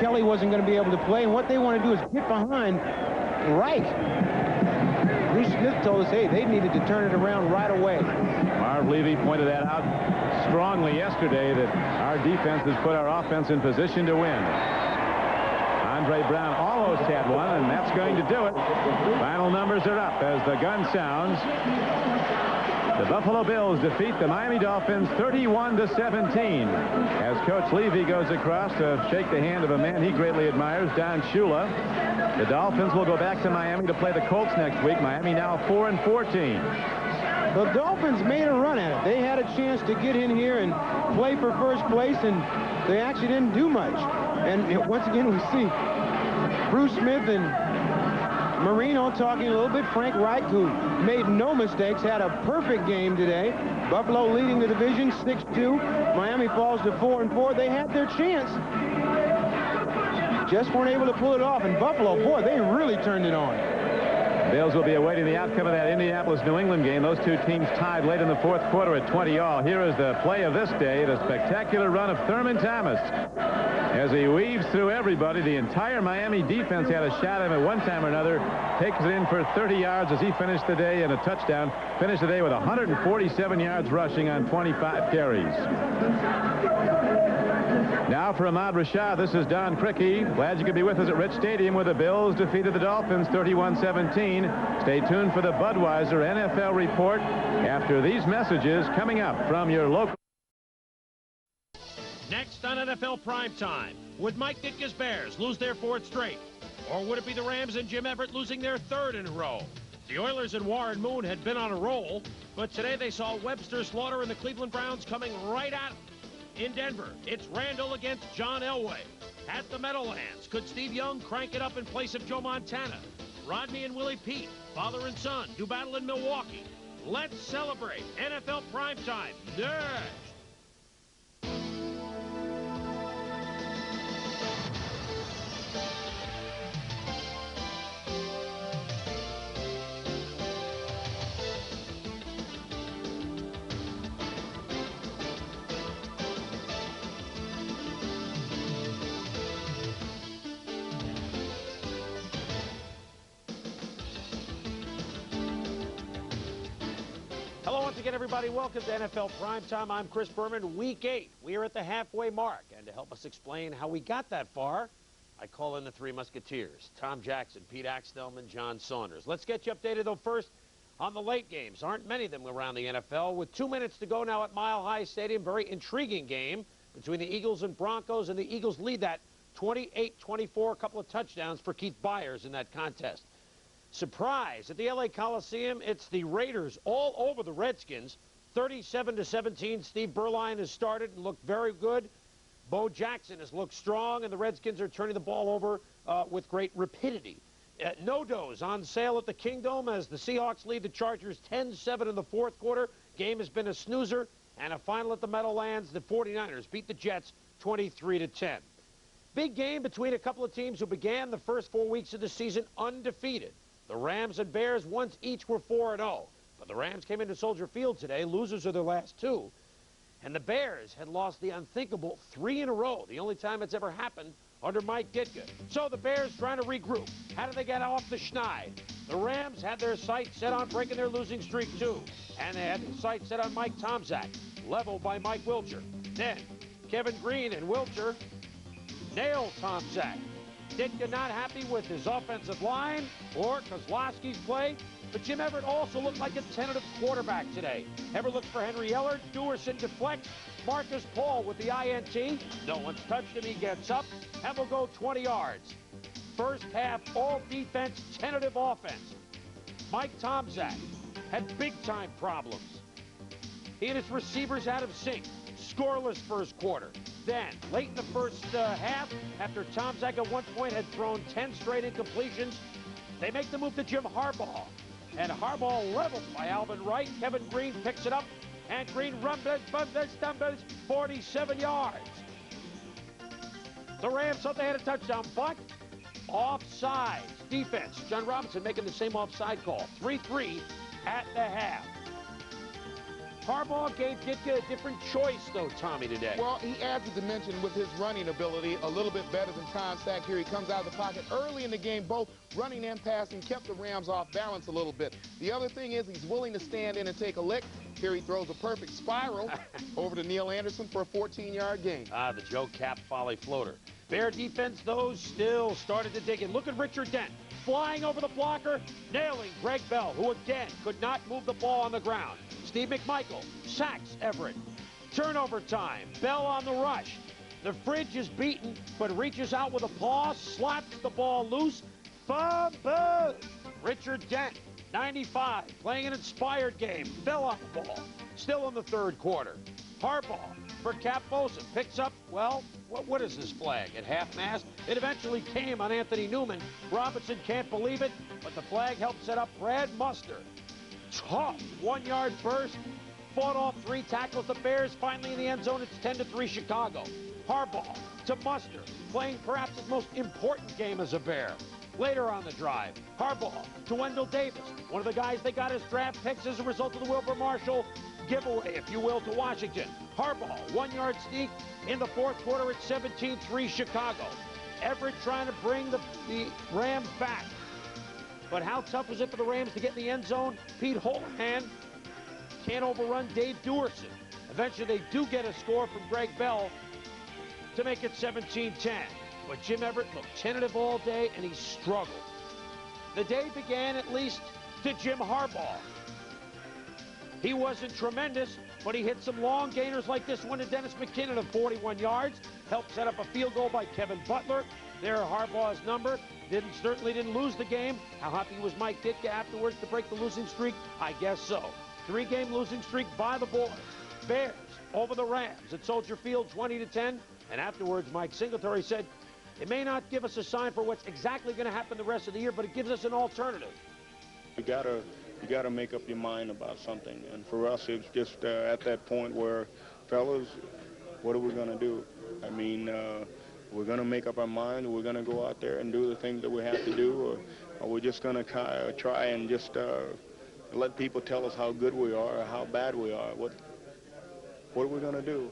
Kelly wasn't going to be able to play. And what they want to do is get behind Reich. Bruce Smith told us, hey, they needed to turn it around right away. Marv Levy pointed that out strongly yesterday, that our defense has put our offense in position to win. Andre Brown almost had one, and that's going to do it. Final numbers are up as the gun sounds. The Buffalo Bills defeat the Miami Dolphins 31-17 as Coach Levy goes across to shake the hand of a man he greatly admires, Don Shula. The Dolphins will go back to Miami to play the Colts next week. Miami now 4-14. The Dolphins made a run at it. They had a chance to get in here and play for first place, and they actually didn't do much. And once again, we see Bruce Smith and Marino talking a little bit. Frank Reich, who made no mistakes, had a perfect game today. Buffalo leading the division 6-2. Miami falls to 4-4. They had their chance. Just weren't able to pull it off. And Buffalo, boy, they really turned it on. Bills will be awaiting the outcome of that Indianapolis-New England game. Those two teams tied late in the fourth quarter at 20-all. Here is the play of this day, the spectacular run of Thurman Thomas. As he weaves through everybody, the entire Miami defense had a shot at him at one time or another. Takes it in for 30 yards as he finished the day and a touchdown. Finished the day with 147 yards rushing on 25 carries. Now for Ahmad Rashad, this is Don Criqui. Glad you could be with us at Rich Stadium where the Bills defeated the Dolphins 31-17. Stay tuned for the Budweiser NFL report after these messages coming up from your local. Next on NFL Primetime, would Mike Ditka's Bears lose their fourth straight? Or would it be the Rams and Jim Everett losing their third in a row? The Oilers and Warren Moon had been on a roll, but today they saw Webster Slaughter and the Cleveland Browns coming right at them. In Denver, it's Randall against John Elway. At the Meadowlands, could Steve Young crank it up in place of Joe Montana? Rodney and Willie Pete, father and son, do battle in Milwaukee. Let's celebrate NFL Primetime next. Again, everybody, welcome to NFL Primetime. I'm Chris Berman. Week 8. We are at the halfway mark. And to help us explain how we got that far, I call in the three Musketeers. Tom Jackson, Pete Axtellman, John Saunders. Let's get you updated, though, first on the late games. Aren't many of them around the NFL. With 2 minutes to go now at Mile High Stadium, very intriguing game between the Eagles and Broncos. And the Eagles lead that 28-24, a couple of touchdowns for Keith Byers in that contest. Surprise at the LA Coliseum, it's the Raiders all over the Redskins, 37-17. Steve Berline has started and looked very good. Bo Jackson has looked strong, and the Redskins are turning the ball over with great rapidity. No-dos on sale at the Kingdome as the Seahawks lead the Chargers 10-7 in the fourth quarter. Game has been a snoozer, and a final at the Meadowlands. The 49ers beat the Jets 23-10. Big game between a couple of teams who began the first 4 weeks of the season undefeated. The Rams and Bears once each were 4-0, but the Rams came into Soldier Field today, losers of their last two, and the Bears had lost the unthinkable 3 in a row, the only time it's ever happened under Mike Ditka. So the Bears trying to regroup. How did they get off the schneid? The Rams had their sights set on breaking their losing streak too, and they had their sights set on Mike Tomczak, leveled by Mike Wilcher. Then Kevin Green and Wilcher nailed Tomczak. Ditka not happy with his offensive line or Kozlowski's play, but Jim Everett also looked like a tentative quarterback today. Everett looks for Henry Ellard, Dewerson deflects, Marcus Paul with the INT. No one's touched him, he gets up, and will go 20 yards. First half, all defense, tentative offense. Mike Tomczak had big-time problems. He and his receivers out of sync. Scoreless first quarter. Then, late in the first half, after Tomczak at one point had thrown 10 straight incompletions, they make the move to Jim Harbaugh. And Harbaugh leveled by Alvin Wright. Kevin Green picks it up, and Green rumbles, 47 yards. The Rams thought they had a touchdown, but offsides. Defense. John Robinson making the same offside call. 3-3 at the half. Harbaugh gave Ditka a different choice, though, Tommy, today. Well, he adds a dimension with his running ability, a little bit better than Tomczak. Here he comes out of the pocket. Early in the game, both running and passing kept the Rams off balance a little bit. The other thing is he's willing to stand in and take a lick. Here he throws a perfect spiral over to Neil Anderson for a 14-yard gain. The Joe Cap volley floater. Bear defense, though, still started to dig in. Look at Richard Dent. Flying over the blocker, nailing Greg Bell, who again could not move the ball on the ground. Steve McMichael sacks Everett. Turnover time. Bell on the rush. The fridge is beaten, but reaches out with a paw, slaps the ball loose. Fumble! Richard Dent, 95, playing an inspired game. Fell on the ball. Still in the third quarter. Harbaugh for Cap Bosa. Picks up, well, what is this flag? At half-mast? It eventually came on Anthony Newman. Robinson can't believe it, but the flag helped set up Brad Muster. Tough 1-yard burst. Fought off 3 tackles. The Bears finally in the end zone. It's 10-3 Chicago. Harbaugh to Muster, playing perhaps his most important game as a Bear. Later on the drive, Harbaugh to Wendell Davis, one of the guys they got as draft picks as a result of the Wilbur Marshall giveaway, if you will, to Washington. Harbaugh, 1-yard sneak in the fourth quarter at 17-3 Chicago. Everett trying to bring the Rams back. But how tough was it for the Rams to get in the end zone? Pete Holohan can't overrun Dave Duerson. Eventually, they do get a score from Greg Bell to make it 17-10. But Jim Everett looked tentative all day, and he struggled. The day began, at least, to Jim Harbaugh. He wasn't tremendous, but he hit some long gainers like this one to Dennis McKinnon of 41 yards. Helped set up a field goal by Kevin Butler. There, Harbaugh's number. Certainly didn't lose the game. How happy was Mike Ditka afterwards to break the losing streak? I guess so. 3-game losing streak by the boys. Bears over the Rams at Soldier Field, 20-10. And afterwards, Mike Singletary said, it may not give us a sign for what's exactly going to happen the rest of the year, but it gives us an alternative. You gotta make up your mind about something. And for us, it's just at that point where, fellas, what are we going to do? I mean, we're going to make up our mind. We're going to go out there and do the things that we have to do, or we're just going to try and just let people tell us how good we are or how bad we are. What are we going to do?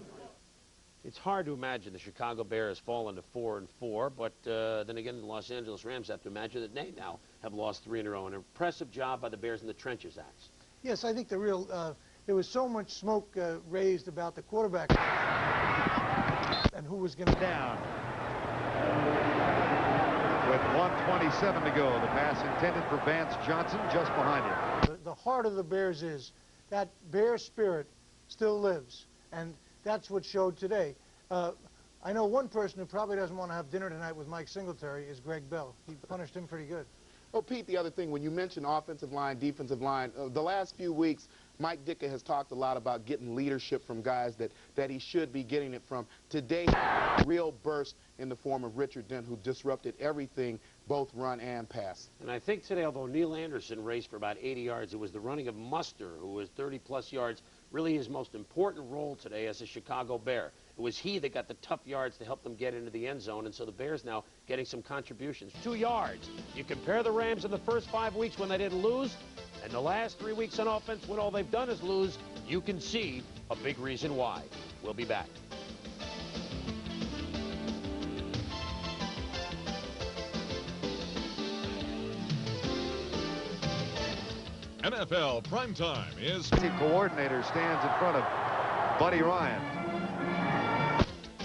It's hard to imagine the Chicago Bears fallen to 4-4, but then again, the Los Angeles Rams have to imagine that they now have lost 3 in a row. An impressive job by the Bears in the trenches, Axe. Yes, I think there was so much smoke raised about the quarterback and who was going to down. With 1:27 to go, the pass intended for Vance Johnson just behind him. The heart of the Bears is that Bear spirit still lives, and that's what showed today. I know one person who probably doesn't want to have dinner tonight with Mike Singletary is Greg Bell. He punished him pretty good. Well, Pete, the other thing, when you mention offensive line, defensive line, the last few weeks, Mike Ditka has talked a lot about getting leadership from guys that he should be getting it from. Today, real burst in the form of Richard Dent, who disrupted everything, both run and pass. And I think today, although Neil Anderson raced for about 80 yards, it was the running of Muster, who was 30-plus yards, really his most important role today as a Chicago Bear. It was he that got the tough yards to help them get into the end zone, and so the Bears now getting some contributions. 2 yards. You compare the Rams in the first 5 weeks when they didn't lose, and the last 3 weeks on offense when all they've done is lose, you can see a big reason why. We'll be back. NFL Primetime is... Team coordinator stands in front of Buddy Ryan.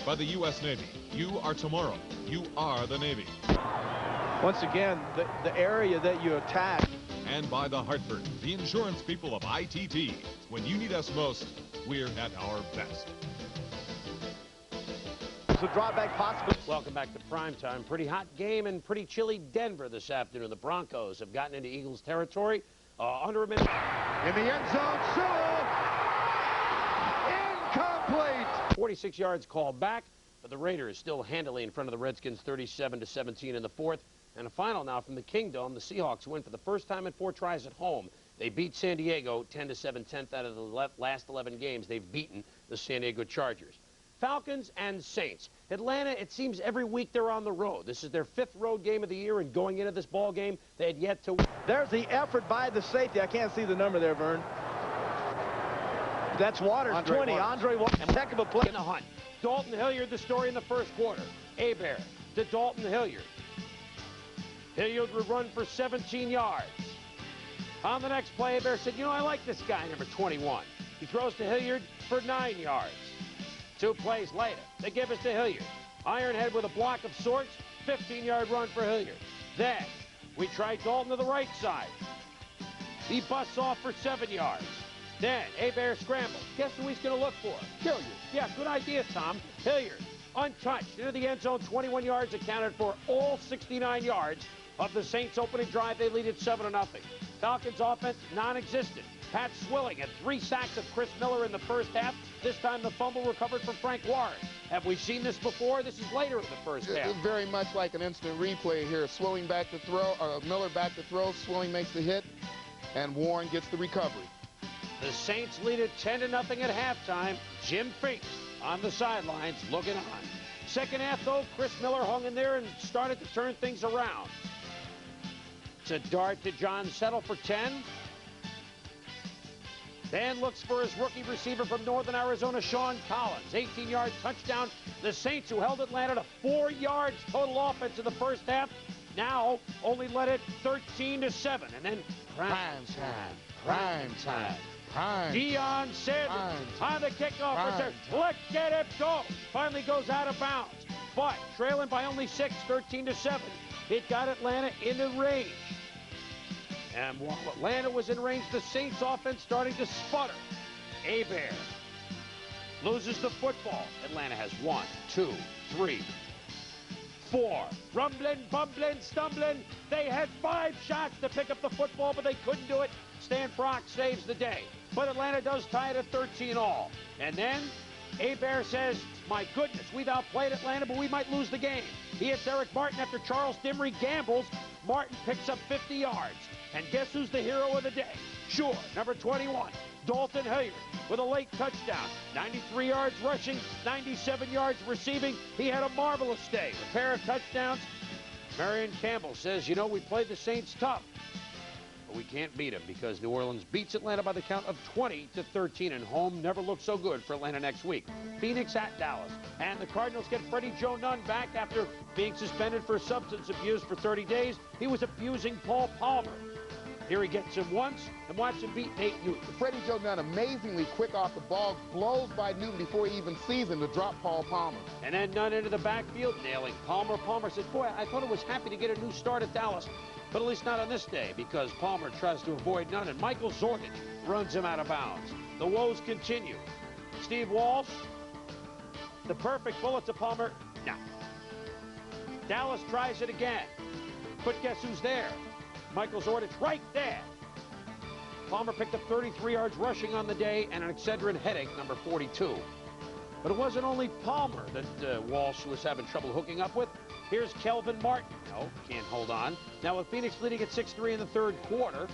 By the U.S. Navy. You are tomorrow. You are the Navy. Once again, the area that you attack. And by the Hartford, the insurance people of ITT. When you need us most, we're at our best. So drawback possible. Welcome back to Primetime. Pretty hot game in pretty chilly Denver this afternoon. The Broncos have gotten into Eagles territory. Under a minute. In the end zone, Sewell. Incomplete. 46 yards called back, but the Raiders still handily in front of the Redskins, 37-17 in the fourth. And a final now from the Kingdom. The Seahawks win for the first time in 4 tries at home. They beat San Diego 10-7, 10th out of the last 11 games. They've beaten the San Diego Chargers. Falcons and Saints. Atlanta, it seems every week they're on the road. This is their 5th road game of the year, and going into this ball game, they had yet to win. There's the effort by the safety. I can't see the number there, Vern. That's Waters, 20. Andre Waters. Heck of a play. In the hunt. Dalton Hilliard, the story in the first quarter. Hebert to Dalton Hilliard. Hilliard would run for 17 yards. On the next play, Hebert said, you know, I like this guy, number 21. He throws to Hilliard for 9 yards. 2 plays later, they give us to Hilliard. Ironhead with a block of sorts, 15-yard run for Hilliard. Then, we try Dalton to the right side. He busts off for 7 yards. Then, Hebert scrambles. Guess who he's going to look for? Hilliard. Yeah, good idea, Tom. Hilliard, untouched, into the end zone, 21 yards, accounted for all 69 yards of the Saints' opening drive. They lead at 7-0. Falcons offense, non-existent. Pat Swilling had 3 sacks of Chris Miller in the first half. This time the fumble recovered from Frank Warren. Have we seen this before? This is later in the first half. It's very much like an instant replay here. Swilling back to throw, Miller back to throw. Swilling makes the hit, and Warren gets the recovery. The Saints lead at 10-0 at halftime. Jim Fink on the sidelines looking on. Second half, though, Chris Miller hung in there and started to turn things around. It's a dart to John Settle for 10. Dan looks for his rookie receiver from Northern Arizona, Sean Collins. 18-yard touchdown. The Saints, who held Atlanta to 4 yards total offense in the first half, now only led it 13-7. And then prime time. Deion Sanders on the kickoff return. Let's get it go. Finally goes out of bounds. But trailing by only 6, 13-7. It got Atlanta into range. And while Atlanta was in range, the Saints offense starting to sputter. Hebert loses the football. Atlanta has 1, 2, 3, 4. Rumbling, bumbling, stumbling. They had 5 shots to pick up the football, but they couldn't do it. Stan Brock saves the day. But Atlanta does tie it at 13 all. And then Hebert says, my goodness, we've outplayed Atlanta, but we might lose the game. He hits Eric Martin after Charles Dimry gambles. Martin picks up 50 yards. And guess who's the hero of the day? Sure, number 21, Dalton Hilliard with a late touchdown. 93 yards rushing, 97 yards receiving. He had a marvelous day. A pair of touchdowns. Marion Campbell says, you know, we played the Saints tough, but we can't beat them because New Orleans beats Atlanta by the count of 20-13, and home never looks so good for Atlanta next week. Phoenix at Dallas. And the Cardinals get Freddie Joe Nunn back after being suspended for substance abuse for 30 days. He was abusing Paul Palmer. Here he gets him once, and watch him beat Nate Newton. Freddie Joe Nunn amazingly quick off the ball, blows by Newton before he even sees him to drop Paul Palmer. And then Nunn into the backfield, nailing Palmer. Palmer said, boy, I thought I was happy to get a new start at Dallas, but at least not on this day, because Palmer tries to avoid Nunn, and Michael Zorgan runs him out of bounds. The woes continue. Steve Walsh, the perfect bullet to Palmer, no. Dallas tries it again, but guess who's there? Michael Zordich right there. Palmer picked up 33 yards rushing on the day and an Excedrin headache, number 42. But it wasn't only Palmer that Walsh was having trouble hooking up with. Here's Kelvin Martin. No, can't hold on. Now with Phoenix leading at 6-3 in the third quarter,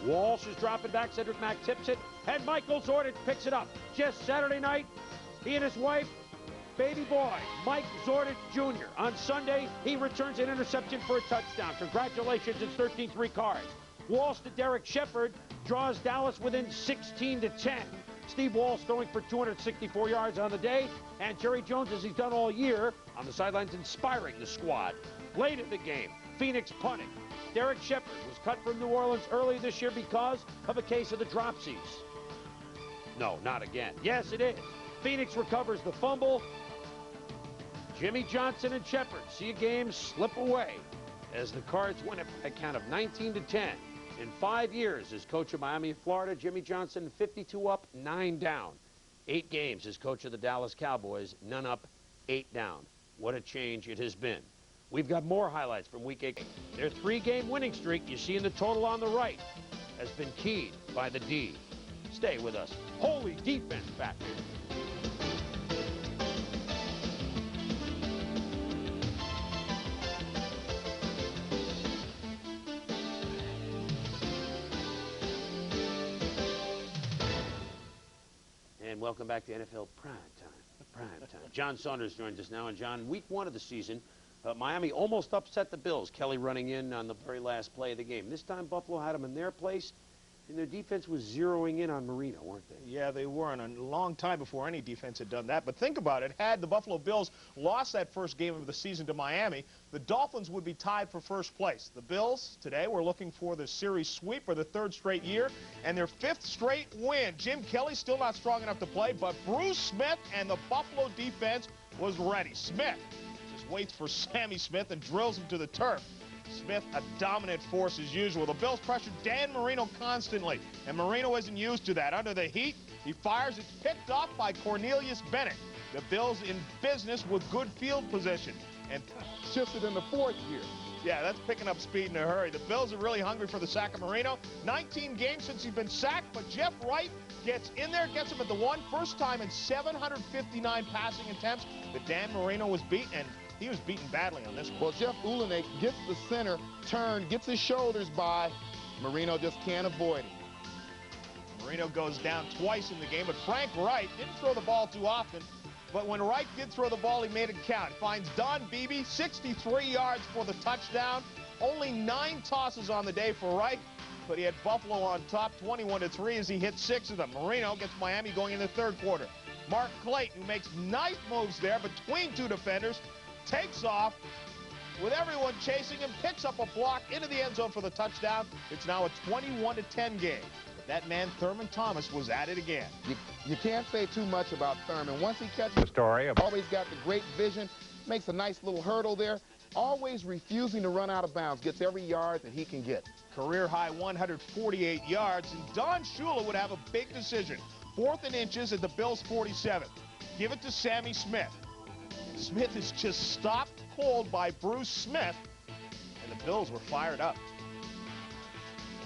Walsh is dropping back. Cedric Mack tips it, and Michael Zordich picks it up. Just Saturday night, he and his wife, baby boy, Mike Zordich Jr. On Sunday, he returns an interception for a touchdown. Congratulations, it's 13-3 Cards. Walsh to Derek Shepard draws Dallas within 16-10. Steve Walsh throwing for 264 yards on the day, and Jerry Jones, as he's done all year, on the sidelines inspiring the squad. Late in the game, Phoenix punting. Derek Shepard was cut from New Orleans early this year because of a case of the dropsies. No, not again. Yes, it is. Phoenix recovers the fumble. Jimmy Johnson and Shepard see a game slip away as the Cards win a count of 19-10. In 5 years as coach of Miami, Florida, Jimmy Johnson 52 up, 9 down. 8 games as coach of the Dallas Cowboys, none up, 8 down. What a change it has been. We've got more highlights from Week 8. Their 3-game winning streak, you see in the total on the right, has been keyed by the D. Stay with us. Holy defense back here. And welcome back to NFL Prime Time. John Saunders joins us now. And John, week 1 of the season, Miami almost upset the Bills. Kelly running in on the very last play of the game. This time Buffalo had them in their place, and their defense was zeroing in on Marino, weren't they? Yeah, they were, and a long time before any defense had done that. But think about it. Had the Buffalo Bills lost that first game of the season to Miami, the Dolphins would be tied for first place. The Bills today were looking for the series sweep for the 3rd straight year and their 5th straight win. Jim Kelly still not strong enough to play, but Bruce Smith and the Buffalo defense was ready. Smith just waits for Sammy Smith and drills him to the turf. Smith, a dominant force as usual. The Bills pressured Dan Marino constantly, and Marino isn't used to that. Under the heat, he fires. It's picked off by Cornelius Bennett. The Bills in business with good field position. And Shifted in the 4th year. yeah, that's picking up speed in a hurry. The Bills are really hungry for the sack of Marino. 19 games since he's been sacked, but Jeff Wright gets in there, gets him at the one. First time in 759 passing attempts that Dan Marino was beat, and he was beaten badly on this one. Well, Jeff Ulenek gets the center, turn, gets his shoulders by. Marino just can't avoid him. Marino goes down twice in the game, but Frank Wright didn't throw the ball too often. But when Wright did throw the ball, he made it count. Finds Don Beebe, 63 yards for the touchdown. Only 9 tosses on the day for Reich, but he had Buffalo on top 21-3 as he hit 6 of them. Marino gets Miami going in the third quarter. Mark Clayton, who makes nice moves there between 2 defenders, takes off with everyone chasing him, picks up a block into the end zone for the touchdown. It's now a 21-10 game. But that man, Thurman Thomas, was at it again. You can't say too much about Thurman. Once he catches the story, always got the great vision, makes a nice little hurdle there, always refusing to run out of bounds, gets every yard that he can get. Career high 148 yards, and Don Shula would have a big decision. 4th and inches at the Bills' 47. Give it to Sammy Smith. Smith is just stopped cold by Bruce Smith, and the Bills were fired up.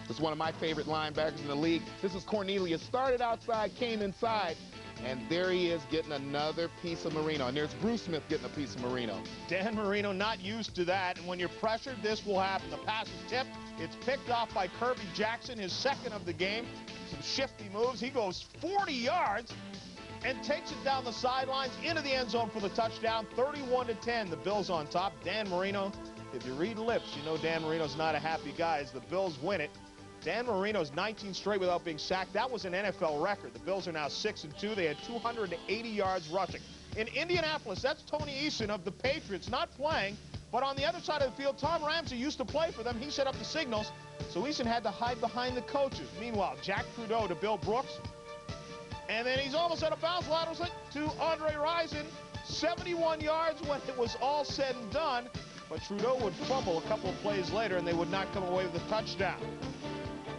This is one of my favorite linebackers in the league. This is Cornelius. Started outside, came inside, and there he is getting another piece of Marino. And there's Bruce Smith getting a piece of Marino. Dan Marino not used to that, and when you're pressured, this will happen. The pass is tipped. It's picked off by Kirby Jackson, his 2nd of the game. Some shifty moves. He goes 40 yards and takes it down the sidelines into the end zone for the touchdown. 31-10, the Bills on top. Dan Marino, if you read lips, you know Dan Marino's not a happy guy as the Bills win it. Dan Marino's 19 straight without being sacked. That was an NFL record. The Bills are now 6-2. They had 280 yards rushing. In Indianapolis, that's Tony Eason of the Patriots not playing, but on the other side of the field, Tom Ramsey used to play for them. He set up the signals, so Eason had to hide behind the coaches. Meanwhile, Jack Trudeau to Bill Brooks, and then he's almost out of bounds. Laterals it to Andre Rison. 71 yards when it was all said and done, but Trudeau would fumble a couple of plays later, and they would not come away with a touchdown.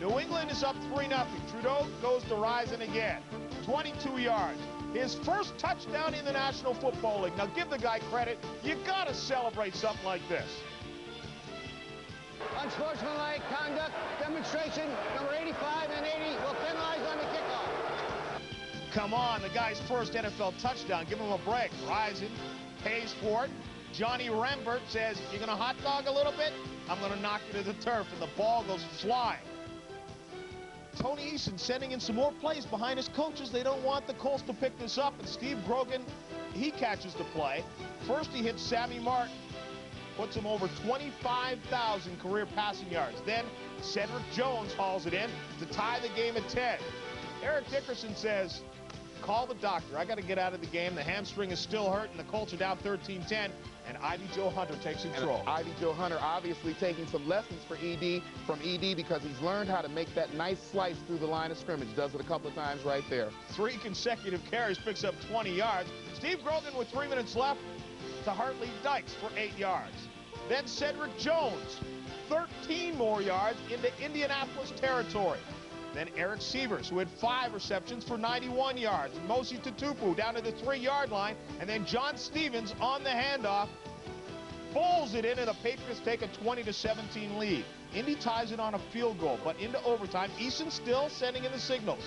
New England is up 3-0. Trudeau goes to Rison again. 22 yards. His first touchdown in the National Football League. Now, give the guy credit. You got to celebrate something like this. Unsportsmanlike conduct demonstration, number 85 and 80 will penalize on the kickoff. Come on, the guy's first NFL touchdown. Give him a break. Rison pays for it. Johnny Rembert says, "You're going to hot dog a little bit? I'm going to knock you to the turf," and the ball goes flying. Tony Eason sending in some more plays behind his coaches. They don't want the Colts to pick this up, and Steve Grogan, he catches the play. First he hits Sammy Martin, puts him over 25,000 career passing yards. Then Cedric Jones hauls it in to tie the game at 10. Eric Dickerson says, "Call the doctor. I got to get out of the game. The hamstring is still hurt, and the Colts are down 13-10. And Ivy Joe Hunter takes control. And Ivy Joe Hunter obviously taking some lessons from ED because he's learned how to make that nice slice through the line of scrimmage. Does it a couple of times right there. 3 consecutive carries, picks up 20 yards. Steve Grogan with 3 minutes left to Hartley Dykes for 8 yards. Then Cedric Jones, 13 more yards into Indianapolis territory. Then Eric Sievers, who had 5 receptions for 91 yards. Mosi Tutupu down to the 3-yard line. And then John Stevens on the handoff. Bowls it in, and the Patriots take a 20-17 lead. Indy ties it on a field goal, but into overtime. Eason still sending in the signals.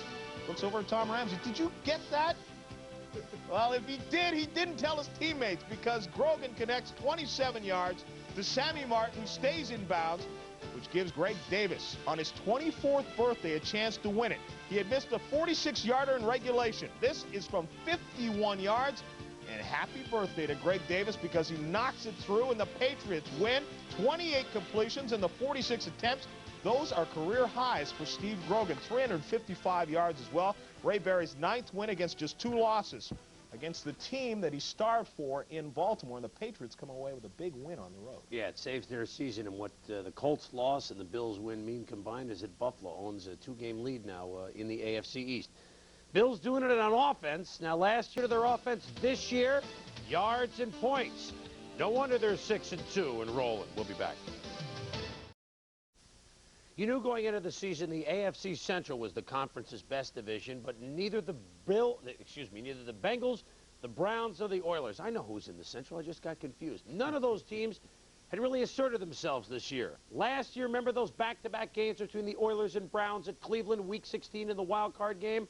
Looks over at Tom Ramsey. "Did you get that?" Well, if he did, he didn't tell his teammates because Grogan connects 27 yards to Sammy Martin, who stays in bounds, which gives Greg Davis, on his 24th birthday, a chance to win it. He had missed a 46-yarder in regulation. This is from 51 yards, and happy birthday to Greg Davis because he knocks it through, and the Patriots win. 28 completions in the 46 attempts. Those are career highs for Steve Grogan. 355 yards as well. Ray Berry's 9th win against just 2 losses against the team that he starved for in Baltimore, and the Patriots come away with a big win on the road. Yeah, it saves their season, and what the Colts loss and the Bills win mean combined is that Buffalo owns a 2-game lead now in the AFC East. Bills doing it on offense. Now, last year, their offense this year, yards and points. No wonder they're 6-2 and rolling. We'll be back. You knew going into the season the AFC Central was the conference's best division, but neither the Bengals, the Browns, or the Oilers. I know who's in the Central. I just got confused. None of those teams had really asserted themselves this year. Last year, remember those back-to-back games between the Oilers and Browns at Cleveland, Week 16 in the wild card game?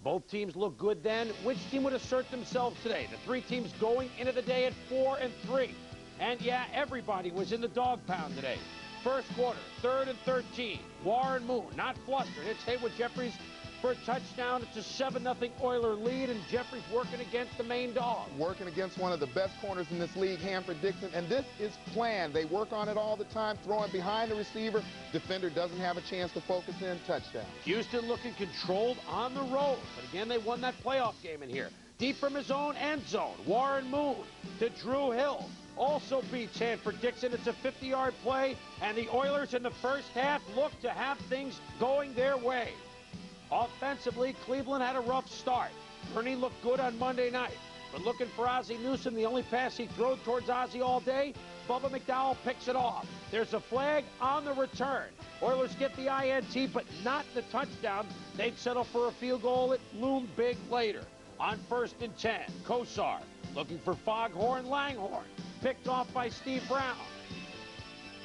Both teams looked good then. Which team would assert themselves today? The 3 teams going into the day at 4-3. And yeah, everybody was in the dog pound today. First quarter, 3rd and 13. Warren Moon, not flustered, hits Haywood Jeffries for a touchdown. It's a 7-0 Oiler lead, and Jeffrey's working against the main dog. Working against one of the best corners in this league, Hanford Dixon, and this is planned. They work on it all the time, throwing behind the receiver. Defender doesn't have a chance to focus in. Touchdown. Houston looking controlled on the road, but again, they won that playoff game in here. Deep from his own end zone, Warren Moon to Drew Hill. Also beats Hanford Dixon. It's a 50-yard play, and the Oilers in the first half look to have things going their way. Offensively, Cleveland had a rough start. Bernie looked good on Monday night, but looking for Ozzie Newsome, the only pass he threw towards Ozzie all day, Bubba McDowell picks it off. There's a flag on the return. Oilers get the INT, but not the touchdown. They'd settle for a field goal. It loomed big later. On 1st and 10, Kosar looking for Foghorn Langhorn. Picked off by Steve Brown.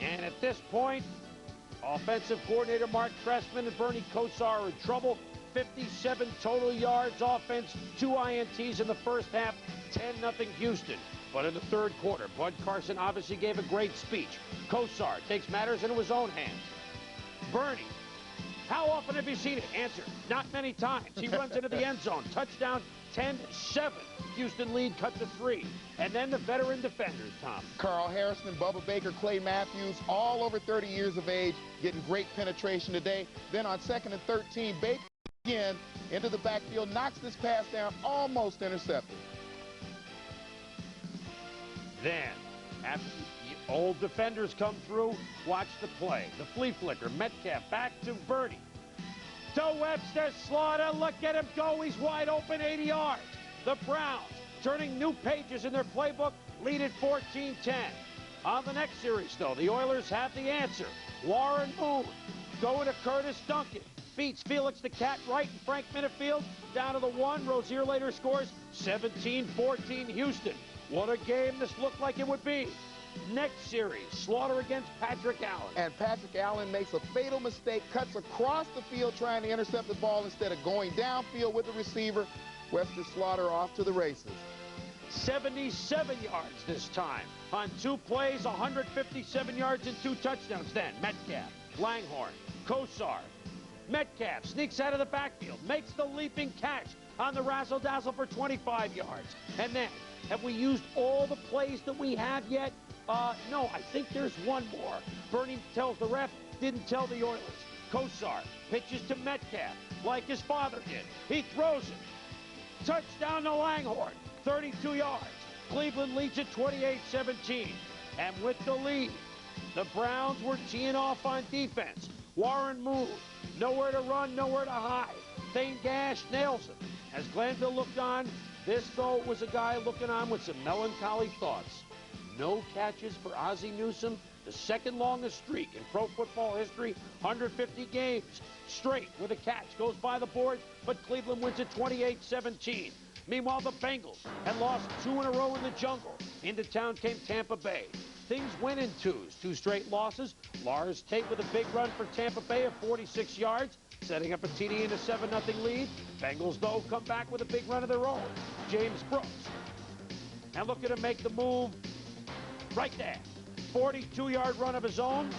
And at this point, offensive coordinator Mark Trestman and Bernie Kosar are in trouble. 57 total yards offense, 2 INTs in the first half, 10-0 Houston. But in the third quarter, Bud Carson obviously gave a great speech. Kosar takes matters into his own hands. Bernie, how often have you seen it? Answer, not many times. He runs into the end zone. Touchdown, 10-7. Houston lead cut to 3. And then the veteran defenders, Tom. Carl Harrison, Bubba Baker, Clay Matthews, all over 30 years of age, getting great penetration today. Then on 2nd and 13, Baker again into the backfield, knocks this pass down, almost intercepted. Then, after the old defenders come through, watch the play. The flea flicker, Metcalf back to Bernie. To Webster, Slaughter, look at him go, he's wide open, 80 yards. The Browns, turning new pages in their playbook, lead at 14-10. On the next series, though, the Oilers have the answer. Warren Moon going to Curtis Duncan. Beats Felix the Cat Wright and Frank Minifield. Down to the 1. Rozier later scores 17-14 Houston. What a game this looked like it would be. Next series, Slaughter against Patrick Allen. And Patrick Allen makes a fatal mistake, cuts across the field trying to intercept the ball instead of going downfield with the receiver. Webster Slaughter off to the races. 77 yards this time. On 2 plays, 157 yards and 2 touchdowns. Then Metcalf, Langhorn, Kosar. Metcalf sneaks out of the backfield, makes the leaping catch on the razzle-dazzle for 25 yards. And then, have we used all the plays that we have yet? No, I think there's one more. Bernie tells the ref, didn't tell the Oilers. Kosar pitches to Metcalf like his father did. He throws it. Touchdown to Langhorn, 32 yards. Cleveland leads at 28-17. And with the lead, the Browns were teeing off on defense. Warren Moon, nowhere to run, nowhere to hide. Thane Gash nails him. As Glanville looked on, this, though, was a guy looking on with some melancholy thoughts. No catches for Ozzie Newsome, the second longest streak in pro football history, 150 games straight with a catch. Goes by the board, but Cleveland wins at 28-17. Meanwhile, the Bengals had lost 2 in a row in the jungle. Into town came Tampa Bay. Things went in 2s, 2 straight losses. Lars Tate with a big run for Tampa Bay of 46 yards, setting up a TD in a 7-0 lead. Bengals, though, come back with a big run of their own. James Brooks. And look at him make the move right there. 42-yard run of his own,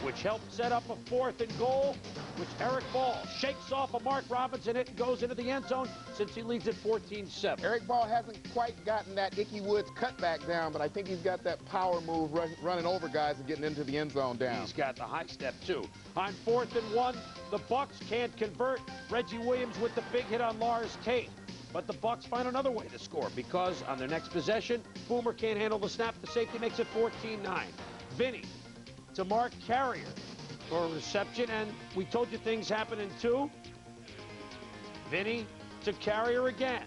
which helped set up a 4th and goal, which Eric Ball shakes off of Mark Robinson. It goes into the end zone since he leads at 14-7. Eric Ball hasn't quite gotten that Ickey Woods cutback down, but I think he's got that power move running over guys and getting into the end zone down. He's got the high step, too. On 4th and 1, the Bucks can't convert. Reggie Williams with the big hit on Lars Tate. But the Bucks find another way to score because on their next possession, Boomer can't handle the snap. The safety makes it 14-9. Vinny to Mark Carrier for a reception, and we told you things happen in 2. Vinny to Carrier again.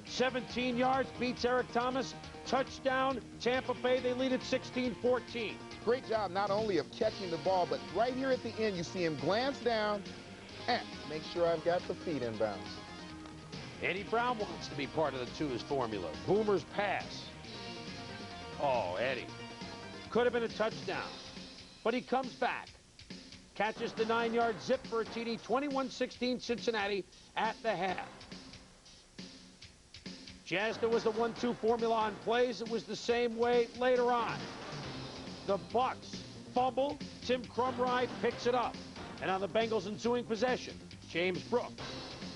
17 yards, beats Eric Thomas. Touchdown, Tampa Bay. They lead at 16-14. Great job not only of catching the ball, but right here at the end, you see him glance down and make sure I've got the feet in bounds. Eddie Brown wants to be part of the 2's formula. Boomer's pass. Oh, Eddie. Could have been a touchdown. But he comes back. Catches the 9-yard zip for a TD. 21-16 Cincinnati at the half. Jasna was the 1-2 formula on plays. It was the same way later on. The Bucks fumble. Tim Crumrye picks it up. And on the Bengals' ensuing possession, James Brooks.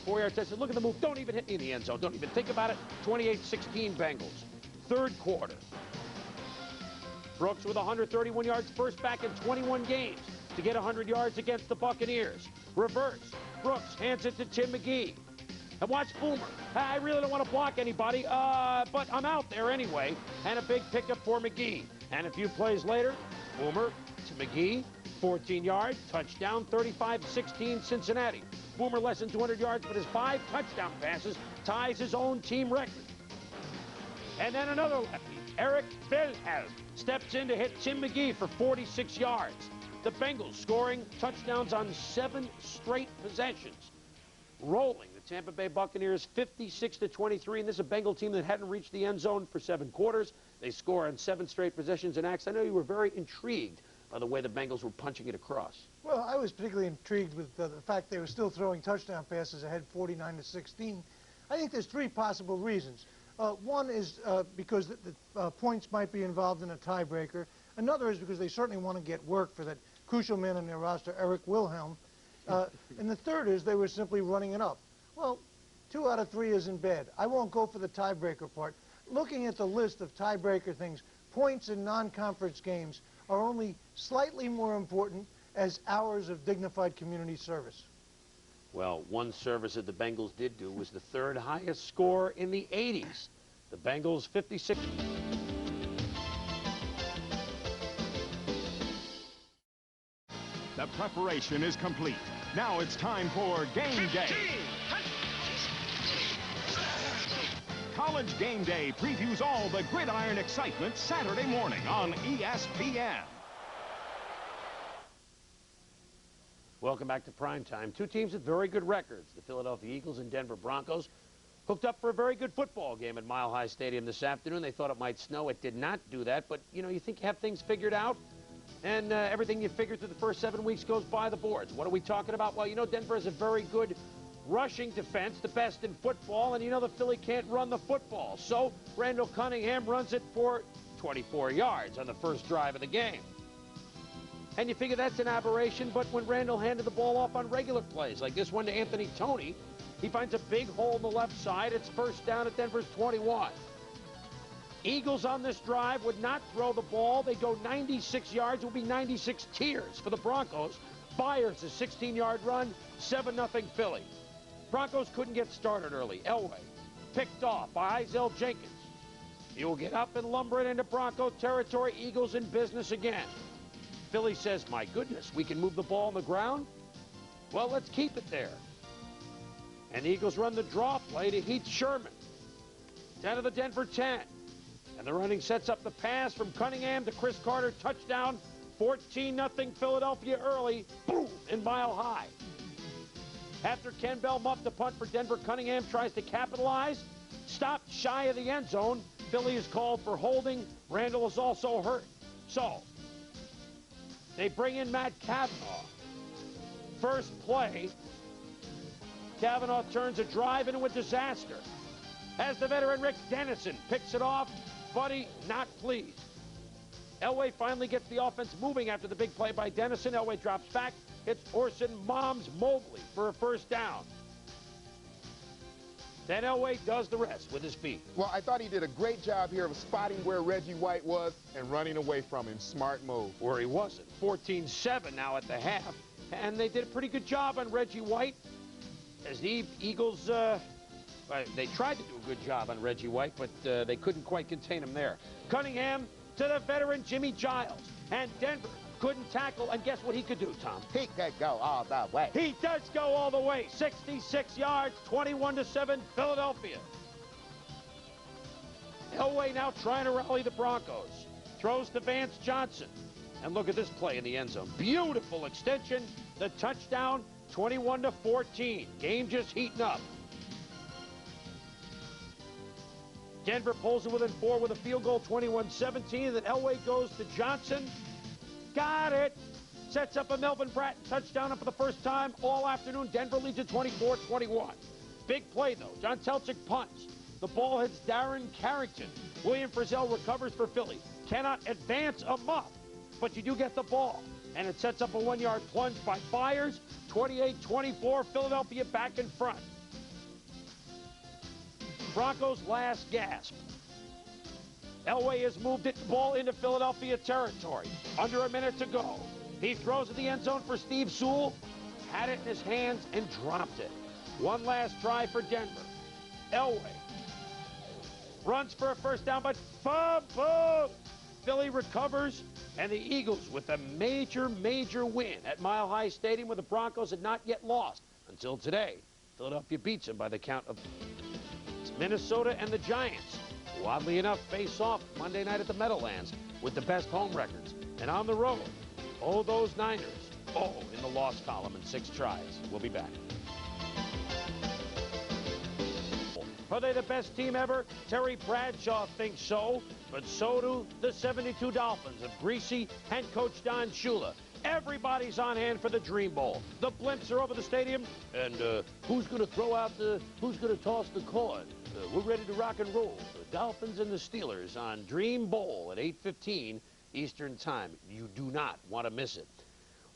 4-yard touchdown. Look at the move. Don't even hit me in the end zone. Don't even think about it. 28-16 Bengals. Third quarter. Brooks with 131 yards, first back in 21 games to get 100 yards against the Buccaneers. Reverse. Brooks hands it to Tim McGee. And watch Boomer. I really don't want to block anybody, but I'm out there anyway. And a big pickup for McGee. And a few plays later, Boomer to McGee, 14 yards, touchdown, 35-16 Cincinnati. Boomer less than 200 yards, but his 5 touchdown passes ties his own team record. And then another lefty, Eric Wilhelm, steps in to hit Tim McGee for 46 yards. The Bengals scoring touchdowns on 7 straight possessions, rolling the Tampa Bay Buccaneers 56-23. And this is a Bengal team that hadn't reached the end zone for 7 quarters. They score on 7 straight possessions. And Axe, I know you were very intrigued by the way the Bengals were punching it across. Well, I was particularly intrigued with the fact they were still throwing touchdown passes ahead 49-16. I think there's 3 possible reasons. One is because the points might be involved in a tiebreaker. Another is because they certainly want to get work for that crucial man on their roster, Eric Wilhelm. And the third is they were simply running it up. Well, 2 out of 3 isn't bad. I won't go for the tiebreaker part. Looking at the list of tiebreaker things, points in non-conference games are only slightly more important as hours of dignified community service. Well, one service that the Bengals did do was the 3rd highest score in the 80s. The Bengals 56. The preparation is complete. Now it's time for Game Day. College Game Day previews all the gridiron excitement Saturday morning on ESPN. Welcome back to primetime. 2 teams with very good records. The Philadelphia Eagles and Denver Broncos hooked up for a very good football game at Mile High Stadium this afternoon. They thought it might snow. It did not do that. But, you know, you think you have things figured out, and everything you figured through the first 7 weeks goes by the boards. What are we talking about? Well, you know, Denver has a very good rushing defense, the best in football, and you know the Philly can't run the football. So Randall Cunningham runs it for 24 yards on the first drive of the game. And you figure that's an aberration, but when Randall handed the ball off on regular plays, like this one to Anthony Toney, he finds a big hole in the left side. It's first down at Denver's 21. Eagles on this drive would not throw the ball. They go 96 yards. It will be 96 tiers for the Broncos. Byers, a 16-yard run, 7-0 Philly. Broncos couldn't get started early. Elway picked off by Izell Jenkins. He will get up and lumber it into Bronco territory. Eagles in business again. Philly says, my goodness, we can move the ball on the ground? Well, let's keep it there. And the Eagles run the draw play to Heath Sherman. 10 of the Denver 10. And the running sets up the pass from Cunningham to Chris Carter. Touchdown, 14-0 Philadelphia early. Boom, in Mile High. After Ken Bell muffed the punt for Denver, Cunningham tries to capitalize. Stopped shy of the end zone. Philly is called for holding. Randall is also hurt. So, they bring in Matt Cavanaugh. First play, Cavanaugh turns a drive into a disaster. As the veteran Rick Dennison picks it off, Buddy not pleased. Elway finally gets the offense moving after the big play by Dennison. Elway drops back, hits Orson Moms Mobley for a first down. Then Elway does the rest with his feet. Well, I thought he did a great job here of spotting where Reggie White was and running away from him. Smart move. Where he wasn't. 14-7 now at the half. And they did a pretty good job on Reggie White. As the Eagles, they tried to do a good job on Reggie White, but they couldn't quite contain him there. Cunningham to the veteran Jimmy Giles. And Denver couldn't tackle, and guess what he could do, Tom? He could go all the way. He does go all the way. 66 yards, 21-7, Philadelphia. Elway now trying to rally the Broncos. Throws to Vance Johnson. And look at this play in the end zone. Beautiful extension. The touchdown, 21-14. Game just heating up. Denver pulls it within 4 with a field goal, 21-17. Then Elway goes to Johnson. Got it. Sets up a Melvin Bratton touchdown for the first time all afternoon. Denver leads at 24-21. Big play, though. John Telchik punts. The ball hits Darren Carrington. William Frizzell recovers for Philly. Cannot advance a muff, but you do get the ball. And it sets up a 1-yard plunge by Byers. 28-24, Philadelphia back in front. Broncos last gasp. Elway has moved the ball into Philadelphia territory. Under a minute to go. He throws in the end zone for Steve Sewell. Had it in his hands and dropped it. One last try for Denver. Elway runs for a first down, but fumble. Philly recovers, and the Eagles with a major, major win at Mile High Stadium, where the Broncos had not yet lost until today. Philadelphia beats them by the count of Minnesota and the Giants, who oddly enough face off Monday night at the Meadowlands with the best home records. And on the road, oh, those Niners, oh, in the loss column in 6 tries. We'll be back. Are they the best team ever? Terry Bradshaw thinks so, but so do the 72 Dolphins of greasy head coach Don Shula. Everybody's on hand for the Dream Bowl. The blimps are over the stadium, and who's going to who's going to toss the coin? We're ready to rock and roll. The Dolphins and the Steelers on Dream Bowl at 8:15 Eastern Time. You do not want to miss it.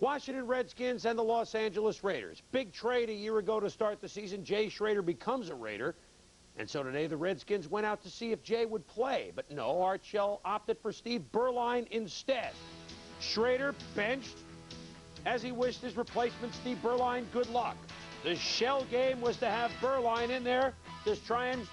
Washington Redskins and the Los Angeles Raiders. Big trade a year ago to start the season. Jay Schrader becomes a Raider. And so today the Redskins went out to see if Jay would play. But no, Art Shell opted for Steve Berline instead. Schrader benched as he wished his replacement, Steve Berline, good luck. The Shell game was to have Berline in there to try and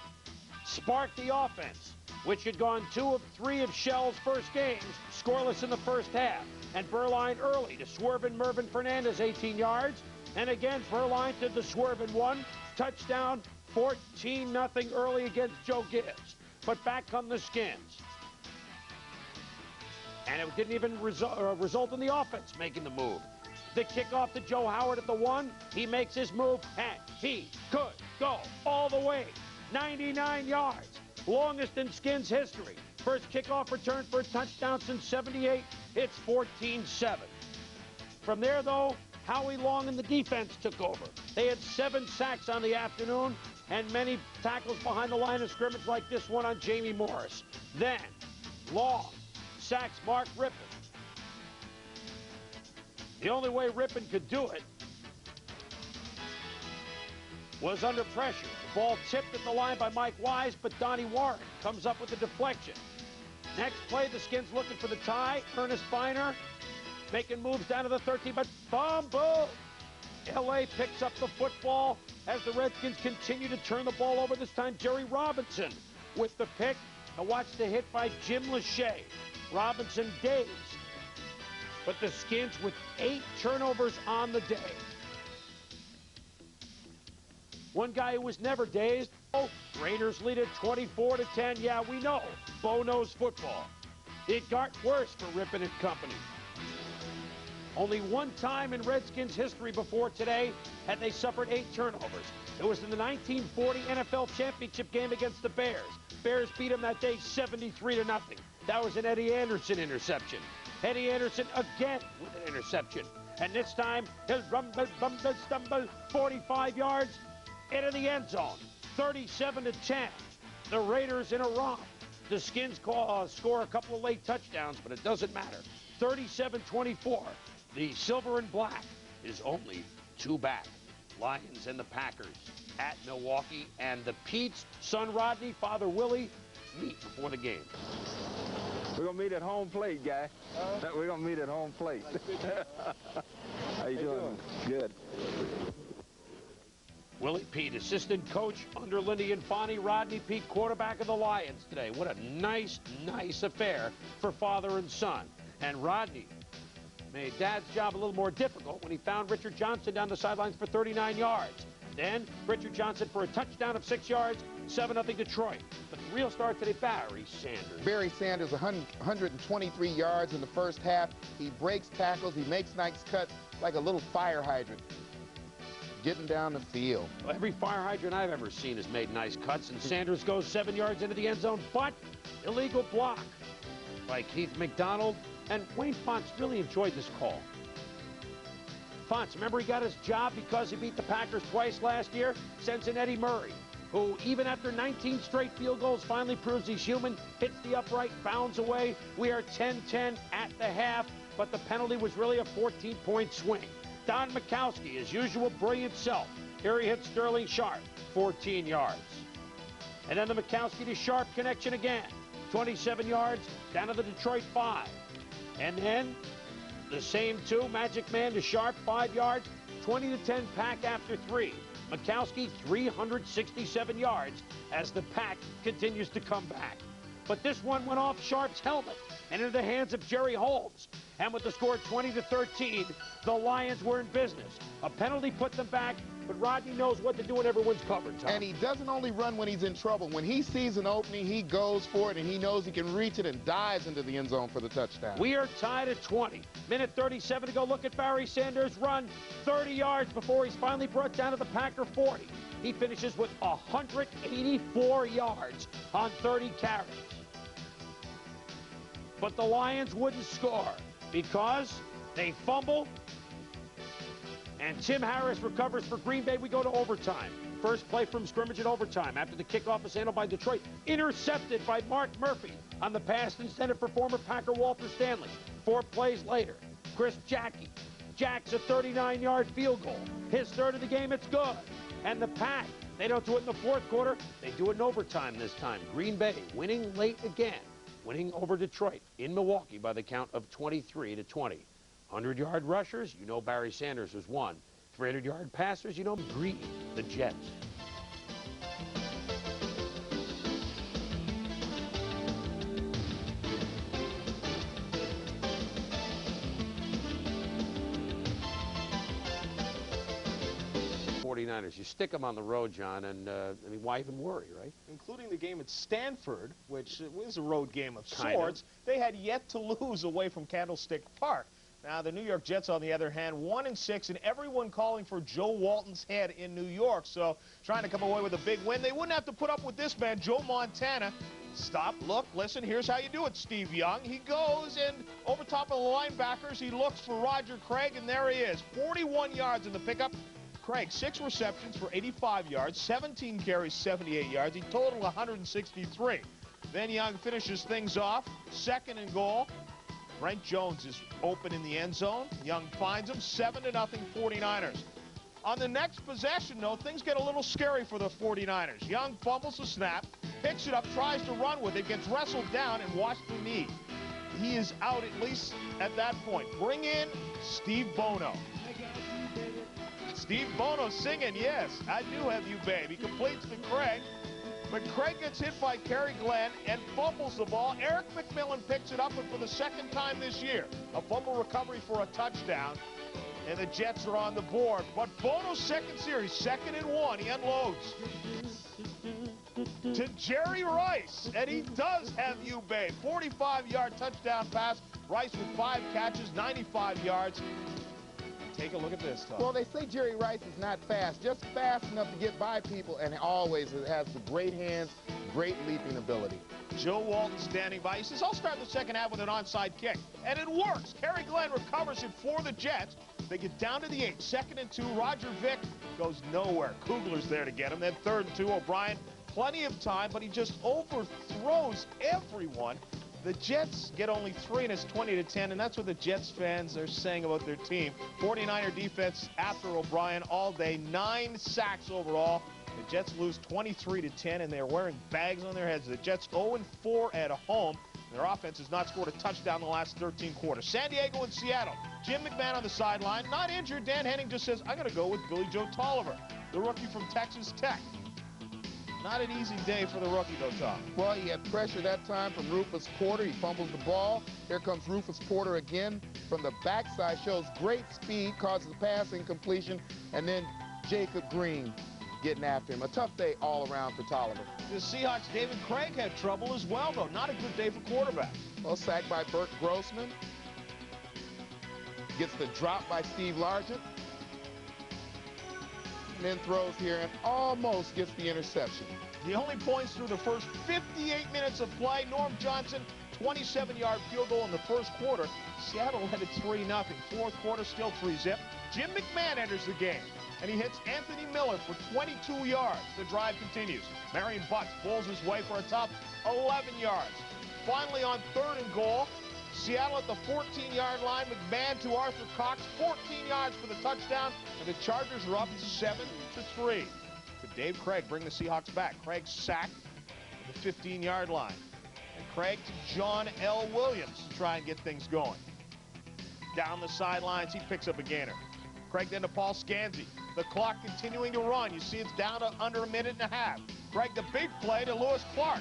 spark the offense, which had gone 2 of 3 of Shell's first games, scoreless in the first half. And Berline early to Swervin Mervin Fernandez, 18 yards. And again, Berline to the Swervin one. Touchdown, 14-0 early against Joe Gibbs. But back come the Skins. And it didn't even result in the offense making the move. The kickoff to Joe Howard at the 1. He makes his move, and he could go all the way. 99 yards. Longest in Skins history. First kickoff return for a touchdown since 78. It's 14-7. From there, though, Howie Long and the defense took over. They had 7 sacks on the afternoon and many tackles behind the line of scrimmage like this one on Jamie Morris. Then, Long sacks Mark Rippon. The only way Rippon could do it was under pressure. The ball tipped at the line by Mike Wise, but Donnie Warren comes up with a deflection. Next play, the Skins looking for the tie. Ernest Biner making moves down to the 13, but fumble. L.A. picks up the football as the Redskins continue to turn the ball over. This time, Jerry Robinson with the pick. Now watch the hit by Jim Lachey. Robinson dazed, but the Skins with 8 turnovers on the day. One guy who was never dazed. Oh, Raiders lead it 24-10. Yeah, we know. Bo knows football. It got worse for Rippon and company. Only one time in Redskins history before today had they suffered 8 turnovers. It was in the 1940 NFL Championship game against the Bears. Bears beat them that day 73-0. That was an Eddie Anderson interception. Eddie Anderson again with an interception. And this time, he'll rumble, bumble, stumble, 45 yards into the end zone. 37-10. The Raiders in a romp. The Skins score a couple of late touchdowns, but it doesn't matter. 37-24. The silver and black is only 2 back. Lions and the Packers at Milwaukee, and the Pete's son Rodney, father Willie, meet before the game. We're going to meet at home plate, guy. We're going to meet at home plate. How you doing? Good. Willie Pete, assistant coach under Lindy Infante. Rodney Pete, quarterback of the Lions today. What a nice, nice affair for father and son. And Rodney made Dad's job a little more difficult when he found Richard Johnson down the sidelines for 39 yards. Then Richard Johnson for a touchdown of 6 yards, 7-0 Detroit. But the real star today, Barry Sanders. Barry Sanders, 123 yards in the first half. He breaks tackles. He makes nice cuts like a little fire hydrant, getting down the field. Well, every fire hydrant I've ever seen has made nice cuts, and Sanders goes 7 yards into the end zone, but illegal block by Keith McDonald. And Wayne Fonts really enjoyed this call. Fonts, remember he got his job because he beat the Packers twice last year? Sends in Eddie Murray, who even after 19 straight field goals finally proves he's human, hits the upright, bounds away. We are 10-10 at the half, but the penalty was really a 14-point swing. Don Mikowski, his usual brilliant self. Here he hits Sterling Sharp, 14 yards. And then the Mikowski to Sharp connection again. 27 yards, down to the Detroit 5. And then the same two, Magic Man to Sharp, 5 yards, 20-10 Pack after 3. Mikowski, 367 yards as the Pack continues to come back. But this one went off Sharp's helmet and into the hands of Jerry Holmes. And with the score 20-13, the Lions were in business. A penalty put them back, but Rodney knows what to do when everyone's covered, Tom. And he doesn't only run when he's in trouble. When he sees an opening, he goes for it, and he knows he can reach it and dives into the end zone for the touchdown. We are tied at 20. Minute 37 to go. Look at Barry Sanders run 30 yards before he's finally brought down to the Packer 40. He finishes with 184 yards on 30 carries. But the Lions wouldn't score because they fumble, and Tim Harris recovers for Green Bay. We go to overtime. First play from scrimmage in overtime after the kickoff is handled by Detroit. Intercepted by Mark Murphy on the pass intended for former Packer Walter Stanley. 4 plays later, Chris Jackie jacks a 39-yard field goal. His third of the game, it's good. And the Pack, they don't do it in the fourth quarter. They do it in overtime this time. Green Bay winning late again, winning over Detroit in Milwaukee by the count of 23-20. 100-yard rushers, you know Barry Sanders was one. 300-yard passers, you know Green, the Jets. You stick them on the road, John, and I mean, why even worry, right? Including the game at Stanford, which was a road game of sorts. They had yet to lose away from Candlestick Park. Now, the New York Jets, on the other hand, 1-6, and everyone calling for Joe Walton's head in New York. So, trying to come away with a big win. They wouldn't have to put up with this man, Joe Montana. Stop, look, listen, here's how you do it, Steve Young. He goes, and over top of the linebackers, he looks for Roger Craig, and there he is. 41 yards in the pickup. Craig, 6 receptions for 85 yards, 17 carries, 78 yards. He totaled 163. Then Young finishes things off, 2nd and goal. Brent Jones is open in the end zone. Young finds him, 7-0 49ers. On the next possession, though, things get a little scary for the 49ers. Young fumbles the snap, picks it up, tries to run with it, gets wrestled down and washed the knee. He is out at least at that point. Bring in Steve Bono. Steve Bono singing, yes, I do have you, babe. He completes to Craig, but Craig gets hit by Kerry Glenn and fumbles the ball. Eric McMillan picks it up, and for the 2nd time this year, a fumble recovery for a touchdown, and the Jets are on the board. But Bono's 2nd series, 2nd and 1, he unloads to Jerry Rice, and he does have you, babe. 45-yard touchdown pass. Rice with 5 catches, 95 yards. Take a look at this, Tom. Well, they say Jerry Rice is not fast, just fast enough to get by people, and always has the great hands, great leaping ability. Joe Walton standing by. He says, I'll start the second half with an onside kick. And it works. Kerry Glenn recovers it for the Jets. They get down to the 8. 2nd and 2. Roger Vick goes nowhere. Kugler's there to get him. Then 3rd and 2. O'Brien, plenty of time, but he just overthrows everyone. The Jets get only 3, and it's 20-10, and that's what the Jets fans are saying about their team. 49er defense after O'Brien all day, 9 sacks overall. The Jets lose 23-10, and they're wearing bags on their heads. The Jets 0-4 at home. Their offense has not scored a touchdown in the last 13 quarters. San Diego and Seattle. Jim McMahon on the sideline, not injured. Dan Henning just says, I'm going to go with Billy Joe Tolliver, the rookie from Texas Tech. Not an easy day for the rookie, though, Tom. Well, he had pressure that time from Rufus Porter. He fumbles the ball. Here comes Rufus Porter again from the backside. Shows great speed, causes a pass incompletion, and then Jacob Green getting after him. A tough day all around for Tolliver. The Seahawks' David Craig had trouble as well, though. Not a good day for quarterback. Well, sacked by Burt Grossman. Gets the drop by Steve Largent. And then throws here and almost gets the interception. The only points through the first 58 minutes of play. Norm Johnson, 27-yard field goal in the first quarter. Seattle led it 3-0. Fourth quarter, still 3-zip. Jim McMahon enters the game, and he hits Anthony Miller for 22 yards. The drive continues. Marion Butts pulls his way for a top 11 yards. Finally, on 3rd and goal, Seattle at the 14-yard line. McMahon to Arthur Cox, 14 yards for the touchdown, and the Chargers are up 7-3. To Dave Craig, bring the Seahawks back. Craig sacked at the 15-yard line. And Craig to John L. Williams to try and get things going. Down the sidelines, he picks up a gainer. Craig then to Paul Scanzi. The clock continuing to run. You see it's down to under a minute and a half. Craig, the big play to Lewis Clark.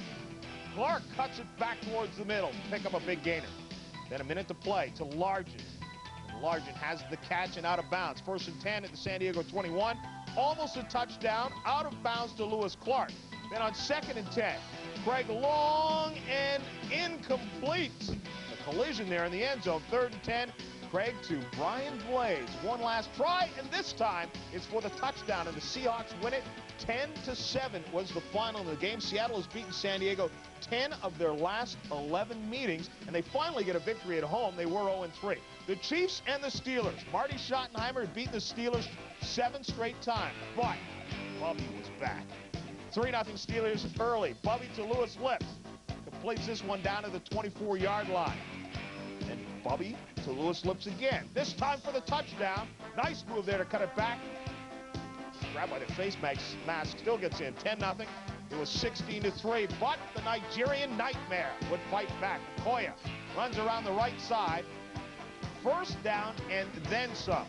Clark cuts it back towards the middle to pick up a big gainer. Then a minute to play to Largent. And Largent has the catch and out of bounds. 1st and 10 at the San Diego 21. Almost a touchdown. Out of bounds to Lewis Clark. Then on 2nd and 10, Craig long and incomplete. A collision there in the end zone. 3rd and 10. Craig to Brian Blaze. One last try, and this time it's for the touchdown, and the Seahawks win it. 10-7 was the final of the game. Seattle has beaten San Diego 10 of their last 11 meetings, and they finally get a victory at home. They were 0-3. The Chiefs and the Steelers. Marty Schottenheimer had beaten the Steelers 7 straight times, but Bubby was back. 3-0 Steelers early. Bubby to Lewis Lips. Completes this one down to the 24-yard line. And Bubby to Lewis Lips again. This time for the touchdown. Nice move there to cut it back. Grabbed by the face mask. Still gets in. 10-0. It was 16-3. But the Nigerian Nightmare would fight back. Koya runs around the right side. 1st down and then some.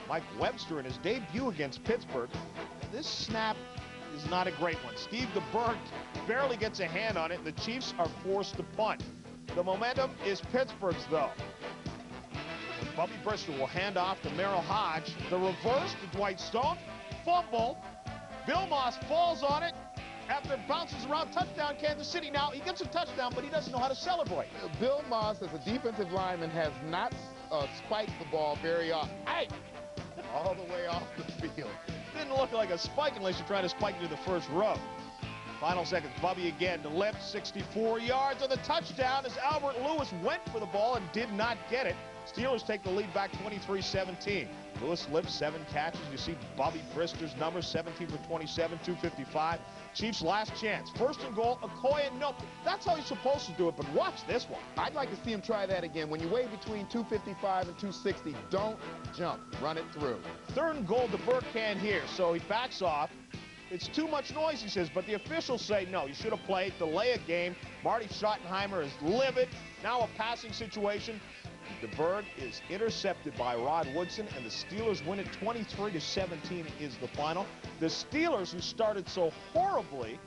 Mike Webster in his debut against Pittsburgh. And this snap is not a great one. Steve DeBerg barely gets a hand on it, and the Chiefs are forced to punt. The momentum is Pittsburgh's, though. Bubby Bristol will hand off to Merrill Hodge. The reverse to Dwight Stone. Fumble. Bill Moss falls on it after it bounces around. Touchdown, Kansas City. Now, he gets a touchdown, but he doesn't know how to celebrate. Bill Moss, as a defensive lineman, has not spiked the ball very often. Hey! All the way off the field. Didn't look like a spike unless you're trying to spike into the first row. Final seconds, Bubby again to Lips, 64 yards on the touchdown as Albert Lewis went for the ball and did not get it. Steelers take the lead back 23-17. Lewis Lips, 7 catches. You see Bobby Brister's numbers, 17 for 27, 255. Chiefs last chance. 1st and goal, Okoye, no. That's how you're supposed to do it, but watch this one. I'd like to see him try that again. When you weigh between 255 and 260, don't jump. Run it through. 3rd and goal, DeBerg can't hear, so he backs off. It's too much noise, he says, but the officials say no. You should have played, delay a game. Marty Schottenheimer is livid. Now a passing situation. DeBerg is intercepted by Rod Woodson, and the Steelers win it 23-17 is the final. The Steelers, who started so horribly,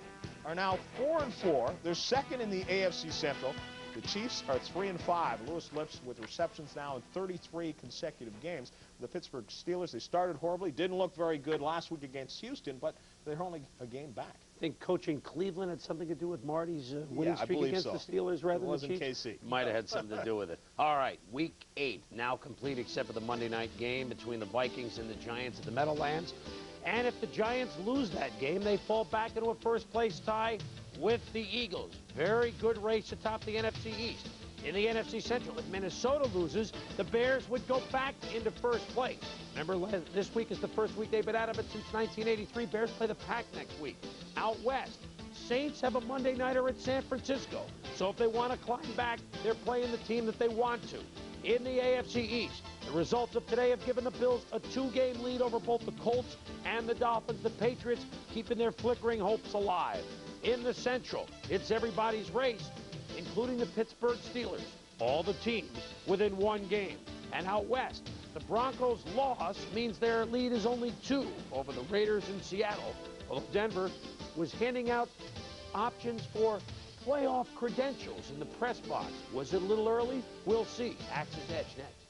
are now 4-4. They're 2nd in the AFC Central. The Chiefs are 3-5. Lewis Lips with receptions now in 33 consecutive games. The Pittsburgh Steelers, they started horribly, didn't look very good last week against Houston, but they're only a game back. I think coaching Cleveland had something to do with Marty's winning streak against the Steelers rather than the Chiefs? KC. Might have had something to do with it. All right, Week 8 now complete except for the Monday night game between the Vikings and the Giants at the Meadowlands. And if the Giants lose that game, they fall back into a first-place tie with the Eagles. Very good race atop the NFC East. In the NFC Central, if Minnesota loses, the Bears would go back into first place. Remember, this week is the first week they've been out of it since 1983. Bears play the Pack next week. Out west, Saints have a Monday nighter at San Francisco. So if they want to climb back, they're playing the team that they want to. In the AFC East, the results of today have given the Bills a 2-game lead over both the Colts and the Dolphins. The Patriots keeping their flickering hopes alive. In the Central, it's everybody's race, including the Pittsburgh Steelers. All the teams within 1 game. And out west, the Broncos' loss means their lead is only 2 over the Raiders in Seattle. Although Denver was handing out options for playoff credentials in the press box. Was it a little early? We'll see. Axe's Edge next.